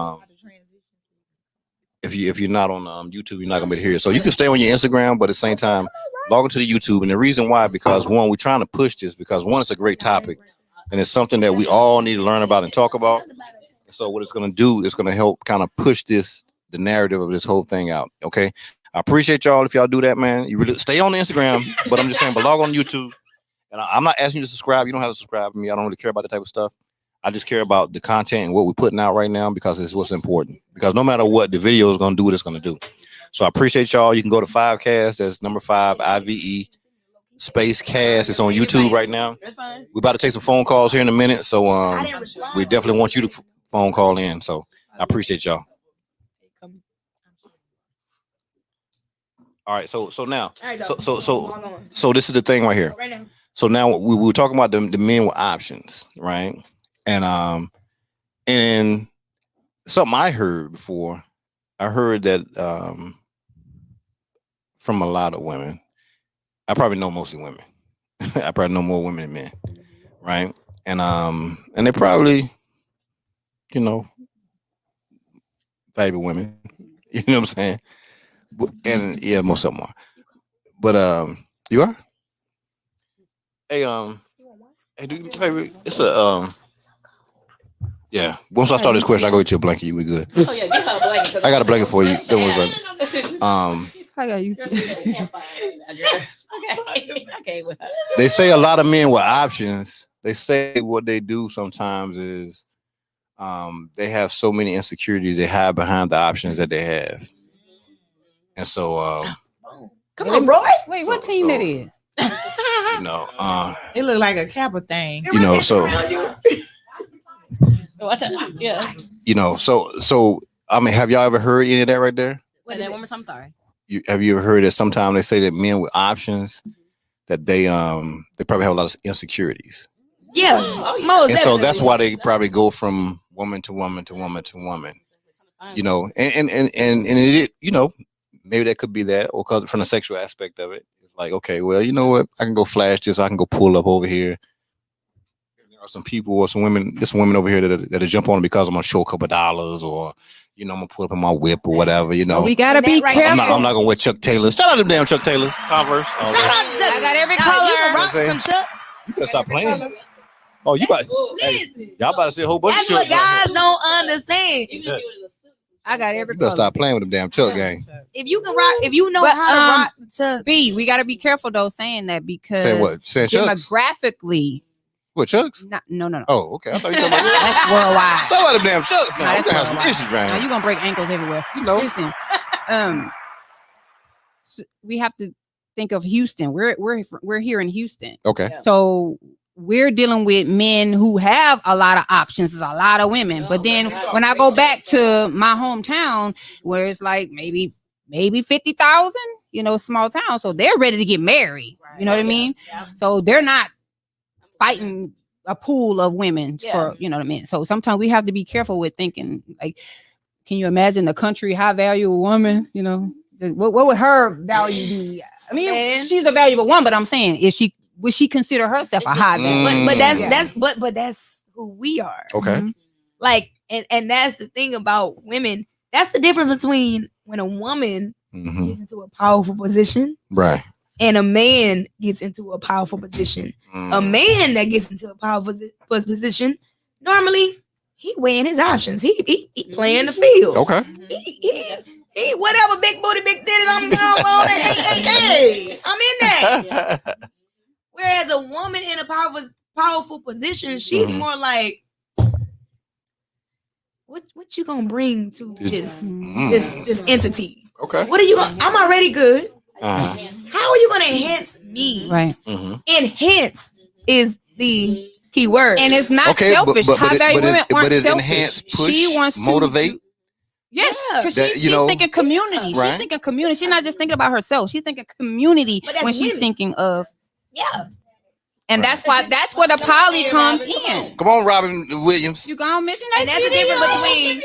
if you're not on YouTube, you're not gonna be able to hear it. So you can stay on your Instagram, but at the same time, log into the YouTube. And the reason why, because one, we're trying to push this because one, it's a great topic and it's something that we all need to learn about and talk about. So what it's gonna do is gonna help kind of push the narrative of this whole thing out. Okay. I appreciate y'all if y'all do that, man. You really stay on the Instagram, but I'm just saying, but log on YouTube. And I'm not asking you to subscribe. You don't have to subscribe to me. I don't really care about that type of stuff. I just care about the content and what we're putting out right now because it's what's important. Because no matter what, the video is going to do what it's going to do. So I appreciate y'all. You can go to 5Cast. That's number 5, IVE space cast. It's on YouTube right now. We're about to take some phone calls here in a minute. So we definitely want you to phone call in. So I appreciate y'all. All right, so now, so this is the thing right here. So now we were talking about the men with options, right? And something I heard before, I heard that from a lot of women. I probably know mostly women. I probably know more women than men, right? And they probably, you know, valuable women. You know what I'm saying? And yeah, most of them are. But you are? Hey, do you favor? It's a yeah. Once I start this question, I go get you a blanket. You we good? Oh yeah, get her a blanket. I got a blanket for you. Don't worry about it. I got you. Okay. Well. They say a lot of men with options. They say what they do sometimes is they have so many insecurities they hide behind the options that they have. And so Come on, Roy. Wait, what team that is? You know, It looked like a Kappa thing. you know, so Watch out. Yeah. you know, so I mean, have y'all ever heard any of that right there? Wait, that one more time. I'm sorry. Have you ever heard that sometimes they say that men with options that they probably have a lot of insecurities. Yeah. Oh, And so that's why they probably go from woman to woman to woman to woman. You know, and it, you know, maybe that could be that, or cause from the sexual aspect of it. It's like, okay, well, you know what? I can go flash this. I can go pull up over here. There are some people or some women, there's some women over here that'll jump on it because I'm gonna show a couple of dollars, or you know, I'm gonna pull up in my whip or whatever. You know, We gotta be careful. I'm not gonna wear Chuck Taylors. Shout out to them damn Chuck Taylors, Converse. Shout out to Chuck. I got every Nah, color. You can rock You know what some I'm Chucks. You better stop playing. Oh, you about Listen. y'all about to see a whole bunch That's of what Chucks. guys don't understand. I got every You better color. stop playing with them damn Chuck gang. If you can rock, if you know But, how to rock Chuck, B, we gotta be careful though saying that because Say what? Saying Chucks? demographically, What Chucks? no. Oh, okay. I thought you were talking about That's worldwide. Talk about them damn Chucks now. Nah, We that's gonna have some worldwide. issues right Now here. you're gonna break ankles everywhere. You know. Listen, we have to think of Houston. We're here in Houston, Okay. so we're dealing with men who have a lot of options. There's a lot of women, but then when I go back to my hometown, where it's like maybe 50,000, you know, small town, so they're ready to get married. You know what I mean? So they're not fighting a pool of women for, you know what I mean? So sometimes we have to be careful with thinking, like, can you imagine the country high value woman? You know, what would her value be? I mean, she's a valuable woman, but I'm saying, would she consider herself a high value? but that's who we are. Okay. Mhm. Like, and that's the thing about women. That's the difference between when a woman Mhm. gets into a powerful position Right. and a man gets into a powerful position. A man that gets into a powerful position, normally he weighing his options. He playing the field. Okay. He whatever big booty, big titty, I'm going on. Hey, I'm in that. Whereas a woman in a powerful position, she's more like, what you gonna bring to this entity? Okay. What are you gonna? I'm already good. How are you gonna enhance me? Right. Enhance is the key word, And it's not selfish. High value women aren't is selfish. enhance, push, She wants to motivate. Yes, because That, she's thinking community. right? She's thinking community. She's not just thinking about herself. She's thinking community But that's when she's women. thinking of. yeah. And that's where the poly comes in. Come on, Robin Williams. You gone missing And that's the difference between.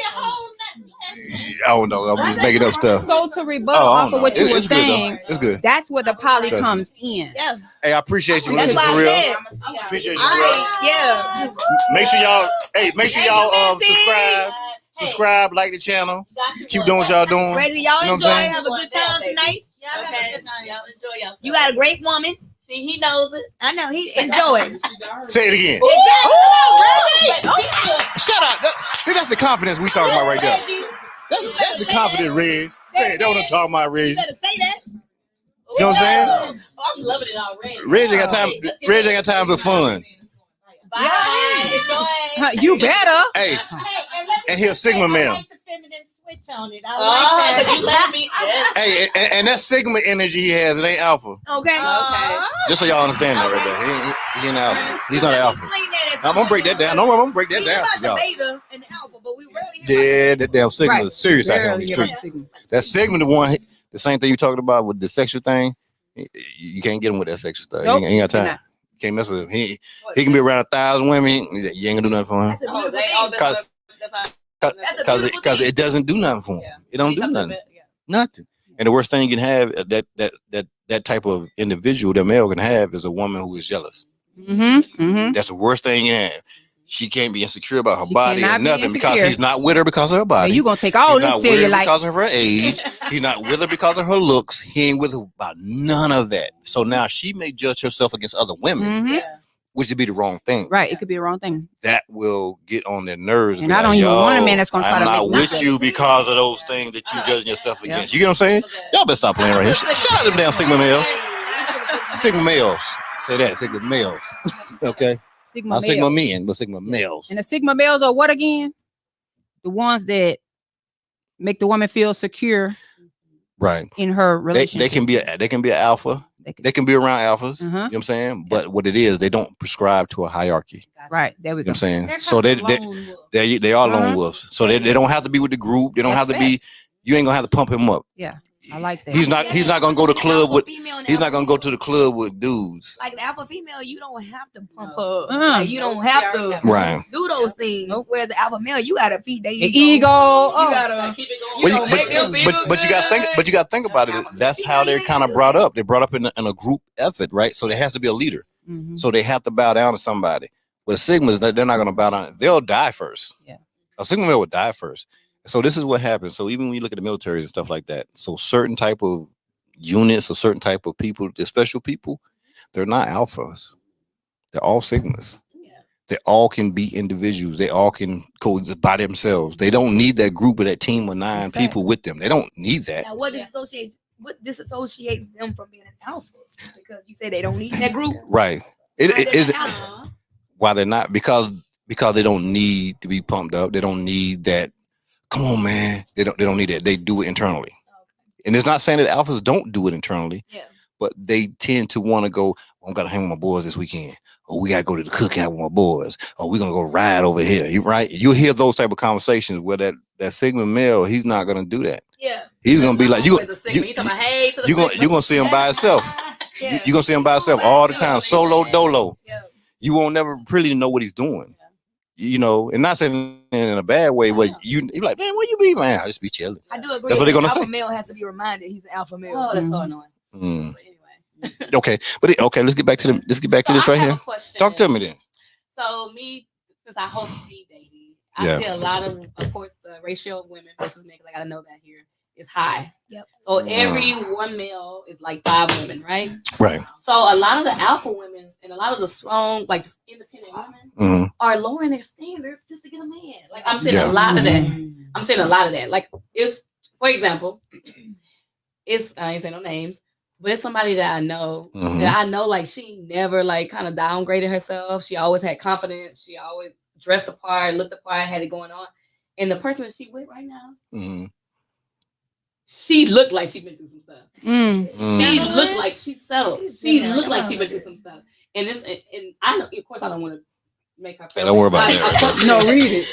I don't know. I'm just making up stuff. So to rebuttal Oh, I off don't of what know. you were It's good, though. saying, It's good. that's where the poly Trust me. comes in. Yeah. Hey, I appreciate you. That's Listen why for I real. said. Appreciate you, bro. Yeah. Make sure y'all subscribe, like the channel. Keep doing what y'all doing. Reggie, y'all You know what I'm enjoy. saying? Have a good time tonight. Y'all have a Okay, good night. y'all enjoy yourself. You got a great woman. See, he knows it. I know he enjoy. Say it again. Shut up. See, that's the confidence we talking about right there. That's the confidence, Red. Hey, that's what I'm talking about, Red. You better say that. You know what I'm saying? Oh, I'm loving it already. Reg ain't got time. Reg ain't got time for fun. Bye. Enjoy. You better. Hey, and he'll Sigma male. Oh, you let me. Yes. Hey, and that Sigma energy he has, it ain't alpha. Okay. Okay. Just so y'all understand that right there. He ain't alpha. He's not an alpha. I'm gonna break that down. No, I'm gonna break that We down about for y'all. the beta and the alpha, but we rarely hear Yeah, that damn Sigma Right. is serious out here on Barely these hear about streets. Sigma. That Sigma, the one, the same thing you talking about with the sexual thing. You can't get him with that sexual stuff. Nope, He ain't got you're time. not. You can't mess with him. He can be around 1,000 women. You ain't gonna do nothing for him. That's a Oh, beautiful thing. that's how. That's a beautiful Because thing. it doesn't do nothing for him. Yeah. It don't do Something nothing. a bit, yeah. Nothing. And the worst thing you can have that type of individual that male can have is a woman who is jealous. That's the worst thing you have. She can't be insecure about her She body cannot and be nothing because insecure. he's not with her because of her body. You gonna take all He's this not with her cellulite. because of her age. He's not with her because of her looks. He ain't with her about none of that. So now she may judge herself against other women, Mhm. which would be the wrong thing. Right, it could be the wrong thing. That will get on their nerves. And be I like, don't even "Yo, want a man that's gonna try I'm to not make me with jealous." you because of those things that you judging yourself Yeah. against. You get what I'm saying? Y'all better stop playing right here. Shout out to them damn Sigma males. Sigma males. Say that, Sigma males. Okay. Sigma Not Sigma males. men, but Sigma males. And the Sigma males are what again? The ones that make the woman feel secure Right. in her They relationship. can be an alpha. They can be around alphas. You know what I'm saying? But what it is, they don't prescribe to a hierarchy. Right. There we You know go. what I'm saying? So they are lone wolves. So they don't have to be with the group. They don't That's have to be. You ain't gonna have to pump him up. Yeah. I like that. He's not gonna go to club with. He's not gonna go to the club with dudes. Like the alpha female, you don't have to pump her. Like, you don't have to Right. do those things. Whereas the alpha male, you gotta feed their The ego. You gotta Keep it going. make them feel But you gotta think. good. But you gotta think about it. That's how they're kind of brought up. They're brought up in a group effort, right? So there has to be a leader. Mhm. So they have to bow down to somebody. But Sigmas, they're not gonna bow down. They'll die first. Yeah. A Sigma male would die first. So this is what happens. So even when you look at the military and stuff like that, so certain type of units or certain type of people, the special people, they're not alphas. They're all Sigmas. They all can be individuals. They all can coexist by themselves. They don't need that group or that team of 9 people with them. They don't need that. Now, what disassociates them from being an alpha? Because you say they don't need that group. Right. Why they're not? Because they don't need to be pumped up. They don't need that. Come on, man. They don't need that. They do it internally. And it's not saying that alphas don't do it internally. Yeah. But they tend to want to go, I'm gonna hang with my boys this weekend. Or we gotta go to the cookout with my boys. Or we're gonna go ride over here. Right? You'll hear those type of conversations where that Sigma male, he's not gonna do that. Yeah. He's gonna be like you're gonna see him by himself. Yeah. You're gonna see him by himself all the time, solo dolo. Yeah. You won't never really know what he's doing. You know, and not saying in a bad way, but you're like, man, where you be, man? I just be chilling. I do agree. That's what they're gonna alpha say. male has to be reminded he's an alpha male. Oh, that's so annoying. Mm. But anyway. Okay, let's get back to this right here. Talk to me then. So me, since I host Speed Dating, I see a lot of course, the ratio of women versus men. 'Cause I gotta know that here is high. Yep. So every one male is like 5 women, right? Right. So a lot of the alpha women and a lot of the strong, like independent women are lowering their standards just to get a man. Like I'm saying a lot of that. I'm saying a lot of that. Like it's, for example, it's, I ain't saying no names, but it's somebody that I know that I know like she never like kind of downgraded herself. She always had confidence. She always dressed the part, looked the part, had it going on. And the person that she with right now, she looked like she been through some stuff. She looked like she's settled. She looked like she been through some stuff. And this, and I know, of course, I don't want to make her. Don't worry about that. No, read it.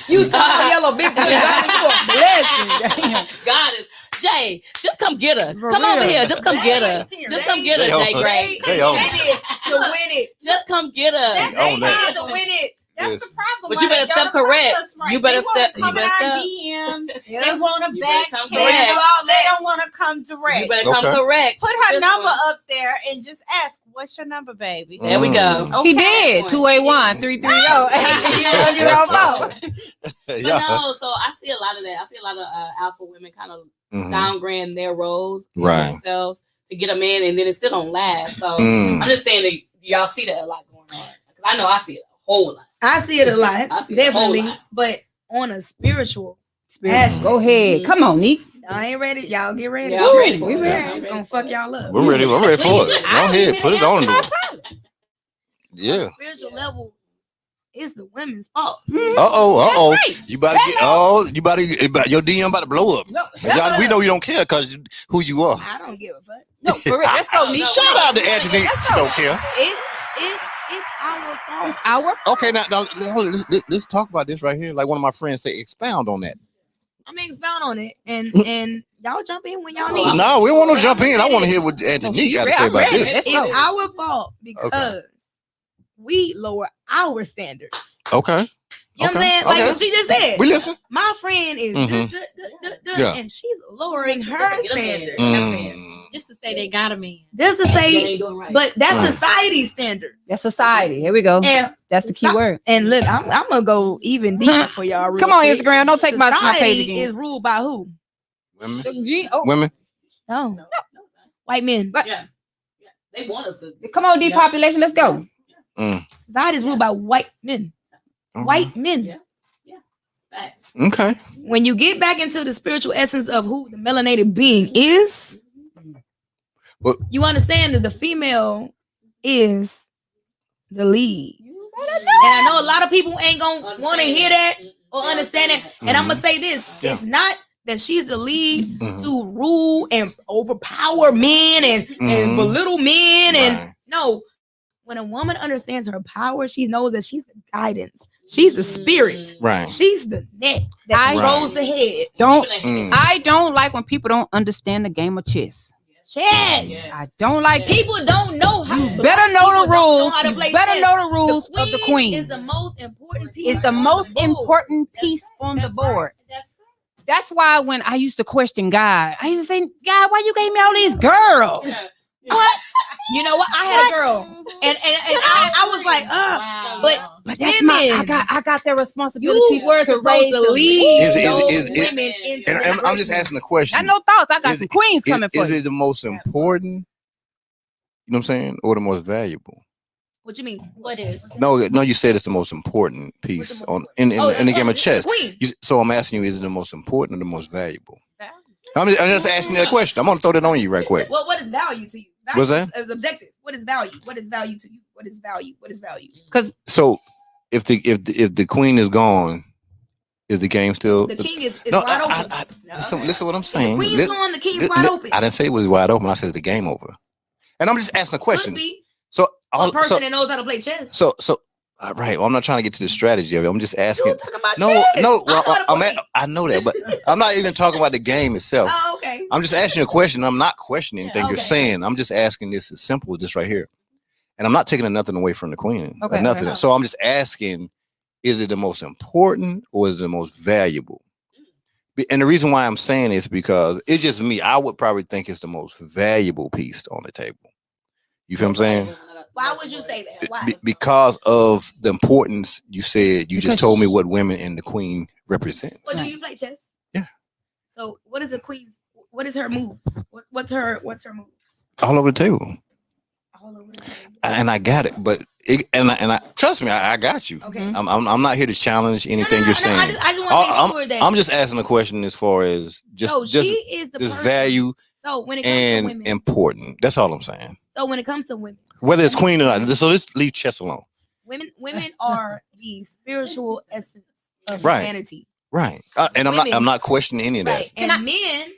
You tall, yellow, big boy. You a blessing. God is Jay. Just come get her. Come over here. Just come get her. Just come get her, Jay Gray. To win it. Just come get her. To win it. That's the problem. But you better step correct. You better step. You better step. DMs. They want to You back better come check. correct. They don't want to come direct. You better come correct. Put her This number one. up there and just ask, "What's your number, baby?" There we go. He did. 281-330-8004. But no, so I see a lot of that. I see a lot of alpha women kind of downgrade their roles, Right. themselves to get a man, and then it still don't last. So I'm just saying that y'all see that a lot going on. Because I know I see it a whole lot. I see it a lot, I see it a whole definitely. lot. But on a spiritual, Go ahead. Come on, Neek. I ain't ready. Y'all get ready. Yeah, I'm ready for We it. ready. I'm It's ready gonna for fuck it. y'all up. We're ready. We're ready for it. Go ahead. Put it on there. Yeah. Spiritual level is the women's fault. Uh-oh. You about to get your DM about to blow up. We know you don't care because who you are. I don't give a fuck. No, for real. Let's go, Neek. Shout out to Antanique. She don't care. It's our fault. Our Okay, now let's talk about this right here. Like one of my friends say, expound on that. I'm gonna expound on it, and y'all jump in when y'all need. No, we don't want to jump in. I want to hear what Antanique got to say about this. Let's go. It's our fault because we lower our standards. Okay. You know what I'm saying? Like what she just said. We listen. My friend is and she's lowering her standards. Just to say they got a man. Just to They say, ain't doing right. but that's society's standards. That's society. Here we go. And That's the key word. And look, I'm gonna go even deeper for y'all. real Come on, quick. Instagram. Don't take my page Society again. is ruled by who? Women. Oh, Women. No, white men. Yeah. They want us to. come on, depopulation. Let's go. Society is ruled by white men. White men. Yeah. Facts. Okay. When you get back into the spiritual essence of who the melanated being is, you understand that the female is the lead. And I know a lot of people ain't gonna want to hear that or understand it. And I'm gonna say this: it's not that she's the lead to rule and overpower men and belittle men. And no, when a woman understands her power, she knows that she's the guidance. She's the spirit. Right. She's the neck that controls the head. I don't like when people don't understand the game of chess. Chess. I don't like People don't know how. You better know the rules. How to You play better chess. know the rules of the queen. Is the most important piece. It's the most important piece on the board. That's why when I used to question God, I used to say, God, why you gave me all these girls? What? You know what? I had a girl, and I was like, but that's women, I got that responsibility you were to supposed raise to them. lead Is women into and I'm just asking the question. I know thoughts. I got some queens coming for Is you. it the most important? You know what I'm saying, or the most valuable? What you mean? What is? No, you said it's the most important piece in the game of chess. So I'm asking you, is it the most important or the most valuable? I'm just asking that question. I'm gonna throw that on you right quick. Well, what is value to you? Value What's that? is objective. What is value? What is value to you? What is value? What is value? Because so if the queen is gone, is the game still? The king is No, wide open. listen what I'm saying. The queen's gone. The king's wide open. I didn't say it was wide open. I said the game over. And I'm just asking a question. Could be So a person that knows how to play chess. So right. Well, I'm not trying to get to the strategy of it. I'm just asking. You talk about No. chess. I know that, but I'm not even talking about the game itself. Oh, okay. I'm just asking you a question. I'm not questioning anything you're Okay. saying. I'm just asking this as simple as this right here. And I'm not taking nothing away from the queen. Okay, Nothing. okay. So I'm just asking, is it the most important or is it the most valuable? And the reason why I'm saying is because it's just me. I would probably think it's the most valuable piece on the table. You feel what I'm saying? Why would you say that? Why? Because of the importance you said. You just told me what women and the queen represent. Well, do you play chess? Yeah. So what is the queen's? What is her moves? What's her moves? All over the table. All over the table. And I got it, but I trust me, I got you. Okay. I'm not here to challenge anything you're saying. I just want to make sure that I'm just asking a question as far as just she is the just person. value So when it comes to and women, important. That's all I'm saying. so when it comes to women, Whether it's queen or not, so let's leave chess alone. women are the spiritual essence of Right. humanity. Right. And Women. I'm not questioning any of that. Right. And men,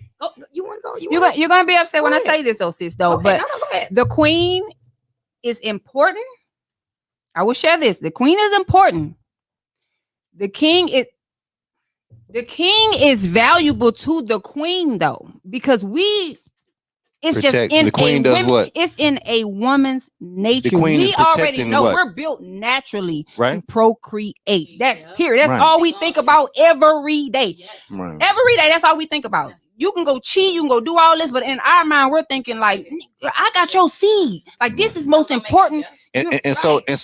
you want to go? You're gonna be upset when I Go ahead. say this, though, sis. Though, Okay, but no, go ahead. the queen is important. I will share this. The queen is important. The king is valuable to the queen, though, because it's Protect- just in the queen a does women, what? It's in a woman's nature. queen We is already protecting know what? we're built naturally to Right? procreate. That's period. That's Right. all we think about every day. Right. Every day, that's all we think about. You can go cheat, you can go do all this, but in our mind, we're thinking like, I got your seed. Like this is most important. And so I'm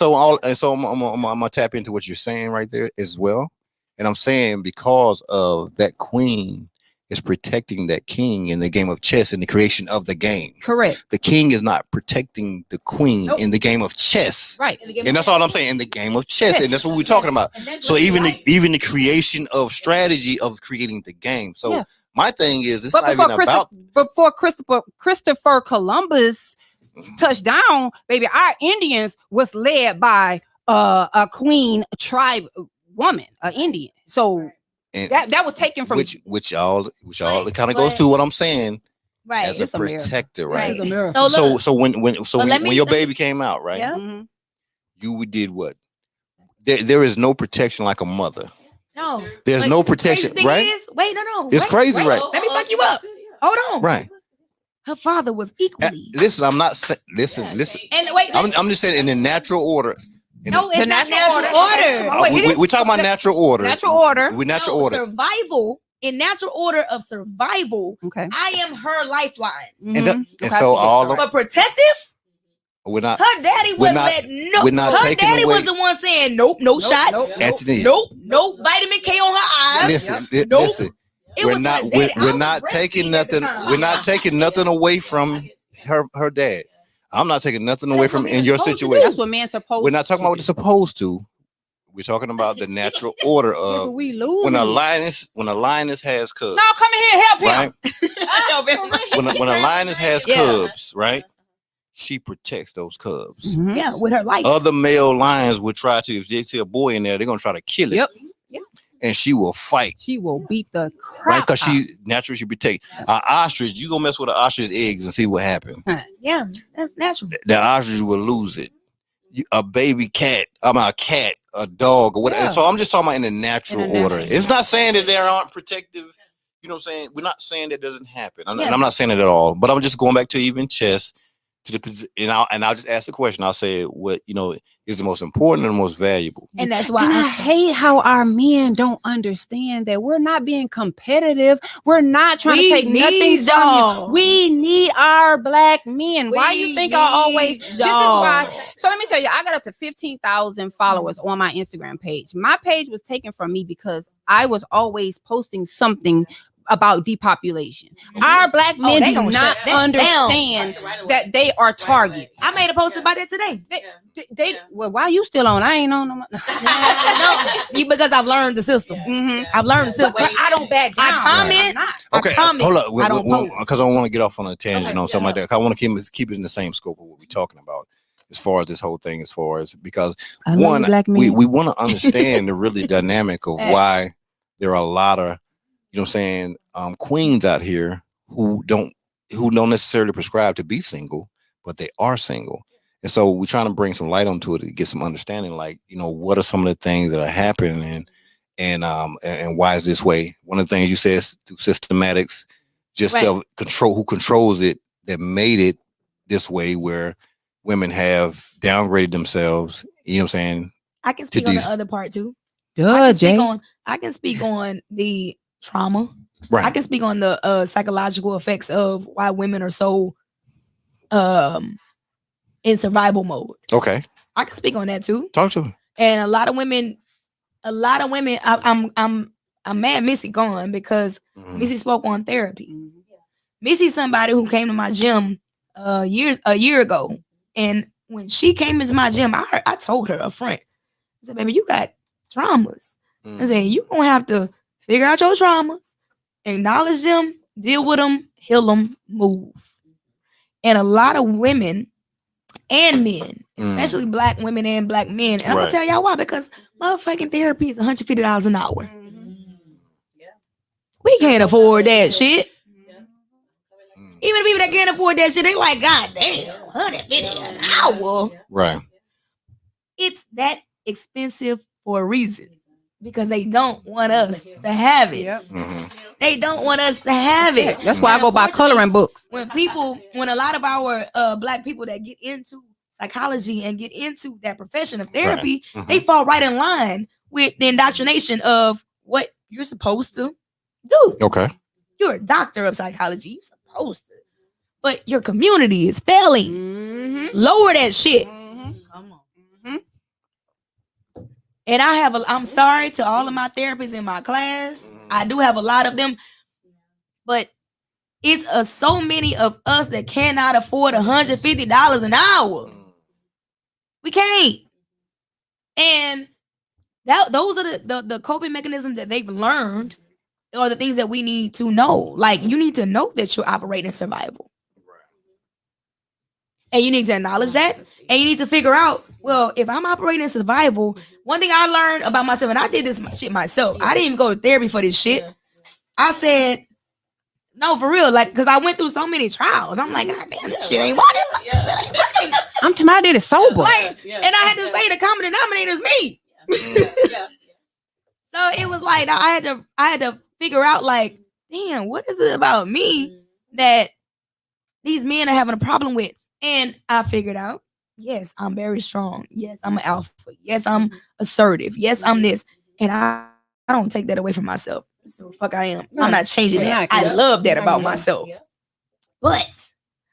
gonna tap into what you're saying right there as well. And I'm saying because of that queen is protecting that king in the game of chess in the creation of the game. Correct. The king is not protecting the queen Nope. in the game of chess. Right. And that's all I'm saying in the game of chess. And that's what we're talking about. So even the creation of strategy of creating the game. So Yeah. my thing is it's But not even about before Christopher Columbus touched down, baby, our Indians was led by a queen tribe woman, an Indian. So and that was taken from which all Right, it kind of goes but- to what I'm saying Right. as a It's a miracle. protector, Right. right? It's a miracle. So look, So when let me- your let me- baby came out, right? Yeah. Mhm. You did what? There is no protection like a mother. no. There's But no the crazy protection, thing right? is- wait, no. It's wait, crazy, wait. right? Let me fuck you up. Hold on. Right. Her father was equally. Listen, I'm not listen. And wait, I'm just saying in the natural order. no, it's The not natural natural order. order. Wait, it is- we're talking about natural order. Natural order. We natural No, order. survival. In natural order of survival, Okay. I am her lifeline. And, that- Mhm. and Okay, I so see that. all of But protective, we're not. her daddy We're wouldn't not- let no. we're not Her taking daddy away- was the one saying nope, no shots, nope, Antanique. nope, vitamin K on her eyes. Listen, Nope. listen. It We're was not. her daddy. I We're was not taking breastfeeding at the nothing. time. We're not taking nothing away from her dad. I'm not taking nothing away that's from what we in were your supposed to situation. That's what man's supposed. We're not talking about what to they're supposed to. We're talking about the natural order do. Yeah, but of we lose. when a lioness has cubs. No, come in here, help him. Right? when a lioness has Yeah. cubs, right? She protects those cubs. Mhm. Yeah, with her life. Other male lions would try to, if they see a boy in there, they're gonna try to kill it. Yep. Yeah. And she will fight, She will beat the crap. right? Because out. she naturally she protect. An ostrich, you gonna mess with an ostrich eggs and see what happens. Yeah, that's natural. The ostrich will lose it. A baby cat, a cat, a dog, or whatever. Yeah. So I'm just talking about in the natural In the order. natural. It's not saying that there aren't protective. You know what I'm saying? We're not saying that doesn't happen. And Yeah. I'm not saying it at all. But I'm just going back to even chess. And I'll just ask the question. I'll say what is the most important and the most valuable. And that's why And I I hate how our men don't understand that we're not being competitive. We're not trying We to take nothing need from y'all. you. We need our black men. Why you think I always? This is why. So let me tell you, I got up to 15,000 followers on my Instagram page. My page was taken from me because I was always posting something about depopulation. Our black men they do gonna not shut that understand that they are targets. I made a post about that today. They well, why you still on? I ain't on no. Because I've learned the system. Mhm. I've learned the system. But I don't back down. I comment. I'm not. Okay, comment. hold up. I don't post. Because I don't want to get off on a tangent Okay, on something yeah. like that. 'Cause I want to keep it in the same scope of what we're talking about as far as this whole thing, because I love one, you, black men. we want to understand the really dynamic of why there are a lot of, saying, queens out here who don't necessarily prescribe to be single, but they are single. And so we're trying to bring some light onto it to get some understanding, like, what are some of the things that are happening and why is this way? One of the things you said is through systematics, just Right. of who controls it, that made it this way where women have downgraded themselves, you know what I'm saying? I can speak on these- the other part too. Duh, Jay. I can speak on the trauma. Right. I can speak on the psychological effects of why women are so in survival mode. Okay. I can speak on that too. Talk to me. And a lot of women, I'm mad Missy gone because Mhm. Missy spoke on therapy. Missy's somebody who came to my gym a year ago. And when she came into my gym, I told her up front, I said, baby, you got traumas. I said, you gonna have to figure out your traumas, acknowledge them, deal with them, heal them, move. And a lot of women and men, especially black women and black men, and I'm gonna tell y'all why, because motherfucking therapy is $150 an hour. We can't afford that shit. Even the people that can't afford that shit, they like, God damn, $150 an hour. Right. It's that expensive for a reason. Because they don't want us to have it. They don't want us to have it. That's why I go buy coloring books. When a lot of our black people that get into psychology and get into that profession of therapy, they fall right in line with the indoctrination of what you're supposed to do. Okay. You're a doctor of psychology. You're supposed to. But your community is failing. Lower that shit. Come on. And I'm sorry to all of my therapists in my class. I do have a lot of them. But it's so many of us that cannot afford $150 an hour. We can't. And those are the coping mechanisms that they've learned, or the things that we need to know. Like, you need to know that you're operating in survival. And you need to acknowledge that. And you need to figure out, well, if I'm operating in survival, one thing I learned about myself, and I did this shit myself. I didn't even go to therapy for this shit. I said, no, for real. Like, because I went through so many trials. I'm like, God damn, this shit ain't working. This shit ain't working. I'm to my did it sober. Like, and I had to say the common denominator is me. So it was like, I had to figure out, like, damn, what is it about me that these men are having a problem with? And I figured out, yes, I'm very strong. Yes, I'm an alpha. Yes, I'm assertive. Yes, I'm this. And I don't take that away from myself. So fuck I am. I'm not changing that. I love that about myself. But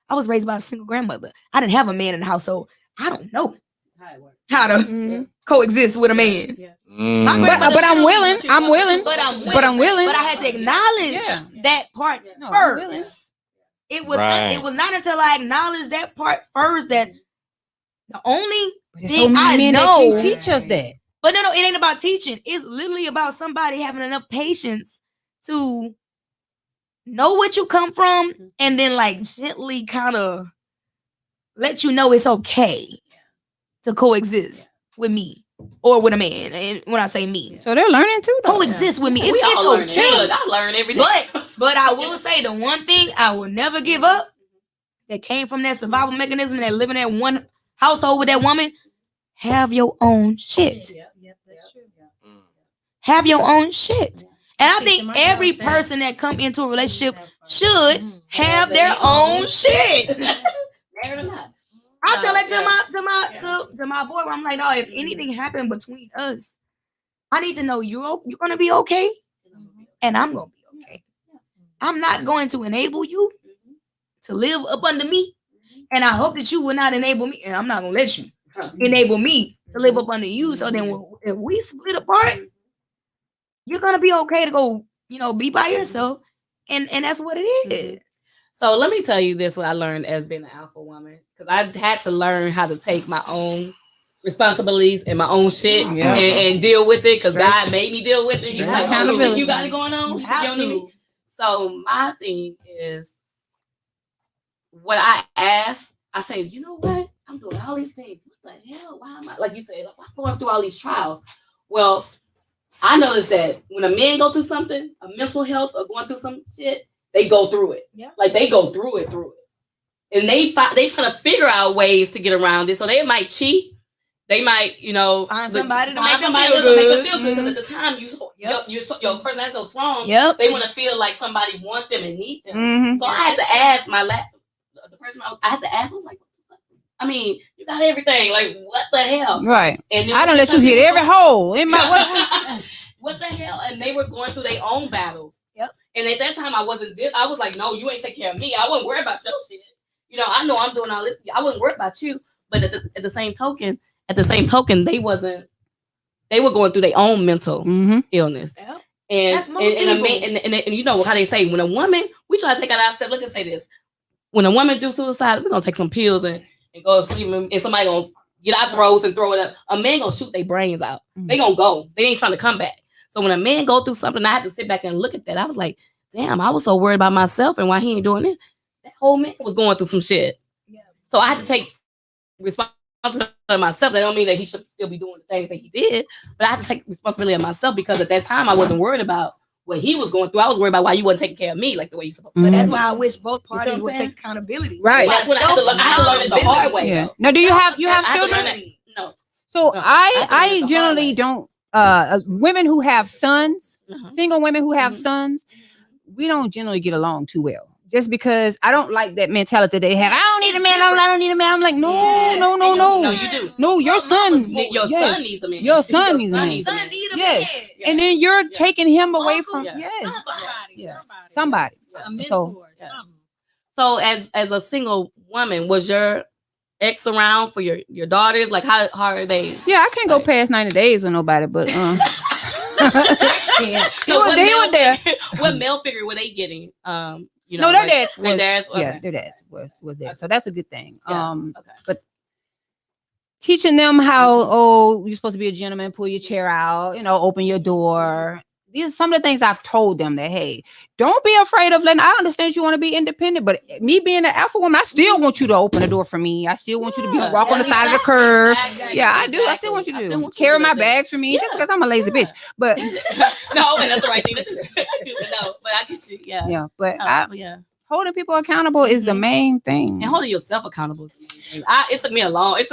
I was raised by a single grandmother. I didn't have a man in the house, so I don't know how to coexist with a man. But I'm willing. I'm willing. But I'm willing. But I had to acknowledge that part first. It was not until I acknowledged that part first that the only thing I know teach us that. But no, it ain't about teaching. It's literally about somebody having enough patience to know what you come from and then like gently kind of let you know it's okay to coexist with me or with a man. And when I say me, so they're learning too. Coexist with me. We all learn. Okay. Look, I learn every day. But I will say the one thing I will never give up that came from that survival mechanism, that living in one household with that woman, have your own shit. Have your own shit. And I think every person that come into a relationship should have their own shit. I tell that to my boy, where I'm like, no, if anything happened between us, I need to know you're gonna be okay, and I'm gonna be okay. I'm not going to enable you to live up under me, and I hope that you will not enable me, and I'm not gonna let you enable me to live up under you. So then, if we split apart, you're gonna be okay to go, be by yourself, and that's what it is. So let me tell you this: what I learned as being an alpha woman, because I had to learn how to take my own responsibilities and my own shit and deal with it, because God made me deal with it. He's like, oh, you got it going on. You have to. So my thing is, what I ask, I say, you know what? I'm doing all these things. What the hell? Why am I, like you said, why am I going through all these trials? Well, I noticed that when a man go through something, a mental health or going through some shit, they go through it. Yeah. Like they go through it. And they trying to figure out ways to get around it. So they might cheat. They might, find somebody to make them feel good. Because at the time, your personality is so strong. Yep. They want to feel like somebody want them and need them. So I had to ask the person. I had to ask. I was like, I mean, you got everything. Like, what the hell? Right. And I don't let you hit every hole in my. What the hell? And they were going through their own battles. Yep. And at that time, I was like, no, you ain't taking care of me. I wasn't worried about your shit. I know I'm doing all this. I wasn't worried about you. But at the same token, they were going through their own mental illness. Yep. And That's most and a people. man and you know how they say when a woman, we try to take out ourselves. Let's just say this: when a woman do suicide, we're gonna take some pills and go to sleep, and somebody gonna get our throats and throw it up. A man gonna shoot their brains out. They gonna go. They ain't trying to come back. So when a man go through something, I had to sit back and look at that. I was like, damn, I was so worried about myself and why he ain't doing it. That whole man was going through some shit. Yeah. So I had to take responsibility of myself. That don't mean that he should still be doing the things that he did, but I had to take responsibility of myself because at that time I wasn't worried about what he was going through. I was worried about why you wasn't taking care of me like the way you supposed to. But that's why I wish both parties would take accountability. Right. That's when I had to learn it the hard way. Yeah. Now, do you have I children? No. So No. I generally don't. Women who have sons, single women who have sons, we don't generally get along too well. Just because I don't like that mentality they have. I don't need a man. I don't need a man. I'm like, no. No, you do. No, your son. Son needs a man. Your son needs a man. Son need a Yes. man. And then you're taking him away from somebody. So So as a single woman, was your ex around for your daughters? Like how are they? Yeah, I can't go past 90 days with nobody, but Yeah. So was there. What male figure were they getting? You no, know, their like, dads their was, dads. Okay. yeah, their dads was there. So that's a good thing. Yeah, okay. Teaching them how, you're supposed to be a gentleman, pull your chair out, open your door. These are some of the things I've told them that, hey, don't be afraid of letting. I understand you want to be independent, but me being an alpha woman, I still want you to open the door for me. I still want you to walk on the side of the curb. Yeah, I do. I still want you to carry my bags for me, just because I'm a lazy bitch. But no, and that's the right thing to do. No, but I get you. Yeah. yeah, but Yeah. holding people accountable is the main thing. And holding yourself accountable is the main thing. It took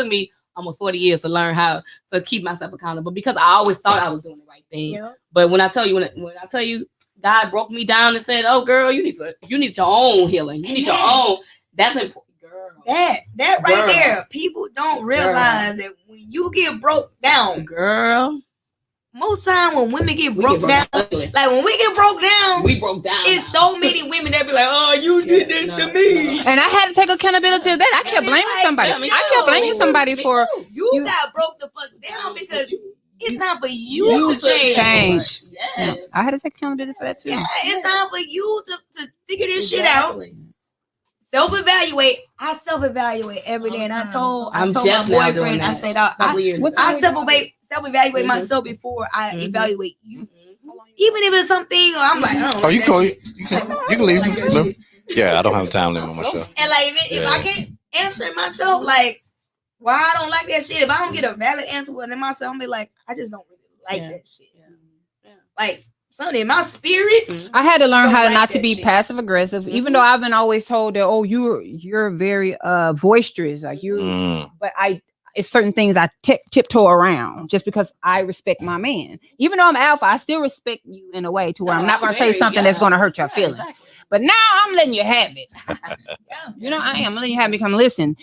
me almost 40 years to learn how to keep myself accountable because I always thought I was doing the right thing. Yeah. But when I tell you, God broke me down and said, "Oh, girl, you need your own healing. You need your own." That's important, girl. That right there, people don't realize that when you get broke down, girl. Most time when women get broke down, like when we get broke down, we broke down. It's so many women that be like, "Oh, you did this to me," and I had to take accountability of that. I kept blaming somebody. I kept blaming somebody for you got broke the fuck down because it's time for you to change. Yes. I had to take accountability for that too. Yeah, it's time for you to figure this shit out. Self-evaluate. I self-evaluate every day, and I told my boyfriend, I said, I self-evaluate myself before I evaluate you. Even if it's something, I'm like, oh, you can leave. No. Yeah, I don't have time limit on myself. And like, if I can't answer it myself, like, why I don't like that shit. If I don't get a valid answer within myself, I'm be like, I just don't really like that shit. Yeah. Like something in my spirit. I had to learn how not to be passive aggressive, even though I've been always told that, you're very boisterous, like you. But it's certain things I tiptoe around just because I respect my man. Even though I'm alpha, I still respect you in a way to where I'm not going to say something that's going to hurt your feelings. Exactly. But now I'm letting you have it. I am letting you have it. Come listen.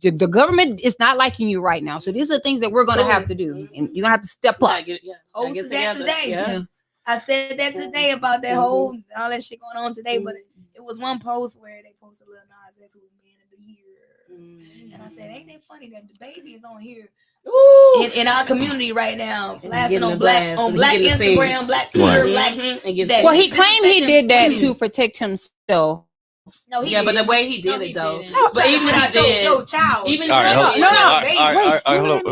The government is not liking you right now. So these are the things that we're going to have to do. And you're going to have to step up. Posted that today. Yeah. I said that today about that all that shit going on today. But it was one post where they posted Lil Nas X was man of the year. And I said, ain't that funny that the baby is on here in our community right now, blasting on black Instagram, black Twitter, black. Well, he claimed he did that to protect himself. No, but the way he did it though. But even if he did, child. Even all right, hold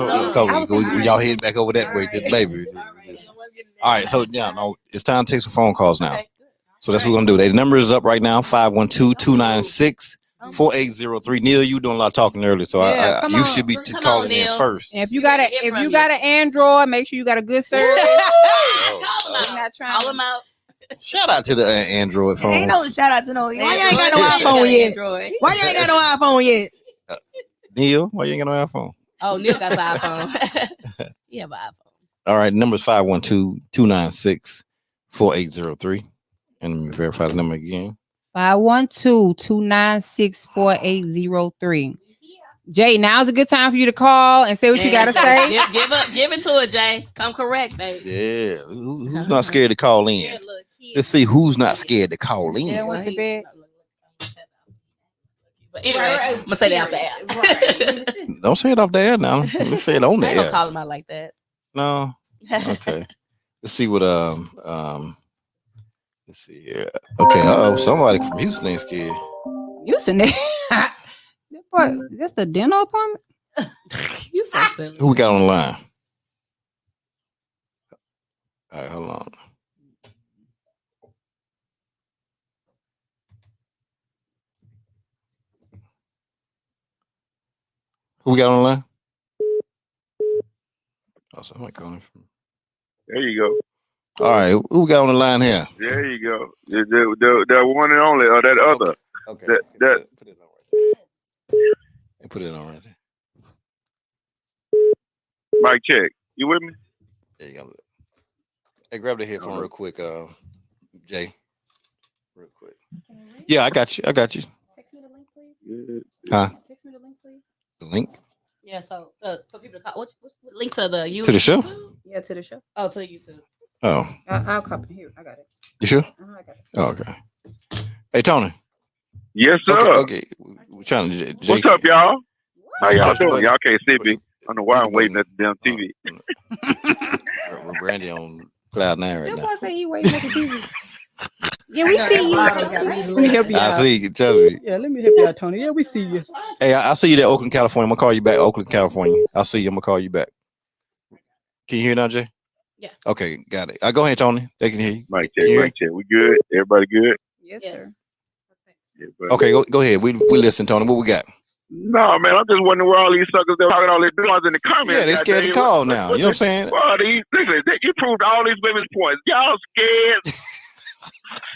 on. Y'all head back over that way to the baby. All right, so it's time to take some phone calls now. So that's what we're gonna do. The number is up right now: 512-296-4803. Neil, you doing a lot of talking earlier, so you should be calling in first. And if you got an Android, make sure you got a good service. Call him out. Shout out to the Android phone. Ain't no shout out to no. Why you ain't got no iPhone yet? Why you ain't got no iPhone yet? Neil, why you ain't got no iPhone? Oh, Neil got an iPhone. Yeah, but iPhone. All right, number is 512-296-4803. And let me verify the number again. 512-296-4803. Jay, now's a good time for you to call and say what you gotta say. Give it to her, Jay. Come correct, baby. Yeah, who's not scared to call in? Let's see who's not scared to call in. Yeah, went to bed. But anyway, I'm gonna say that off the air. Don't say it off the air now. Let's say it on the I ain't air. gonna call him out like that. No. Okay. Let's see what let's see here. Okay, somebody from Houston ain't scared. Houston, that's the dental appointment. You so silly. Who we got on the line? All right, hold on. Who we got on the line? Oh, somebody calling from. There you go. All right, who we got on the line here? There you go. The one and only, or that other. Okay. That put it on right there. Put it on right there. mic check. You with me? There you go. Hey, grab the headphone real quick, Jay. Real quick. Yeah, I got you. Text me the link, please. Huh? Text me the link, please. The link Yeah, so for people to call, what link to the YouTube? to the show? Yeah, to the show. Oh, to YouTube. Oh, I'll copy here. I got it. you sure? I got it. Oh, okay. Hey, Yes, sir. Okay. We're trying to. Jay, What's up, y'all? How y'all Touch the doing? button. Y'all can't see me. I don't know why I'm waiting at the damn TV. We're Brandy on Cloud 9 right That's now. why I say he waiting at the TV. Yeah, we see you. Let me help you I out. see. Trust me. Yeah, let me help you out, Tony. Yeah, we see you. Hey, I'll see you there, Oakland, California. I'm gonna call you back, Oakland, California. I'll see you. I'm gonna call you back. Can you hear now, Jay? Yeah. Okay, got it. Go ahead, Tony. They can hear you. Mic check, Yeah. mic check. We good? Everybody good? Yes, sir. Everybody Okay, go ahead. We listen, Tony. What we got? No, man, I'm just wondering where all these suckers they're talking all these ones in the comments. Yeah, they scared to goddamn. call now. You know what I'm saying? Well, listen, you proved all these women's points. Y'all scared,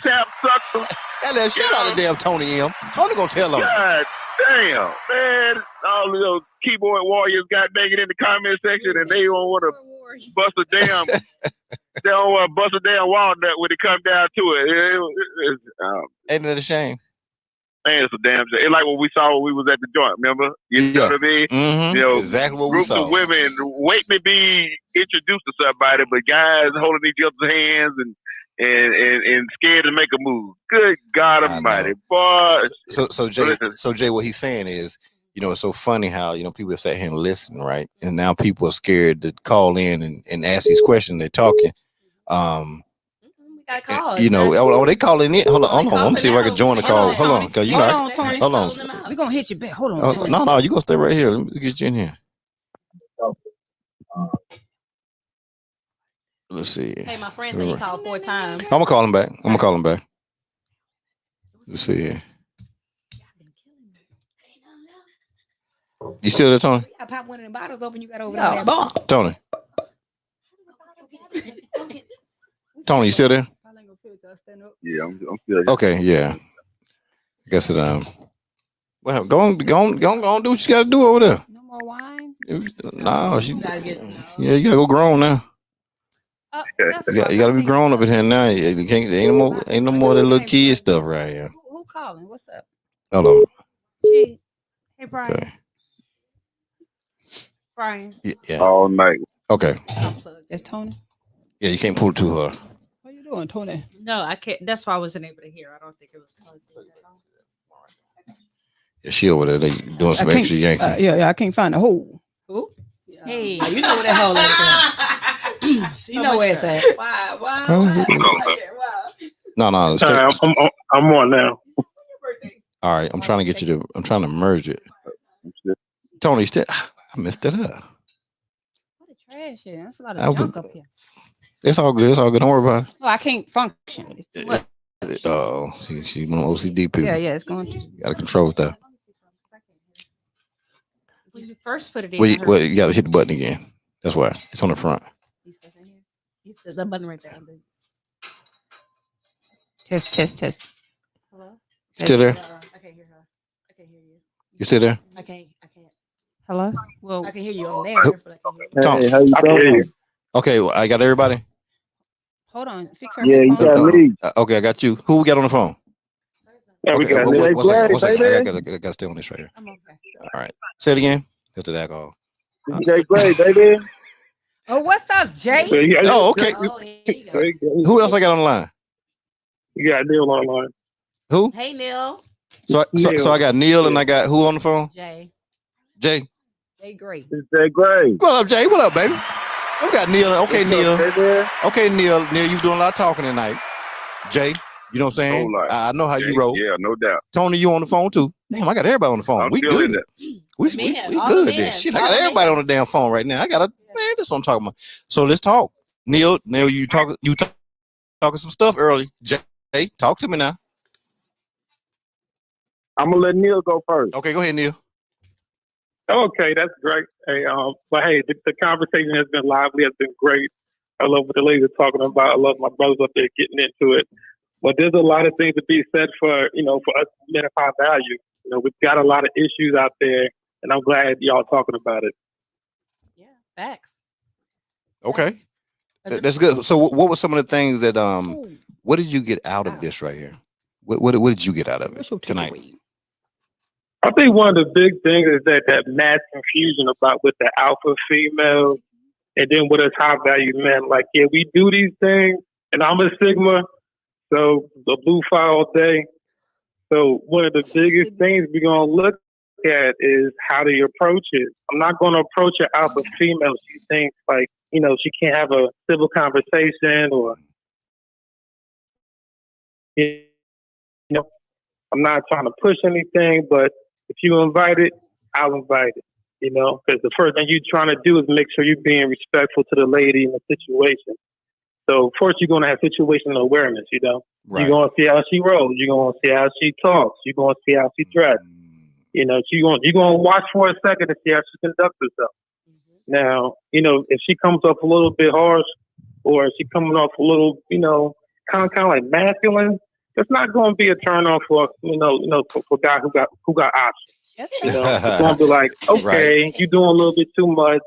sap suckers. That shit out of damn Tony M. Tony gonna tell on you. God damn, man. All the little keyboard warriors got naked in the comment section and they don't want to bust a damn, they don't want to bust a damn walnut when it come down to it. Ain't it a shame? Man, it's a damn shame. It's like what we saw when we was at the joint, remember? You know what I mean? Mm-hmm. You know, exactly what we groups saw. of women waiting to be introduced to somebody, but guys holding each other's hands and scared to make a move. Good God I Almighty, know. boy! So Jay, what he's saying is, it's so funny how people have sat here and listen, right? And now people are scared to call in and ask these questions. They're talking. We got calls. They calling in. Hold on. Let me see if I can join the call. Hold on, cause Hold on, Tony. Hold on. We're gonna hit you back. Hold on. Tony. No, you gonna stay right here. Let me get you in here. Let's see. Hey, my friend said he called 4 times. I'm gonna call him back. Let's see here. You still there, Tony? I pop one of the bottles open. You got over there. Tony, you still there? Yeah, I'm still here. Okay, yeah. I guess it. Well, go on, do what you gotta do over there. No more wine. No, you gotta go grown now. You gotta be grown up in here now. You can't. Ain't no more of that little kid stuff right here. Who calling? What's up? Hold on. Hey, Brian. Okay. Brian. Yeah. All night. Okay. That's Tony. Yeah, you can't pull it too hard. What you doing, Tony? No, I can't. That's why I wasn't able to hear. I don't think it was plugged in at all. Yeah, she over there. They doing some extra yanking. Yeah, I can't find a hole. Who? Hey, You know where that hole is. You know where it's at. Why? No. I'm on now. All right, I'm trying to get you to. I'm trying to merge it. Tony, I messed it up. What a trash here. That's a lot of junk up here. It's all good. Don't worry about it. Oh, I can't function. It's too much. Oh, she's one of OCD people. Yeah, it's going to. You gotta control stuff. when you first put it in, Well, you gotta hit the button again. That's why it's on the front. You said that button right there. Test. Hello? Still there? I can't hear her. I can't hear you. You still there? I can't. Hello? Well, I can hear you on there, but I can't hear you. Tom. how you doing? Okay, well, I got everybody. hold on. Fix her. Yeah, you headphones. got me. Okay, I got you. Who we got on the phone? Yeah, we Okay, got one second. baby. I got to stay on this right here. I'm okay. All right. Say it again. That's the alcohol. DJ Gray, baby. Oh, what's up, Jay? Oh, okay. Oh, there you go. Who else I got on the line? You got Neil online. Who? Hey, Neil. So I got Neil and I got who on the phone? Jay. Jay. Jay Gray. DJ Gray. What up, Jay? What up, baby? We got Neil. Okay, What's Neil. up, baby? Okay, Neil. Neil, you doing a lot of talking tonight. Jay, you know what I'm saying? Whole lot. I know how you roll. Yeah, no doubt. Tony, you on the phone too? Damn, I got everybody on the phone. I'm We still in good. it. We all good the then. men, Shit, I all got the everybody men. on the damn phone right now. Man, that's what I'm talking about. So let's talk. Neil, you talking some stuff early. Jay, talk to me now. I'm gonna let Neil go first. Okay, go ahead, Neil. Okay, that's great. Hey, but hey, the conversation has been lively. It's been great. I love what the ladies are talking about. I love my brothers up there getting into it. But there's a lot of things to be said for for us men of high value. We've got a lot of issues out there, and I'm glad y'all talking about it. Yeah, facts. Okay, that's good. So, what were some of the things that what did you get out of this right here? What did you get out of it tonight? I think one of the big things is that mass confusion about with the alpha female and then with us high value men. Like, yeah, we do these things, and I'm a Sigma, so the blue fire all day. So one of the biggest things we're gonna look at is how do you approach it. I'm not gonna approach an alpha female. She thinks like, she can't have a civil conversation or I'm not trying to push anything, but if you invite it, I'll invite it, because the first thing you're trying to do is make sure you're being respectful to the lady in the situation. So first you're going to have situational awareness, Right. You're going to see how she rolls. You're going to see how she talks. You're going to see how she dresses. You're going to watch for a second to see how she conducts herself. Now, if she comes off a little bit harsh or she coming off a little, kind of like masculine, it's not going to be a turn on for for guys who got options. It's going to be like, okay, Right. you're doing a little bit too much.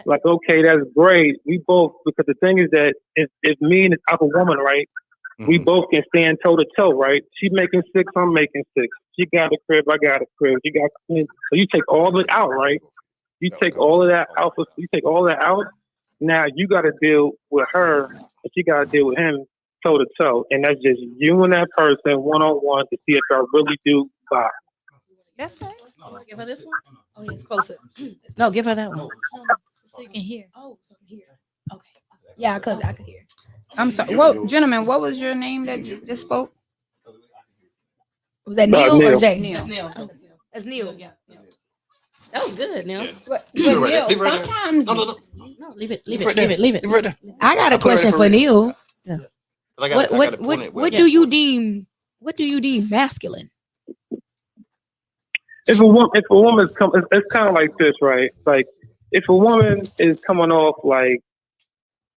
Like, okay, that's great. We both, because the thing is that if me and this other woman, right, we both can stand toe to toe, right? She making 6, I'm making 6. She got a crib, I got a crib. So you take all of it out, right? You take all of that out. You take all that out. Now you got to deal with her, and she got to deal with him toe to toe, and that's just you and that person one on one to see if y'all really do vibe. That's right. Give her this one. Oh, yeah, it's closer. No, give her that one. No, so you can hear. Oh, so you can hear. Okay. Yeah, I could hear. I'm sorry. Well, gentlemen, what was your name that you just spoke? Was that Neil or Neil. Jay? Neil. That's Neil. Oh, that's Neil. Yeah. That was good, Neil. But Leave it right there. Neil, Leave it right there. sometimes No. No, leave it. Leave Leave it. Leave it. Leave it. right there. I got a put it right question for for real. Neil. I gotta point it. What do you deem masculine? If a woman's it's kind of like this, right? Like if a woman is coming off like,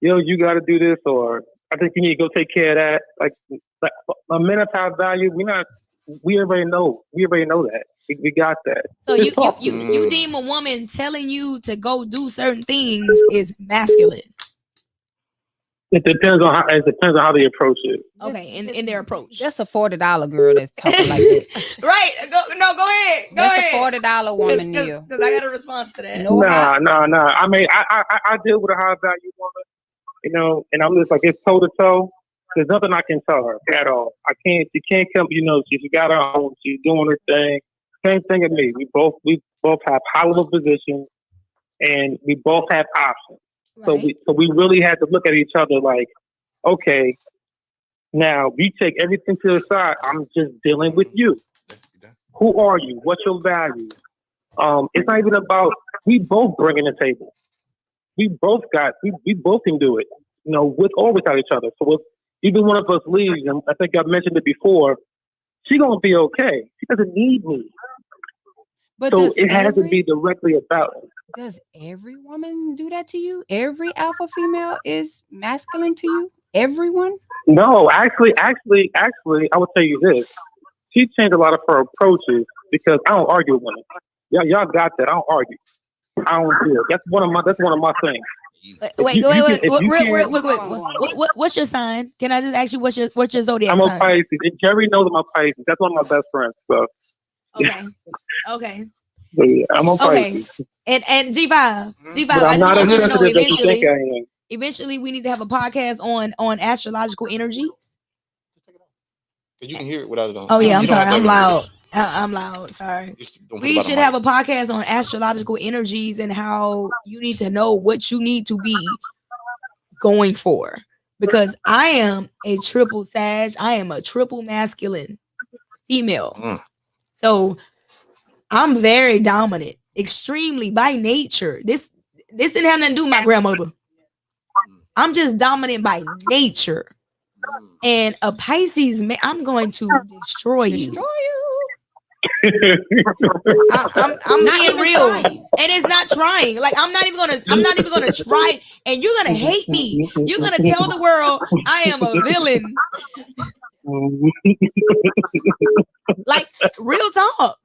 you got to do this, or I think you need to go take care of that. Like a men of high value, we already know that. We got that. So Just talk to you deem a woman telling you to go do certain things is masculine. It depends on how they approach it. Okay, in their approach. that's a $40 girl that's talking like that. Right. Go ahead. That's a $40 woman, Neil. Because I got a response to that. No, Nah. I mean, I deal with a high value woman, and I'm just like, it's toe to toe. There's nothing I can tell her at all. She can't come. She got her own. She's doing her thing. Same thing with me. We both have high level positions, and we both have options. Right. So we really had to look at each other like, okay, now we take everything to the side. I'm just dealing with you. Who are you? What's your values? It's not even about, we both bring in the table. We both can do it, with or without each other. So if either one of us leaves, and I think I've mentioned it before, she's going to be okay. She doesn't need me. But So it has to be directly about it. Does every woman do that to you? Every alpha female is masculine to you? Everyone? No, actually, I would tell you this. She changed a lot of her approaches because I don't argue with women. Y'all got that. I don't argue. I don't do it. That's one of my things. Wait. Wait. What's your sign? Can I just ask you what's your zodiac I'm a sign? Pisces. And Jerry knows I'm a Pisces. That's one of my best friends. So Okay. but yeah, I'm a Pisces. And G5. But I'm not as sensitive as you think I am. Eventually, we need to have a podcast on astrological energies. You can hear it without it on. Oh yeah, I'm You don't sorry, have to I'm have it. loud. I'm loud. Sorry. Just don't put We about should the have mic. a podcast on astrological energies and how you need to know what you need to be going for. Because I am a triple Sag. I am a triple masculine female. So I'm very dominant, extremely by nature. This didn't have nothing to do with my grandmother. I'm just dominant by nature. And a Pisces man, I'm going to destroy you. I'm being real, and it's not trying. Like I'm not even gonna try, and you're gonna hate me. You're gonna tell the world I am a villain. Like real talk.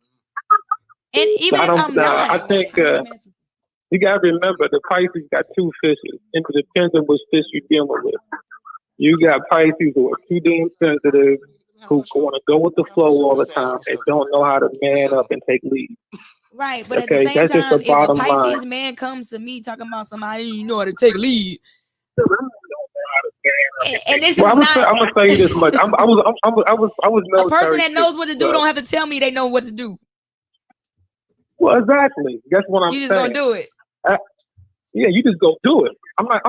And even if I'm not, I think you gotta remember the Pisces got two fishes, and it depends on which fish you're dealing with. You got Pisces who are too damn sensitive, who want to go with the flow all the time and don't know how to man up and take lead. right? But Okay, at the that's same just the time, if a bottom Pisces line. man comes to me talking about somebody you know how to take lead, and this is Well, I'm not gonna tell you this much. I was a person military that knows too, what to do. so- Don't have to tell me they know what to do. Well, exactly. That's what I'm You just saying. gonna do it. Yeah, you just go do it. I'm not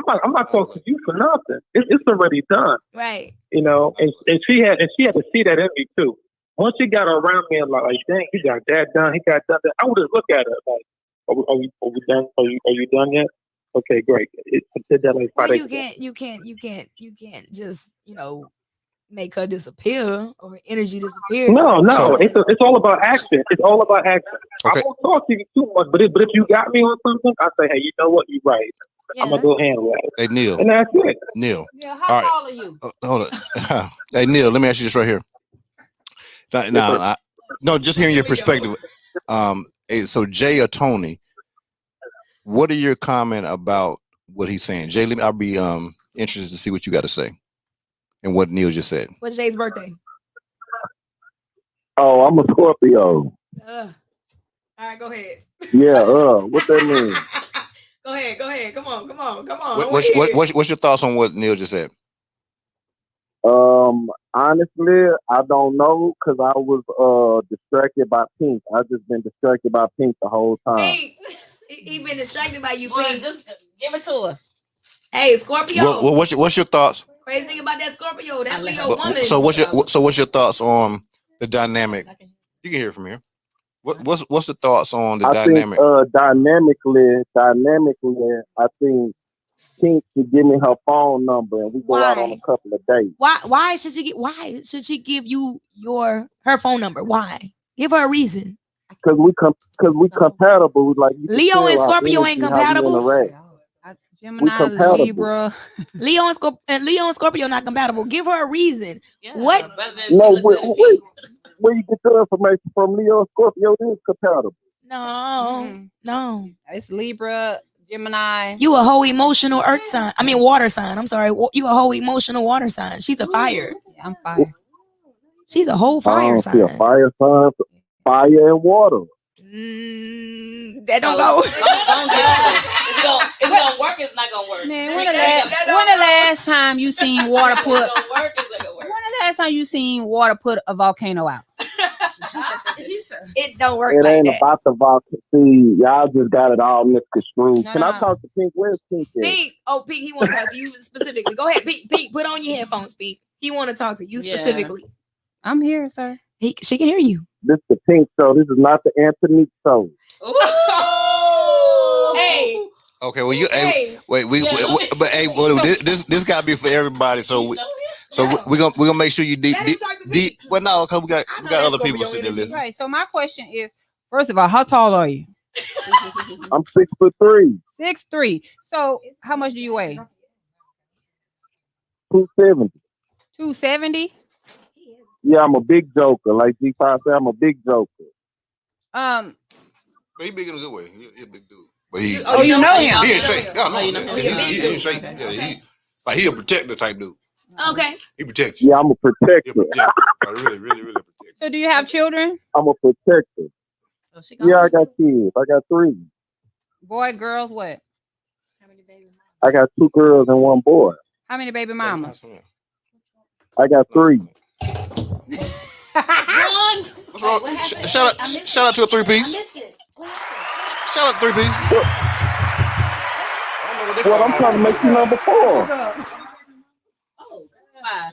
talking to you for nothing. It's already done. Right. You know, and she had to see that in me too. Once she got around me and like, dang, he got that done, he got that done. I would just look at her like, are we done? Are you done yet? Okay, great. Did that like Well, Friday. you can't just make her disappear or her energy disappear. No, So- it's all about action. It's all about action. Okay. I won't talk to you too much, but if you got me on something, I say, hey, you know what? You're right. I'm gonna go handle that. Hey, Neil. And that's it. Neil. Yeah, All how right. tall are you? Hold on. Hey, Neil, let me ask you this right here. No, just hearing your perspective. So Jay or Tony, what are your comment about what he's saying? Jay, I'll be interested to see what you got to say and what Neil just said. What's Jay's birthday? Oh, I'm a Scorpio. All right, go ahead. Yeah, what that mean? Go ahead. Come on. What's your thoughts on what Neil just said? Honestly, I don't know because I was distracted by Pink. I've just been distracted by Pink the whole time. Pink. He been distracted by you, Well, Pink. just give it to her. Hey, Scorpio. Well, what's your thoughts? Crazy thing about that Scorpio, that Leo But- woman. So what's your thoughts on the dynamic? You can hear it from here. What's the thoughts on the I dynamic? think dynamically, I think Pink should give me her phone number and we go out on a couple of dates. Why should she give you her phone number? Why? Give her a reason. Because we compatible. Like you can Leo tell and our Scorpio energy, ain't how we compatible. interact. Gemini, compatible. Libra. Leo and Scorpio not compatible. Give her a reason. Yeah, What? better than she No, look good in wait. pink. Where you get the information from? Leo and Scorpio is compatible. No. It's Libra, Gemini. You a whole emotional earth sign. I mean water sign. I'm sorry. You a whole emotional water sign. She's a fire. Yeah, I'm fire. She's a whole I fire don't see a sign. fire sign, fire and water. That don't go. Don't get it. It's gonna work. It's not gonna work. Man, when the last time you seen water put? It's gonna work. It's not gonna work. When the last time you seen water put a volcano out? It don't work It like ain't that. about the volcano. See, y'all just got it all misconstrued. No, Can no. I talk to Pink? Where's Pink at? Pete, Pete, he want to talk to you specifically. Go ahead, Pete, put on your headphones, Pete. He want to talk to you Yeah. specifically. I'm here, sir. She can hear you. This is the Pink show. This is not the Antanique show. Hey, Okay, well but hey, well, this got to be for everybody. So we're gonna make sure you well, no, because we got other people sitting there listening. Right. So my question is, first of all, how tall are you? I'm 6'3", 6'3". So how much do you weigh? 270. 270. Yeah, I'm a big joker. Like G5 said, I'm a big joker. But he big in a good way. He a big dude. But he, you know him. He ain't shake. Yeah, Oh, you know no, him. he ain't shake. Yeah, he a protector type dude. okay. He protects you. Yeah, I'm a He a protector. protector. Like, really protector. So do you have children? I'm a protector. Oh, she gone. Yeah, I got kids. I got 3. Boy, girls, what? I got 2 girls and 1 boy. How many baby mamas? I got 3. on. What's wrong? What happened? Shout out to a three I piece. missed it. What happened? Shout out to 3 piece. Well, I'm trying to make you number 4. Oh, why?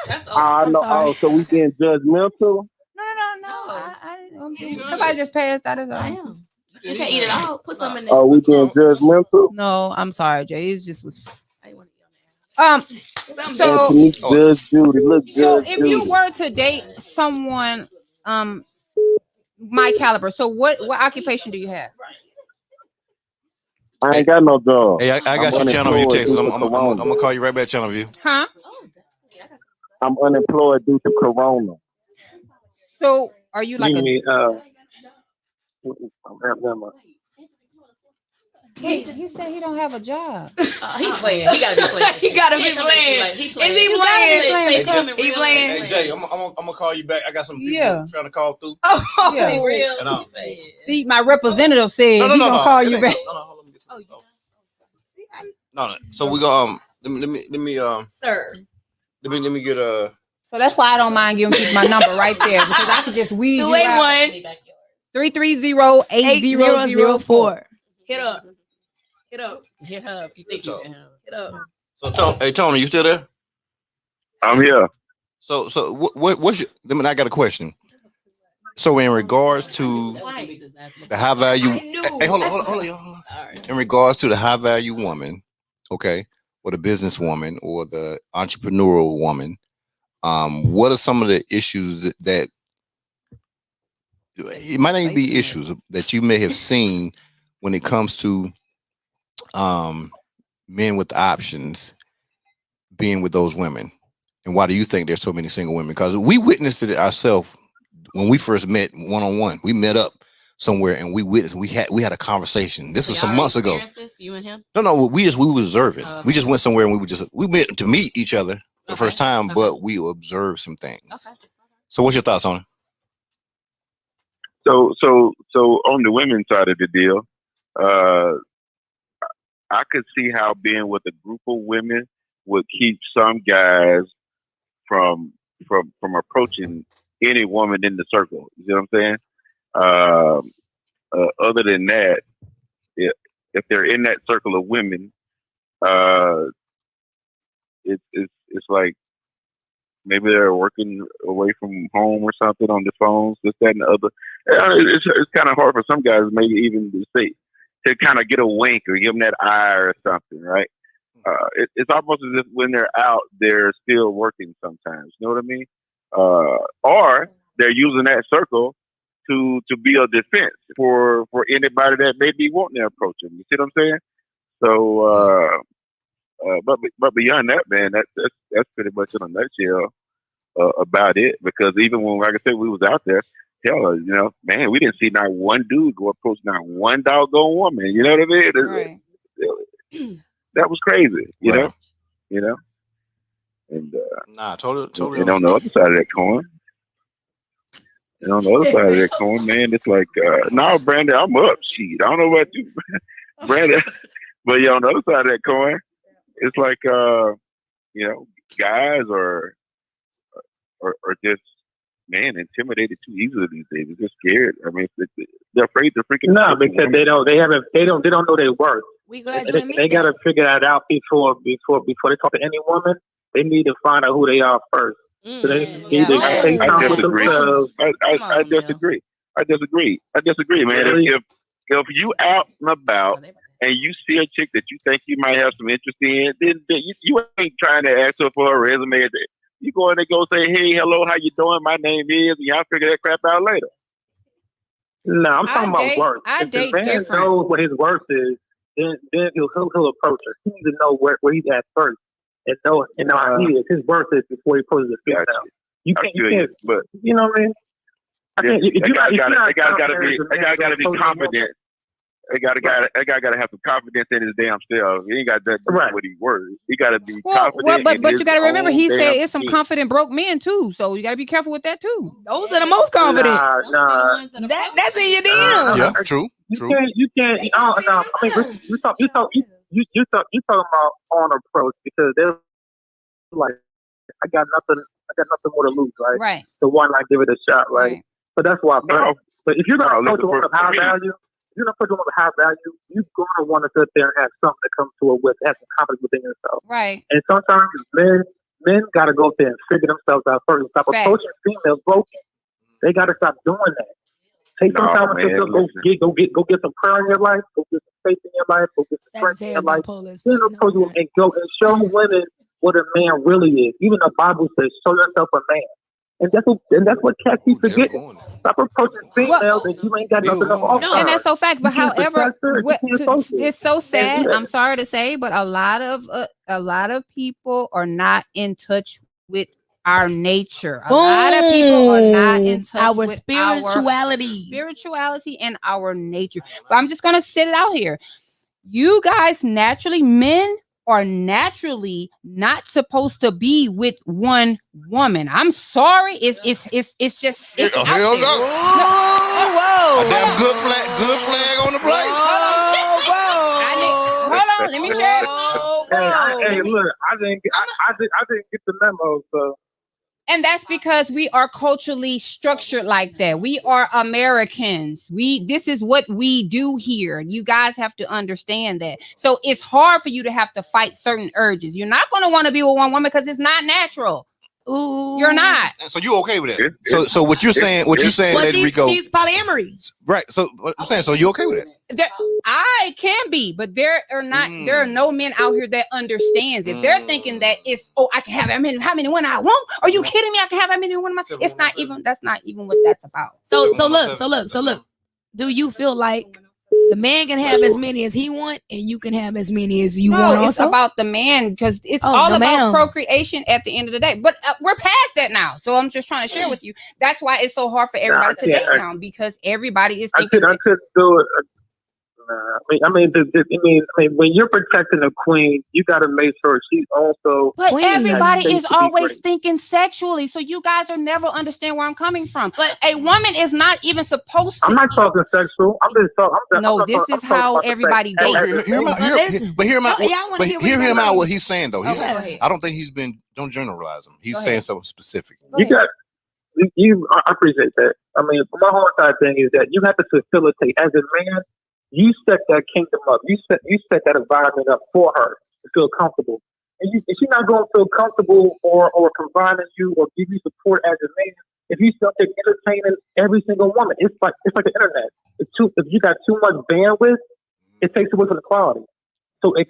That's I I'm know. sorry. Oh, so we being judgmental? No. Somebody just passed. That is all. I am. You can't eat it all. Put some in there. Oh, we being judgmental? No, I'm sorry, Jay. It just was. I didn't want to eat on that. So Antanique, Judge Judy. Look, Judge if you Judy. were to date someone, my caliber, so what occupation do you have? I ain't got no job. Hey, I got your channel view, Texas. I'm gonna call you right back, channel view. Huh? Oh, definitely. I got some stuff. I'm unemployed due to Corona. So are you like You a? mean, He said he don't have a job. He playing. He gotta be playing. He gotta be He gonna make you playing. like, he Is playing. he You gotta playing? say something He real. playing? Hey Jay, I'm gonna call you back. I got some people Yeah. trying to call through. Oh, Yeah. Say real. And I'll- He playing. See, my representative said he gonna call you back. No, hold on, let me get some. No. So we go. Sir. Let me get So that's why I don't mind giving people my number right there because I can just weed you out. 281 330-8004. Hit up. Hit up. Hit her if you think you can. Hit up. So hey Tony, you still there? I'm here. So what's your? I got a question. So in regards to the high value, hey, hold on, y'all. In regards to the high value woman, okay, or the businesswoman or the entrepreneurial woman, what are some of the issues that it might not even be issues that you may have seen when it comes to men with options being with those women? And why do you think there's so many single women? Because we witnessed it ourselves when we first met one-on-one. We met up somewhere and we witnessed. We had a conversation. This was some months ago. This, you and him? No, we were observing. Okay. We just went somewhere and we met to meet each other the first time, Okay. but we observed some things. Okay. So what's your thoughts on it? So on the women's side of the deal, I could see how being with a group of women would keep some guys from approaching any woman in the circle. You see what I'm saying? Other than that, if they're in that circle of women, it's like maybe they're working away from home or something on the phones, this, that, and the other. It's kind of hard for some guys, maybe even to say, to kind of get a wink or give them that eye or something, right? It's almost as if when they're out, they're still working sometimes. You know what I mean? Or they're using that circle to be a defense for anybody that may be wanting to approach them. You see what I'm saying? So, but beyond that, man, that's pretty much in a nutshell about it. Because even when, like I said, we was out there, hell, you know, man, we didn't see not one dude go approach not one doggone woman. You know what I mean? Right. That was crazy. You Right. know. And Nah, totally. and on the other side of that coin, man, it's like, no, Brandy, I'm up. Shit, I don't know about you, Brandy, but yeah, on the other side of that coin, it's like, you know, guys are just, man, intimidated too easily these days. They're just scared. I mean, they're afraid to freaking. No, because they don't know their worth. We glad you admit They got to figure that out before they talk to any woman. They need to find out who they are first. So they need to take time with themselves. I disagree. I disagree, man. Really? If you out and about and you see a chick that you think you might have some interest in, then you ain't trying to ask her for a resume. You go in and go say, hey, hello, how you doing? My name is, and y'all figure that crap out later. No, I'm talking about worth. I If date the man different. knows what his worth is, then he'll approach her. He needs to know where he's at first and know how he is. His worth is before he pulls his feet down. You can't, but you know what I mean? I gotta be confident. I gotta have some confidence in his damn self. He ain't got that what he words. He gotta be confident. But you gotta remember, he said damn it's some shit. confident broke men too. So you gotta be careful with that too. Those are the most confident. Nah. That's in your DM. Yeah, true. You can't. I mean, you talking about on approach because they're like, I got nothing I got nothing more to lose, right? Right. So why not give it a shot, right? But that's why. No. But if you're gonna No, approach a woman of high value, if you're gonna approach a woman of high value, you're gonna want to sit there and have something to come to it with, have some confidence within yourself. Right. And sometimes men gotta go up there and figure themselves out first. Stop Facts. approaching females broken. They gotta stop doing that. Take some time with yourself. Go get some prayer in your life. Go get some faith in your life. Go get some strength in your life. Then approach you and go and show women what a man really is. Even the Bible says, "Show yourself a man." And that's what cats keep forgetting. Stop approaching females and you ain't got nothing to offer. No, and that's so fact. But You can't however, protect her, you can't focus. it's so sad. Yeah. I'm sorry to say, but a lot of people are not in touch with our nature. A lot of people are not in touch our with spirituality and our nature. But I'm just gonna sit it out here. You guys naturally, men are naturally not supposed to be with one woman. I'm sorry. It's just it's Oh, out hell there. no. Whoa. A damn good flag on the plate. Hold on, let me share. Hey, look, I didn't get the memo, so. And that's because we are culturally structured like that. We are Americans. This is what we do here. You guys have to understand that. So it's hard for you to have to fight certain urges. You're not going to want to be with one woman because it's not natural. Ooh, you're not. So you okay with that? So what you're saying, Rico? She's polyamory. Right. So what I'm saying, so you okay with it? I can be, but there are no men out here that understands it. They're thinking that it's, I can have how many women I want. Are you kidding me? I can have how many women I want. That's not even what that's about. So look. Do you feel like the man can have as many as he want, and you can have as many as you want? It's also about the man, because it's all about procreation at the end of the day. But we're past that now. So I'm just trying to share with you. That's why it's so hard for everybody to date now, because everybody is thinking. I could do it. I mean, when you're protecting a queen, you got to make sure she's also. But everybody is always thinking sexually, so you guys will never understand where I'm coming from. But a woman is not even supposed to. I'm not talking sexual. I'm just talking. This is how everybody dates. Hear him out. What he's saying though. I don't think don't generalize him. He's saying something specific. I appreciate that. I mean, my whole entire thing is that you have to facilitate as a man. You set that kingdom up. You set that environment up for her to feel comfortable. And if she's not going to feel comfortable or confining you or give you support as a man, if you start entertaining every single woman, it's like the internet. If you got too much bandwidth, it takes away from the quality. So it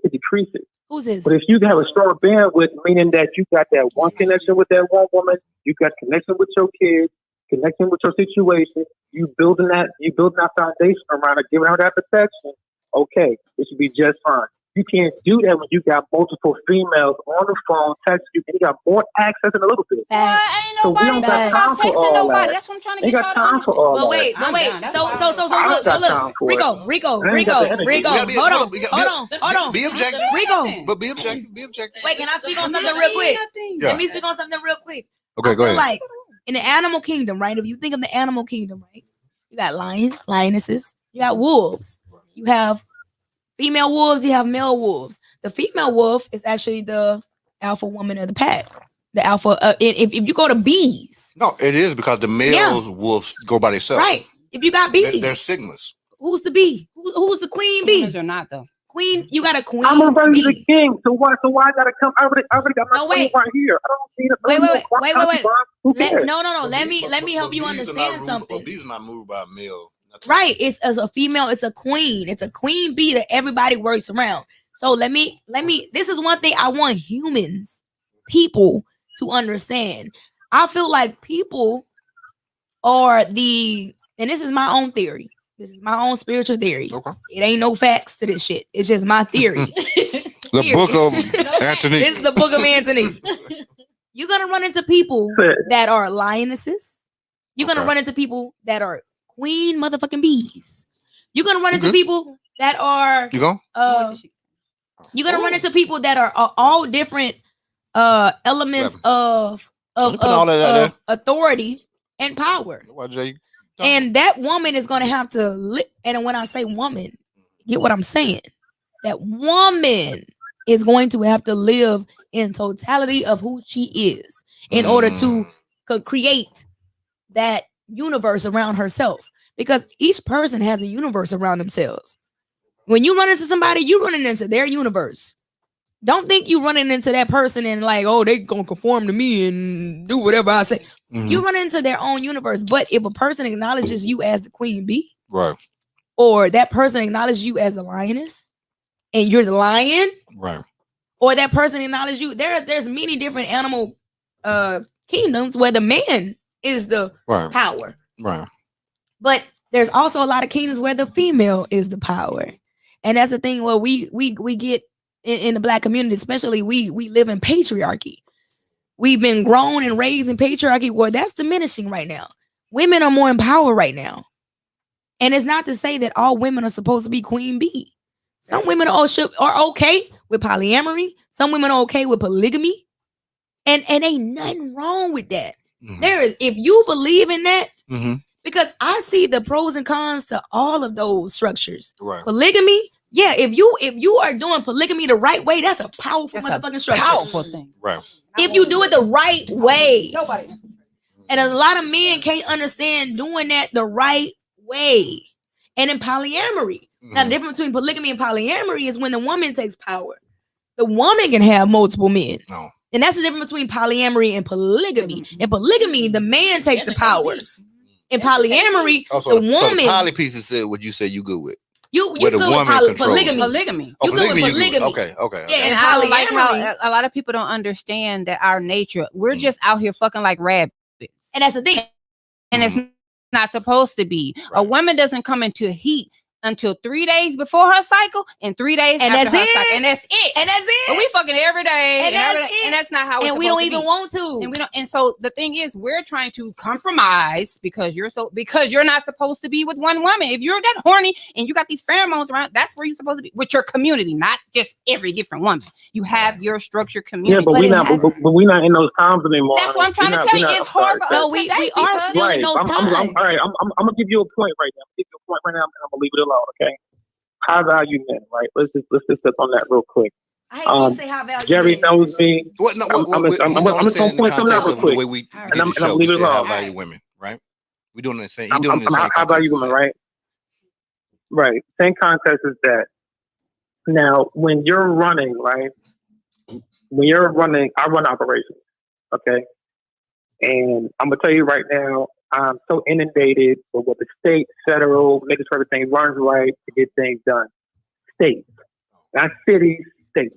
decreases. Who's this? But if you have a strong bandwidth, meaning that you got that one connection with that one woman, you got connection with your kids, connection with your situation, you building that foundation around it, giving her that protection, okay, it should be just fine. You can't do that when you got multiple females on the phone, text you, and you got more access in a little bit. Ain't nobody texting nobody. That's what I'm trying to get y'all to understand. But wait. So look, Rico. Hold on. Be objective. Rico. But be objective. Wait, can I speak on something real quick? Yeah. Let me speak on something real quick. Okay, go ahead. Like in the animal kingdom, right? If you think of the animal kingdom, right? You got lions, lionesses, you got wolves. You have female wolves, you have male wolves. The female wolf is actually the alpha woman of the pack. The alpha, if you go to bees. No, it is because the male wolves go by themselves. Right. If you got bees. They're sigmas. Who's the bee? Who's the queen bee? Humans are not though. Queen, you got a queen. I'm already the king, so why I gotta come? I already got my queen right here. I don't need it. Wait. No. Let me help you understand something. Bees are not moved by a male. Right. It's as a female, it's a queen. It's a queen bee that everybody works around. So let me, this is one thing I want people to understand. I feel like people are and this is my own theory. This is my own spiritual theory. Okay. It ain't no facts to this shit. It's just my theory. The book of Antanique. It's the book of Antanique. You're going to run into people that are lionesses. You're going to run into people that are queen motherfucking bees. You're going to run into people that are... You go? You're going to run into people that are all different elements of authority and power. And that woman is going to have to and when I say woman, get what I'm saying? That woman is going to have to live in totality of who she is. in order to create that universe around herself, because each person has a universe around themselves. When you run into somebody, you running into their universe. Don't think you running into that person and like, oh, they gonna conform to me and do whatever I say. You run into their own universe. But if a person acknowledges you as the queen bee, right, or that person acknowledges you as the lioness and you're the lion, right, or that person acknowledges you, there's many different animal kingdoms where the man is the power. Right. But there's also a lot of kingdoms where the female is the power. And that's the thing where we get in the Black community, especially we live in patriarchy. We've been grown and raised in patriarchy. Well, that's diminishing right now. Women are more empowered right now. And it's not to say that all women are supposed to be queen bee. Some women are okay with polyamory. Some women are okay with polygamy. And ain't nothing wrong with that. There is, if you believe in that, because I see the pros and cons to all of those structures. Right. Polygamy, yeah, if you are doing polygamy the right way, that's a powerful motherfucking structure. Powerful thing. Right. If you do it the right way. And a lot of men can't understand doing that the right way. And in polyamory. Now, the difference between polygamy and polyamory is when the woman takes power. The woman can have multiple men. No. And that's the difference between polyamory and polygamy. In polygamy, the man takes the power. In polyamory, the woman. So the poly pieces said what you said you good with. You where the good woman with controls. polygamy. Oh, You good with polygamy. Okay. Yeah, And I don't like how a lot of people don't understand that our nature, we're just out here fucking like rabbits. And that's the thing. And it's not supposed to be. A woman doesn't come into heat until 3 days before her cycle and 3 days And after that's her cycle. it. And that's it. And that's it. But we fucking every day. And that's it. And that's not how it's And we don't supposed to even be. want to. And we don't. And so the thing is, we're trying to compromise because you're not supposed to be with one woman. If you're that horny and you got these pheromones around, that's where you're supposed to be with your community, not just every different woman. You have your structured community. Yeah, but we're not in those times anymore. That's what I'm trying to tell you. It's hard for us. No, we are still in those times. All right, I'm gonna give you a point right now. I'm gonna leave it alone, okay? High value men, right? Let's just touch on that real quick. I hate when you say high value. Jerry knows me. What? No, I'm just gonna point something out real quick. The way we and I'm gonna leave it high alone. value women, right? We're doing the same. I'm high value women, right? Right. Same context as that. Now, when you're running, right? When you're running, I run operations, okay? And I'm gonna tell you right now, I'm so inundated with what the state, federal, making sure everything runs right to get things done. States, not cities, states.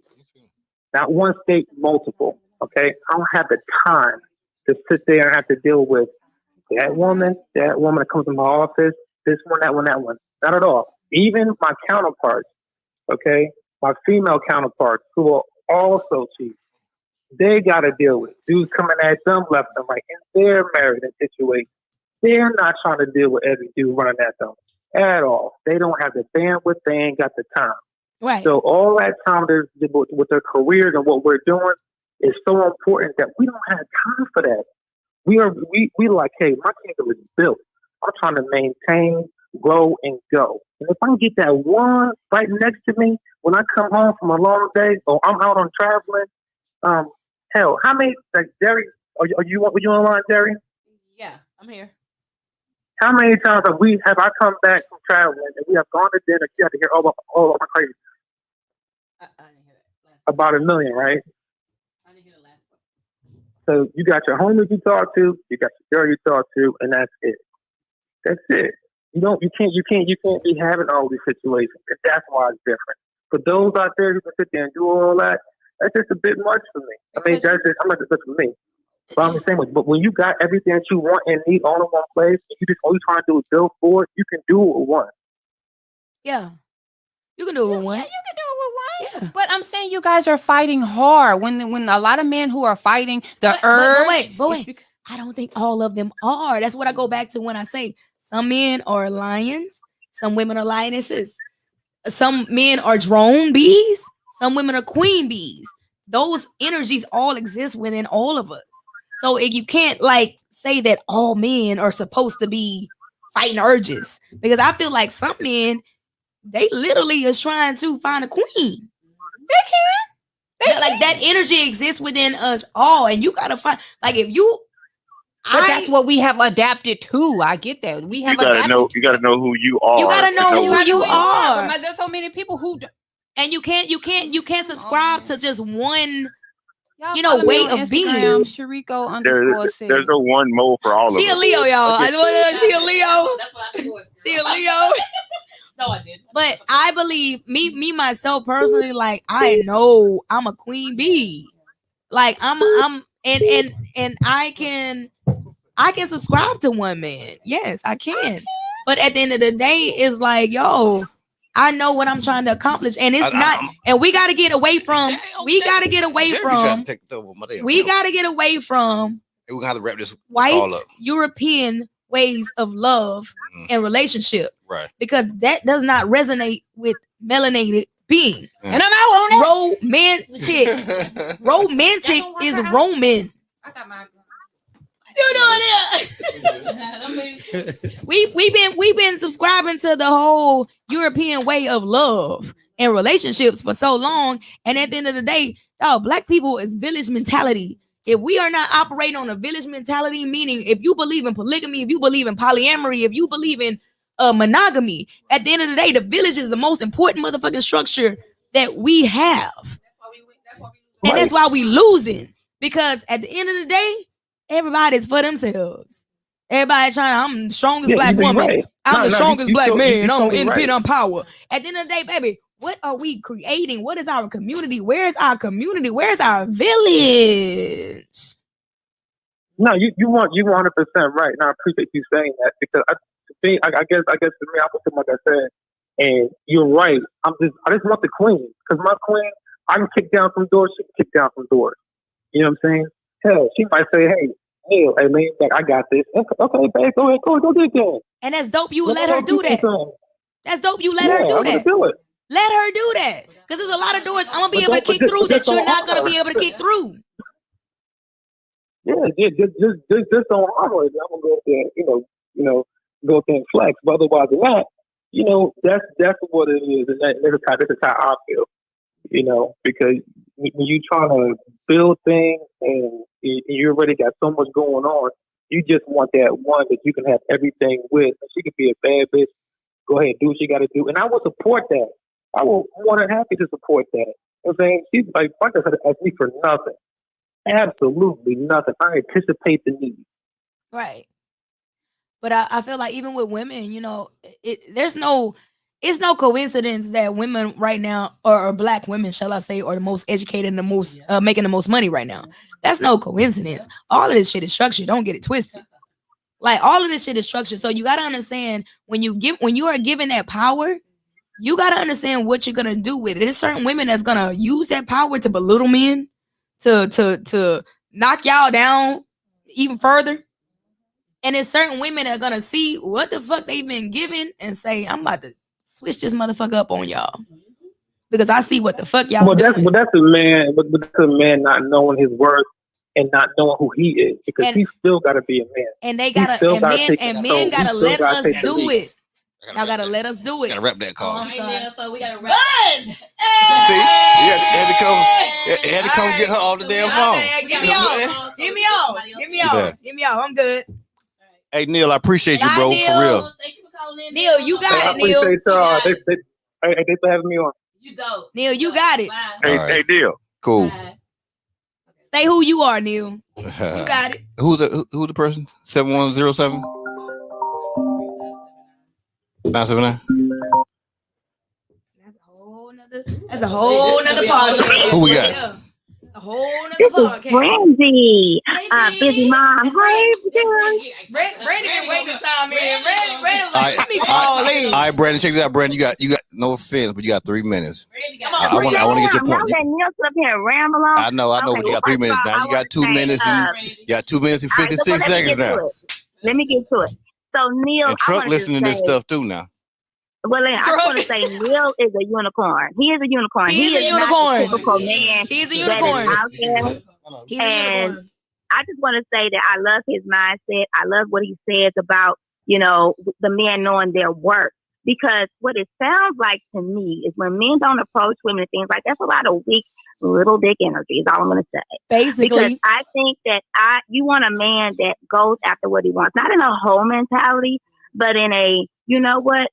Not one state, multiple. Okay, I don't have the time to sit there and have to deal with that woman that comes to my office, this one, that one, that one. Not at all. Even my counterparts, okay, my female counterparts who are also chiefs, they got to deal with dudes coming at them left and right, and they're married in situations. They're not trying to deal with every dude running at them at all. They don't have the bandwidth. They ain't got the time. Right. So all that time with their careers and what we're doing is so important that we don't have time for that. We like, hey, my kingdom is built. I'm trying to maintain, grow, and go. And if I can get that one right next to me when I come home from a long day or I'm out on traveling, hell, how many, like, Jerry, are you online, Jerry? Yeah, I'm here. How many times have I come back from traveling and we have gone to dinner? You have to hear all of my crazy. I didn't hear that. About 1 million, right? I didn't hear the last one. So you got your homies you talk to, you got your girl you talk to, and that's it. That's it. You can't be having all these situations. And that's why it's different. For those out there who can sit there and do all that, that's just a bit much for me. I mean, I'm not just for me. But I'm the same way. But when you got everything that you want and need all in one place, and you just all you trying to do is build for it, you can do it with one. Yeah. You can do it with one. Yeah, you can do it with one. Yeah. But I'm saying you guys are fighting hard. When a lot of men who are fighting the urge. But wait. I don't think all of them are. That's what I go back to when I say some men are lions, some women are lionesses, some men are drone bees, some women are queen bees. Those energies all exist within all of us. So you can't like say that all men are supposed to be fighting urges, because I feel like some men, they literally is trying to find a queen. They can. like that energy exists within us all, and you gotta find like if you. But that's what we have adapted to. I get that. We have You gotta adapted. you gotta know who you are. You gotta know who you are. But there's so many people who. And you can't subscribe to just one, Y'all you know, follow me way on of being. Instagram, Shariko _ said. There's no one mold for all of us. She a Leo, y'all. She a Leo. That's what I thought. She a Leo. No, I didn't. But I believe me myself personally, like I know I'm a queen bee. Like I'm and I can subscribe to one man. Yes, I can. But at the end of the day, it's like, yo, I know what I'm trying to accomplish, and it's not. And we got to get away from. We got to get away from. We got to get away from. We're gonna have to wrap this white all up. European ways of love and relationship, right? Because that does not resonate with melanated beings. And I'm out on Romantic. Romantic is Roman. I got my. We've been subscribing to the whole European way of love and relationships for so long, and at the end of the day, black people is village mentality. If we are not operating on a village mentality, meaning if you believe in polygamy, if you believe in polyamory, if you believe in monogamy, at the end of the day, the village is the most important motherfucking structure that we have, and that's why we losing, because at the end of the day, everybody's for themselves. Everybody trying to, I'm the strongest black woman. Right. I'm the strongest black man. I'm totally independent, right. I'm power. At the end of the day, baby, what are we creating? What is our community? Where's our community? Where's our village? No, you 100% right. And I appreciate you saying that, because I guess for me, I put like I said, and you're right. I just want the queen, because my queen, I can kick down some doors. She can kick down some doors. You know what I'm saying? Hell, she might say, "Hey, Neil, hey man, like, I got this." Okay, babe, go ahead, go do it then. And that's dope. You let her do that. That's dope. You let her do that. Do it. Let her do that, because there's a lot of doors I'm gonna be able to kick through that you're not gonna be able to kick through. Yeah, just don't harm her. I'm gonna go up there, you know, go up there and flex. But otherwise than that, that's what it is, and this is how I feel. Because when you trying to build things and you already got so much going on, you just want that one that you can have everything with. She could be a bad bitch. Go ahead, do what you got to do, and I will support that. I will more than happy to support that. You know what I'm saying? She's like, my doesn't ask me for nothing. Absolutely nothing. I anticipate the need. Right. But I feel like even with women, it's no coincidence that women right now, or black women, shall I say, are the most educated and the most making the most money right now. That's no coincidence. All of this shit is structured. Don't get it twisted. Like, all of this shit is structured. So you gotta understand, when you are given that power, you gotta understand what you're gonna do with it. There's certain women that's gonna use that power to belittle men, to knock y'all down even further. And there's certain women that are gonna see what the fuck they've been given and say, I'm about to switch this motherfucker up on y'all, because I see what the fuck y'all doing. But that's a man. But that's a man not knowing his worth and not knowing who he is, because he still got to be a man. And they gotta, and men gotta let us do it. Y'all gotta let us do it. Gotta wrap that call. So we gotta wrap. See, you had to come get her off the damn phone. Give me off. I'm good. Hey, Neil, I appreciate you, Bye, bro. Neil. For real. Thank you for calling in. Neil, you got I it, Neil. appreciate y'all. They for having me on. You dope. Neil, you got it. Bye. Hey, deal. Cool. Bye. Stay who you are, Neil. You got it. Who's the person? 7107 979. That's a whole nother podcast. Who we got? A whole nother podcast. Brandy, busy mom. Hey, Brandy been waiting to chime in. Brandy was like, let me All call in. right, Brandon, check this out, Brandon. You got no offense, but you got 3 minutes. Come on, I want to get your Y'all point. letting Neil sit up here and ramble on. I know, but you got 3 minutes now. You got 2 minutes and you got 2 minutes and 56 seconds now. Let me get to it. So Neil, And Truck listening to this stuff too now. Well, I just want to say Neil is a unicorn. He is a unicorn. He is a unicorn. Not the typical man. He's a unicorn. That is out there. He's a And unicorn. I just want to say that I love his mindset. I love what he says about, the men knowing their worth. Because what it sounds like to me is when men don't approach women and things like that's a lot of weak little dick energy is all I'm going to say. Basically. Because I think that you want a man that goes after what he wants, not in a whole mentality, but in a, you know what,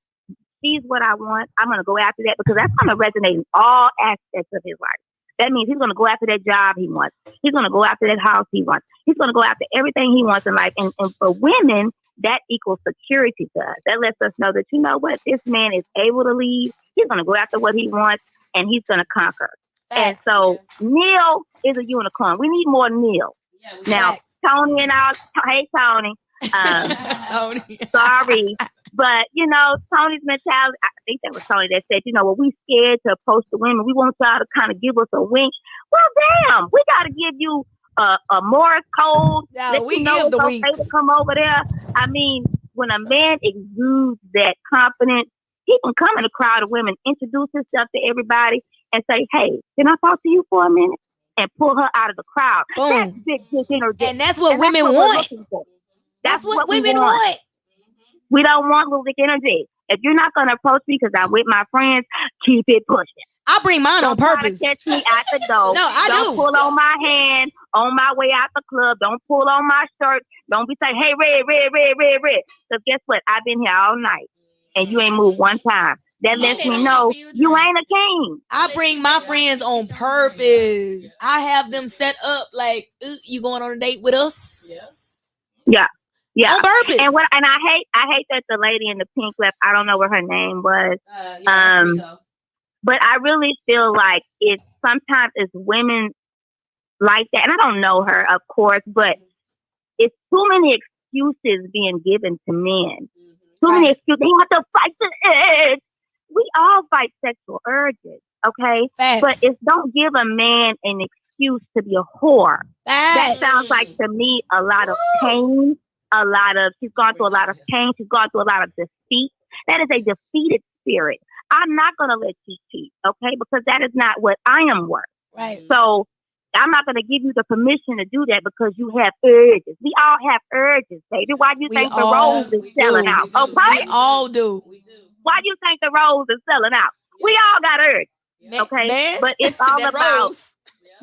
he's what I want. I'm going to go after that because that's going to resonate in all aspects of his life. That means he's going to go after that job he wants. He's going to go after that house he wants. He's going to go after everything he wants in life. And for women, that equals security to us. That lets us know that, you know what, this man is able to lead. He's going to go after what he wants, and he's going to conquer. And so Neil is a unicorn. We need more Neil. Now, Tony and I, hey, Tony. Tony. Sorry. But, you know, Tony's mentality, I think that was Tony that said, you know, well, we scared to approach the women. We want y'all to kind of give us a wink. Well, damn, we got to give you a Morse code. Yeah, we give the winks. To come over there. I mean, when a man exudes that confidence, he can come in a crowd of women, introduce himself to everybody, and say, hey, can I talk to you for a minute? And pull her out of the crowd. Boom. That's big dick energy. And that's what women want. That's what women want. We don't want little dick energy. If you're not going to approach me because I'm with my friends, keep it pushing. I bring mine on purpose. Don't catch me at the door. No, I don't pull on my hand on my way out the club. Don't pull on my shirt. Don't be saying, hey, red. Because guess what? I've been here all night and you ain't moved one time. That lets me know you ain't a king. I bring my friends on purpose. I have them set up like, you going on a date with us? Yeah. On purpose. And I hate that the lady in the pink left. I don't know what her name was. But I really feel like sometimes it's women like that. And I don't know her, of course, but it's too many excuses being given to men. Too many excuses. They have to fight the urge. We all fight sexual urges, okay? Facts. But don't give a man an excuse to be a whore. That sounds like to me a lot of pain. She's gone through a lot of pain. She's gone through a lot of defeat. That is a defeated spirit. I'm not going to let you cheat, okay? Because that is not what I am worth. Right. So I'm not going to give you the permission to do that because you have urges. We all have urges, baby. Why do you think the rose is selling out? Okay? We all do. Why do you think the rose is selling out? We all got urges, okay? Man, but it's all about...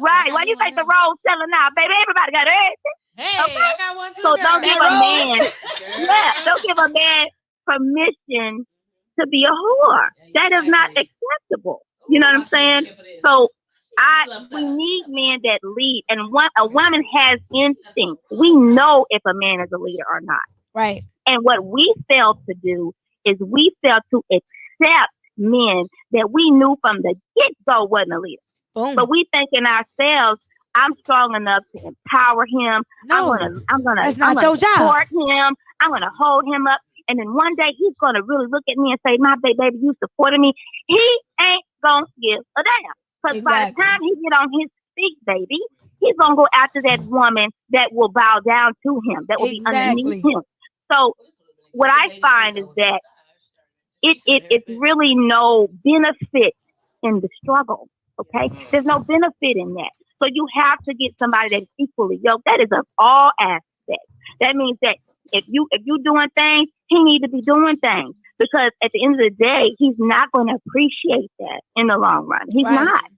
Right. Why do you think the rose selling out? Baby, everybody got urges. Hey, okay? I got one too. So don't give a man... don't give a man permission to be a whore. That is not acceptable. You know what I'm saying? So we need men that lead, and a woman has instinct. We know if a man is a leader or not. Right. And what we fail to do is we fail to accept men that we knew from the get-go wasn't a leader. Boom. But we think in ourselves, I'm strong enough to empower him. No, I'm gonna that's not your job. Support him. I'm gonna hold him up. And then one day he's gonna really look at me and say, my baby, you supported me. He ain't gonna give a damn. Because by the time he get on his feet, baby, he's gonna go after that woman that will bow down to him, that will be underneath him. So what I find is that it's really no benefit in the struggle. Okay, there's no benefit in that. So you have to get somebody that's equally yoked. That is of all aspects. That means that if you doing things, he need to be doing things, because at the end of the day, he's not going to appreciate that in the long run. He's not.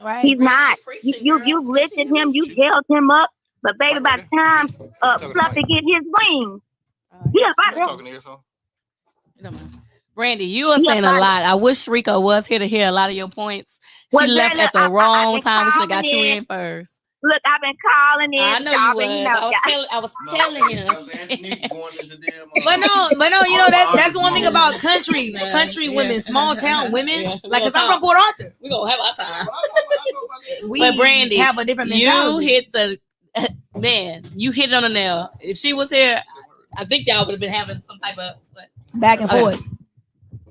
Right. He's not. You've lifted him, you've held him up, but baby, by the time Fluffy get his wings, he about to. Brandy, you are saying a lot. I wish Rico was here to hear a lot of your points. She left at the wrong time. We should have got you in first. Look, I've been calling in. I know you was. I was telling him. But no, you know that's one thing about country women, small town women. Like, cause I'm from Port Arthur. We gonna have our time. But Brandy, have a different mentality. You hit it on the nail. If she was here, I think y'all would have been having some type of back and forth.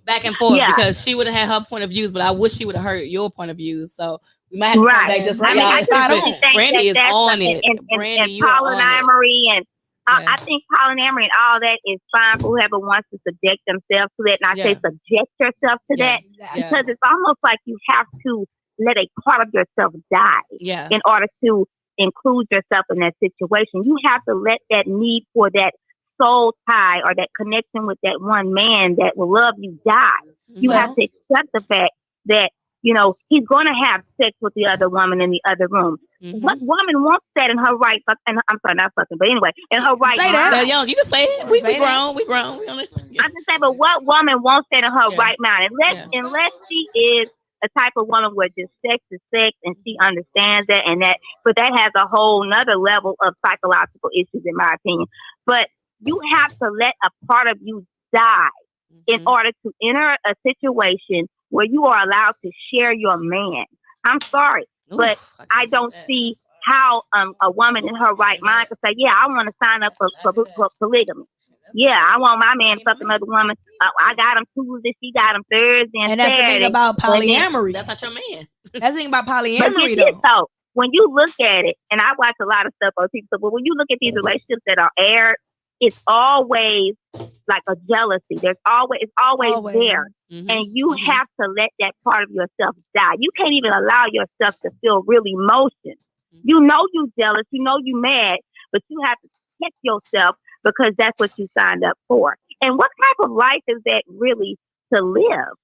Because she would have had her point of views, but I wish she would have heard your point of views. So we might have to come back just Brandy is on it. Brandy, and polyamory and I think polyamory and all that is fine for whoever wants to subject themselves to that. And I say subject yourself to that because it's almost like you have to let a part of yourself die in order to include yourself in that situation. You have to let that need for that soul tie or that connection with that one man that will love you die. You have to accept the fact that you know, he's going to have sex with the other woman in the other room. What woman wants that in her right? And I'm sorry, not fucking, but anyway, in her right Say mind. that. Young, you can say it. We grown. We grown. We understand. I'm just saying, but what woman wants that in her right mind? Unless she is a type of woman where just sex is sex and she understands that but that has a whole nother level of psychological issues in my opinion. But you have to let a part of you die in order to enter a situation where you are allowed to share your man. I'm sorry, but I don't see how a woman in her right mind could say, yeah, I want to sign up for polygamy. Yeah, I want my man fuck another woman. I got him Tuesday, she got him Thursday, and that's Saturday. the thing about polyamory. That's not your man. That's the thing about But polyamory, get this, though. though. When you look at it, and I watch a lot of stuff on people, but when you look at these relationships that are aired, it's always like a jealousy. It's always there. And you have to let that part of yourself die. You can't even allow yourself to feel real emotion. You know you jealous, you know you mad, but you have to check yourself because that's what you signed up for. And what type of life is that really to live?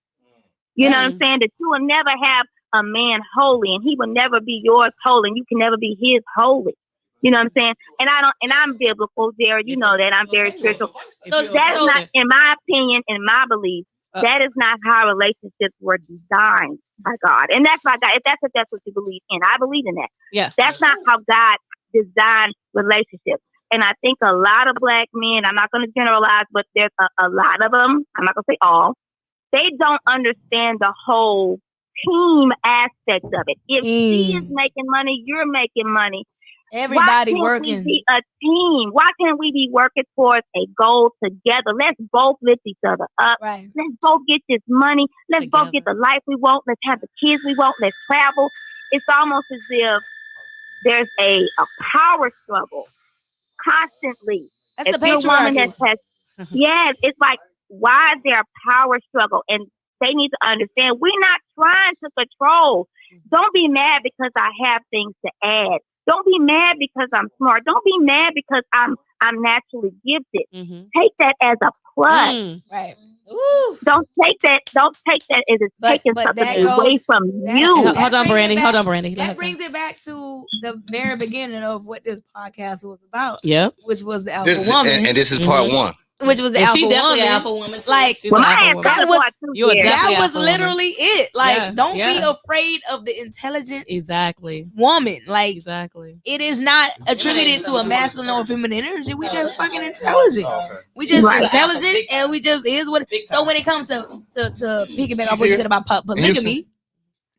You know what I'm saying? That you will never have a man holy and he will never be yours holy and you can never be his holy. You know what I'm saying? And I'm biblical, Jared. You know that I'm very spiritual. So that is not, in my opinion, in my belief, that is not how relationships were designed by God. And that's by God. If that's what you believe in, I believe in that. Yeah. That's not how God designed relationships. And I think a lot of black men, I'm not going to generalize, but there's a lot of them, I'm not going to say all, they don't understand the whole team aspect of it. If she is making money, you're making money. Everybody working. working. We be a team? Why can't we be working towards a goal together? Let's both lift each other up. Right. Let's both get this money. Let's both get the life we want. Let's have the kids we want. Let's travel. It's almost as if there's a power struggle constantly. That's if the you're a woman that patriarchy. has, yes, it's like, why is there a power struggle? And they need to understand we're not trying to control. Don't be mad because I have things to add. Don't be mad because I'm smart. Don't be mad because I'm naturally gifted. Take that as a plus. Right. Don't take that as it's taking something away from you. Hold on, Brandy. That brings it back to the very beginning of what this podcast was about. Yep. Which was the alpha woman. And this is part one. Which was the And alpha she definitely woman. an alpha woman too. Like She's an alpha woman. that was You're definitely that was alpha woman. literally it. Like, don't be Yeah. afraid of the intelligent Exactly. woman. Like, exactly. It is not attributed to a masculine or feminine energy. We just fucking intelligent. We just intelligent, and we just is what. So when it comes to piggyback off what you said about polygamy,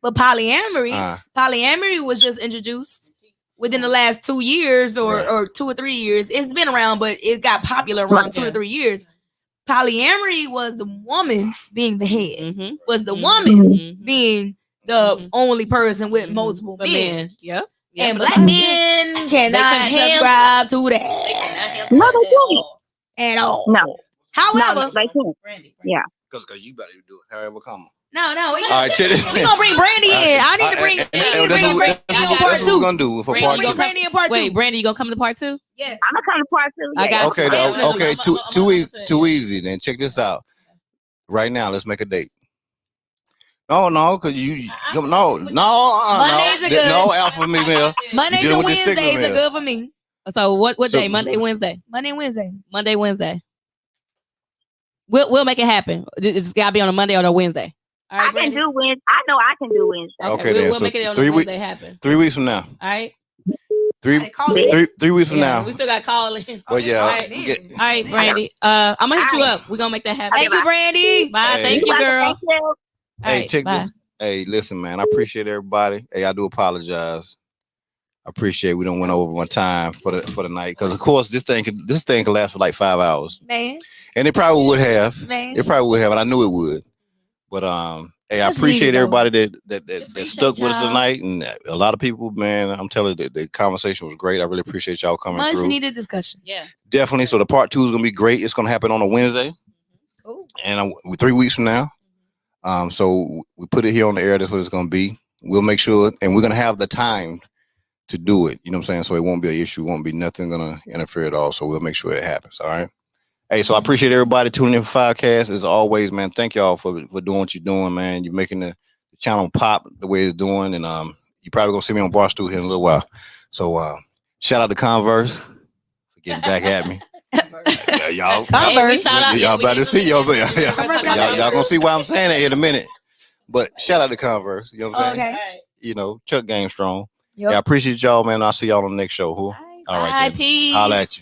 but polyamory was just introduced within the last 2 years or 2 or 3 years. It's been around, but it got popular around 2 or 3 years. Polyamory was the woman being the head, was the woman being the only person with multiple men. Yep. And black men cannot subscribe to that. No, they don't. At all. No. However, no, they can't. Yeah. Because you better do it. However, come on. No, we All right, check this. we gonna bring Brandy in. I need to bring Brandy in part That's what we're two. gonna do for part two. Brandy in part two. Wait, Brandy, you gonna come to part two? Yeah, I'm gonna come to part two. I got Okay, okay, too easy. Then check this out. Right now, let's make a date. No, because Mondays are good. No alpha female. Mondays and Wednesdays are good for me. So what day? Monday, Wednesday. Monday, Wednesday. Monday, Wednesday. We'll make it happen. It's gotta be on a Monday or a Wednesday. All right, I can do Wednesday. I know I can do Wednesday. Okay, we'll so make it on 3 a weeks. Wednesday happen. 3 weeks from now. All right. 3 weeks from now. We still got call in. Well, yeah. All right, Brandy. I'm gonna hit you up. We're gonna make that happen. Thank you, Brandy. Bye. Hey. Thank you, girl. All Hey, right, check bye. this. Hey, listen, man. I appreciate everybody. Hey, I do apologize. I appreciate we don't went over one time for the night because of course this thing could last for like 5 hours. Man. And it probably would have. Man. It probably would have, and I knew it would. But hey, I appreciate everybody that stuck with us tonight, and a lot of people, man. I'm telling you, the conversation was great. I really appreciate y'all coming Much through. needed discussion. Yeah. Definitely. So the part 2 is gonna be great. It's gonna happen on a Wednesday, and 3 weeks from now. So we put it here on the air. That's what it's gonna be. We'll make sure, and we're gonna have the time to do it. You know what I'm saying? So it won't be an issue. Won't be nothing gonna interfere at all. So we'll make sure it happens. All right. Hey, so I appreciate everybody tuning in for Firecast as always, man. Thank y'all for doing what you're doing, man. You're making the channel pop the way it's doing, and you probably gonna see me on Barstool here in a little while. So shout out to Converse for getting back at me. Y'all, Converse. y'all about to see y'all gonna see why I'm saying that in a minute. But shout out to Converse. You know what I'm saying? Okay. You know, Chuck Game strong. Yep. Yeah, I appreciate y'all, man. I'll see y'all on the next show. All right, Bye, peace. Holla at you.